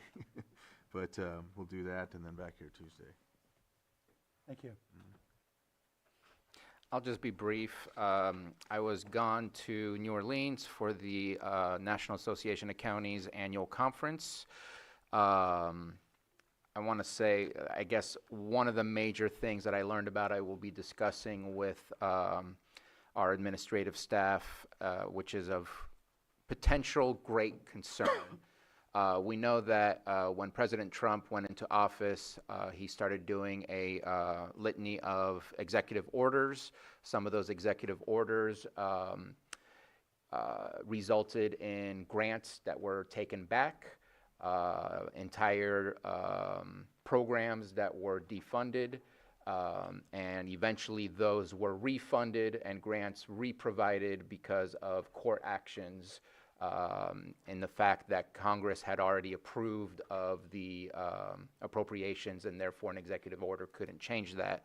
But we'll do that and then back here Tuesday. Thank you. I'll just be brief. I was gone to New Orleans for the National Association of Counties annual conference. I want to say, I guess, one of the major things that I learned about, I will be discussing with our administrative staff, which is of potential great concern. We know that when President Trump went into office, he started doing a litany of executive orders. Some of those executive orders resulted in grants that were taken back, entire programs that were defunded, and eventually those were refunded and grants reprovided because of court actions and the fact that Congress had already approved of the appropriations and therefore an executive order couldn't change that.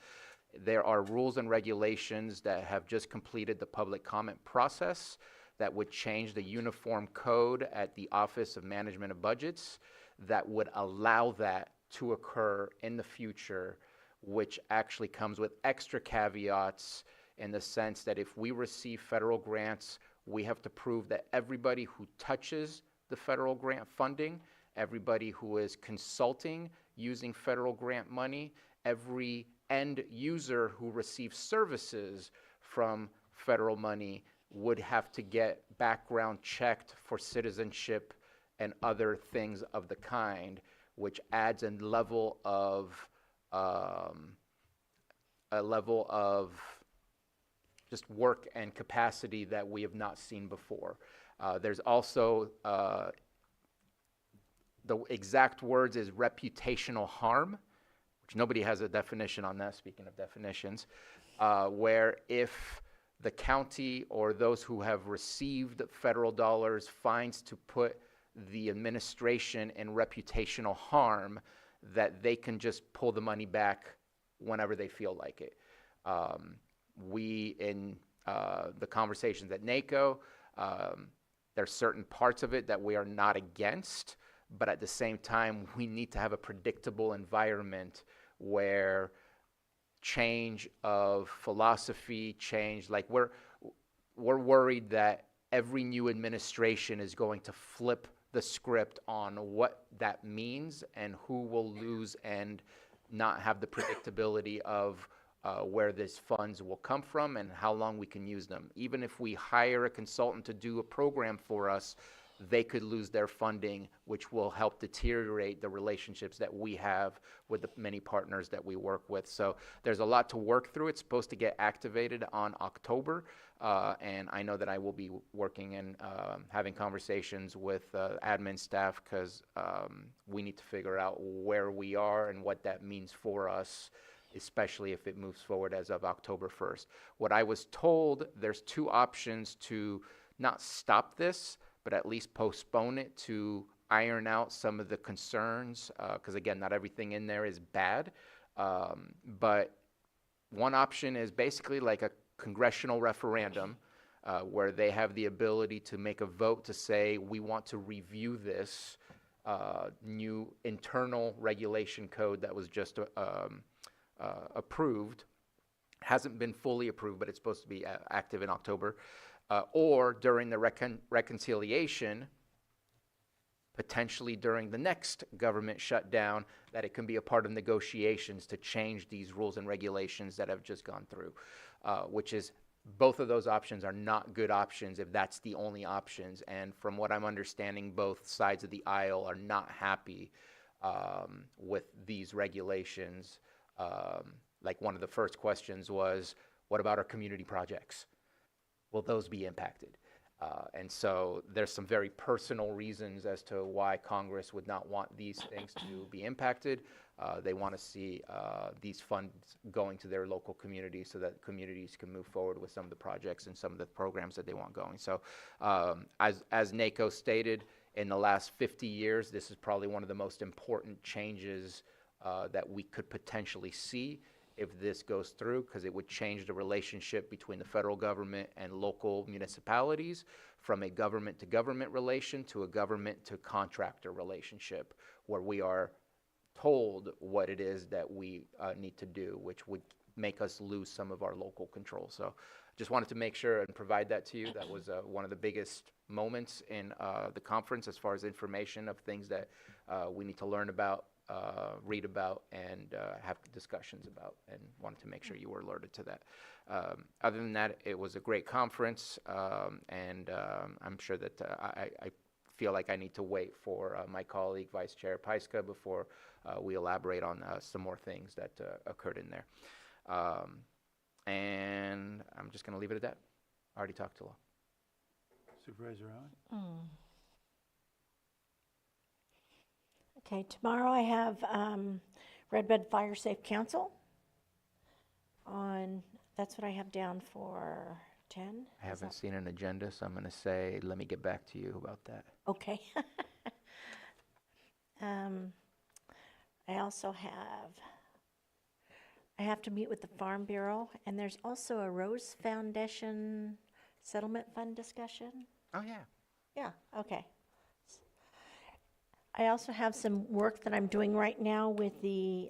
There are rules and regulations that have just completed the public comment process that would change the uniform code at the Office of Management of Budgets that would allow that to occur in the future, which actually comes with extra caveats in the sense that if we receive federal grants, we have to prove that everybody who touches the federal grant funding, everybody who is consulting using federal grant money, every end user who receives services from federal money would have to get background checked for citizenship and other things of the kind, which adds a level of just work and capacity that we have not seen before. There's also, the exact words is reputational harm, which nobody has a definition on that, speaking of definitions, where if the county or those who have received federal dollars finds to put the administration in reputational harm, that they can just pull the money back whenever they feel like it. We, in the conversations at NACO, there's certain parts of it that we are not against, but at the same time, we need to have a predictable environment where change of philosophy, like we're worried that every new administration is going to flip the script on what that means and who will lose and not have the predictability of where these funds will come from and how long we can use them. Even if we hire a consultant to do a program for us, they could lose their funding, which will help deteriorate the relationships that we have with the many partners that we work with. So there's a lot to work through. It's supposed to get activated on October, and I know that I will be working and having conversations with admin staff because we need to figure out where we are and what that means for us, especially if it moves forward as of October 1st. What I was told, there's two options to not stop this, but at least postpone it to iron out some of the concerns, because again, not everything in there is bad. But one option is basically like a congressional referendum where they have the ability to make a vote to say, we want to review this new internal regulation code that was just approved. Hasn't been fully approved, but it's supposed to be active in October. Or during the reconciliation, potentially during the next government shutdown, that it can be a part of negotiations to change these rules and regulations that have just gone through, which is both of those options are not good options if that's the only options. And from what I'm understanding, both sides of the aisle are not happy with these regulations. Like one of the first questions was, what about our community projects? Will those be impacted? And so there's some very personal reasons as to why Congress would not want these things to be impacted. They want to see these funds going to their local communities so that communities can move forward with some of the projects and some of the programs that they want going. So as NACO stated, in the last 50 years, this is probably one of the most important changes that we could potentially see if this goes through, because it would change the relationship between the federal government and local municipalities from a government to government relation to a government to contractor relationship, where we are told what it is that we need to do, which would make us lose some of our local control. So just wanted to make sure and provide that to you. That was one of the biggest moments in the conference as far as information of things that we need to learn about, read about, and have discussions about, and wanted to make sure you were alerted to that. Other than that, it was a great conference, and I'm sure that I feel like I need to wait for my colleague, Vice Chair Pyska, before we elaborate on some more things that occurred in there. And I'm just going to leave it at that. I already talked too long. Supervisor Allen? Okay, tomorrow I have Red Bed Fire Safe Council on, that's what I have down for 10. I haven't seen an agenda, so I'm going to say, let me get back to you about that. Okay. I also I have to meet with the Farm Bureau, and there's also a Rose Foundation Settlement Fund discussion. Oh, yeah. Yeah, okay. I also have some work that I'm doing right now with the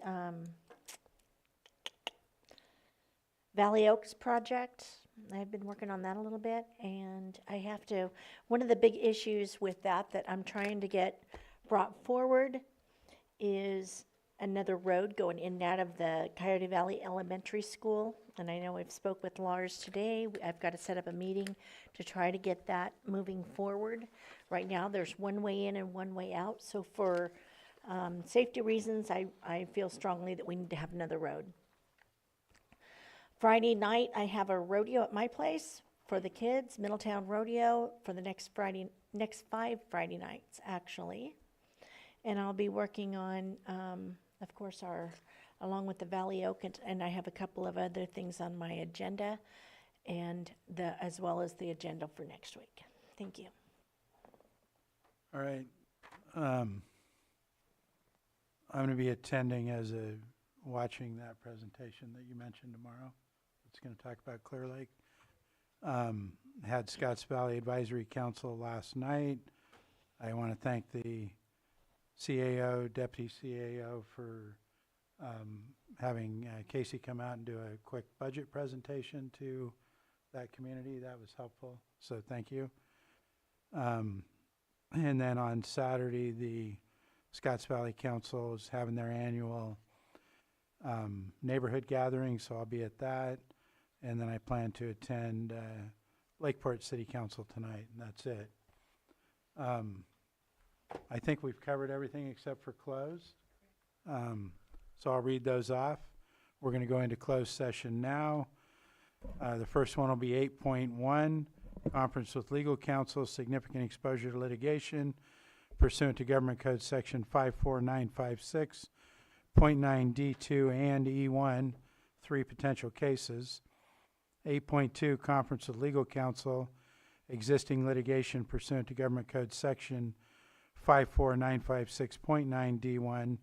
Valley Oaks project. I've been working on that a little bit, and I have to, one of the big issues with that I'm trying to get brought forward is another road going in and out of the Coyote Valley Elementary School. And I know we've spoke with Lars today. I've got to set up a meeting to try to get that moving forward. Right now, there's one way in and one way out. So for safety reasons, I feel strongly that we need to have another road. Friday night, I have a rodeo at my place for the kids, Middletown Rodeo, for the next 5 Friday nights, actually. And I'll be working on, of course, along with the Valley Oak, and I have a couple of other things on my agenda, and as well as the agenda for next week. Thank you. All right. I'm going to be attending watching that presentation that you mentioned tomorrow. It's going to talk about Clear Lake. Had Scotts Valley Advisory Council last night. I want to thank the CAO, Deputy CAO, for having Casey come out and do a quick budget presentation to that community. That was helpful, so thank you. And then on Saturday, the Scotts Valley Council is having their annual neighborhood gathering, so I'll be at that. And then I plan to attend Lakeport City Council tonight, and that's it. I think we've covered everything except for closed. So I'll read those off. We're going to go into closed session now. The first one will be 8.1, conference with legal counsel, significant exposure to litigation pursuant to Government Code Section 54956.9D2 and E1, 3 potential cases. 8.2, conference with legal counsel, existing litigation pursuant to Government Code Section 54956.9D1.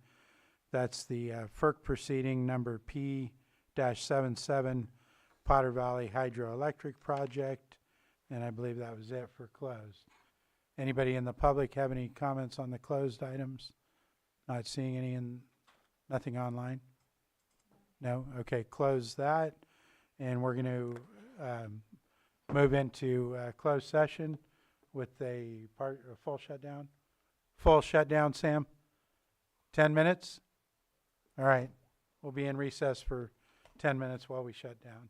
That's the FERC proceeding number P-77 Potter Valley Hydroelectric Project. And I believe that was it for closed. Anybody in the public have any comments on the closed items? Not seeing any nothing online? No? Okay, close that. And we're going to move into closed session with a full shutdown. Full shutdown, Sam? 10 minutes? All right. We'll be in recess for 10 minutes while we shut down.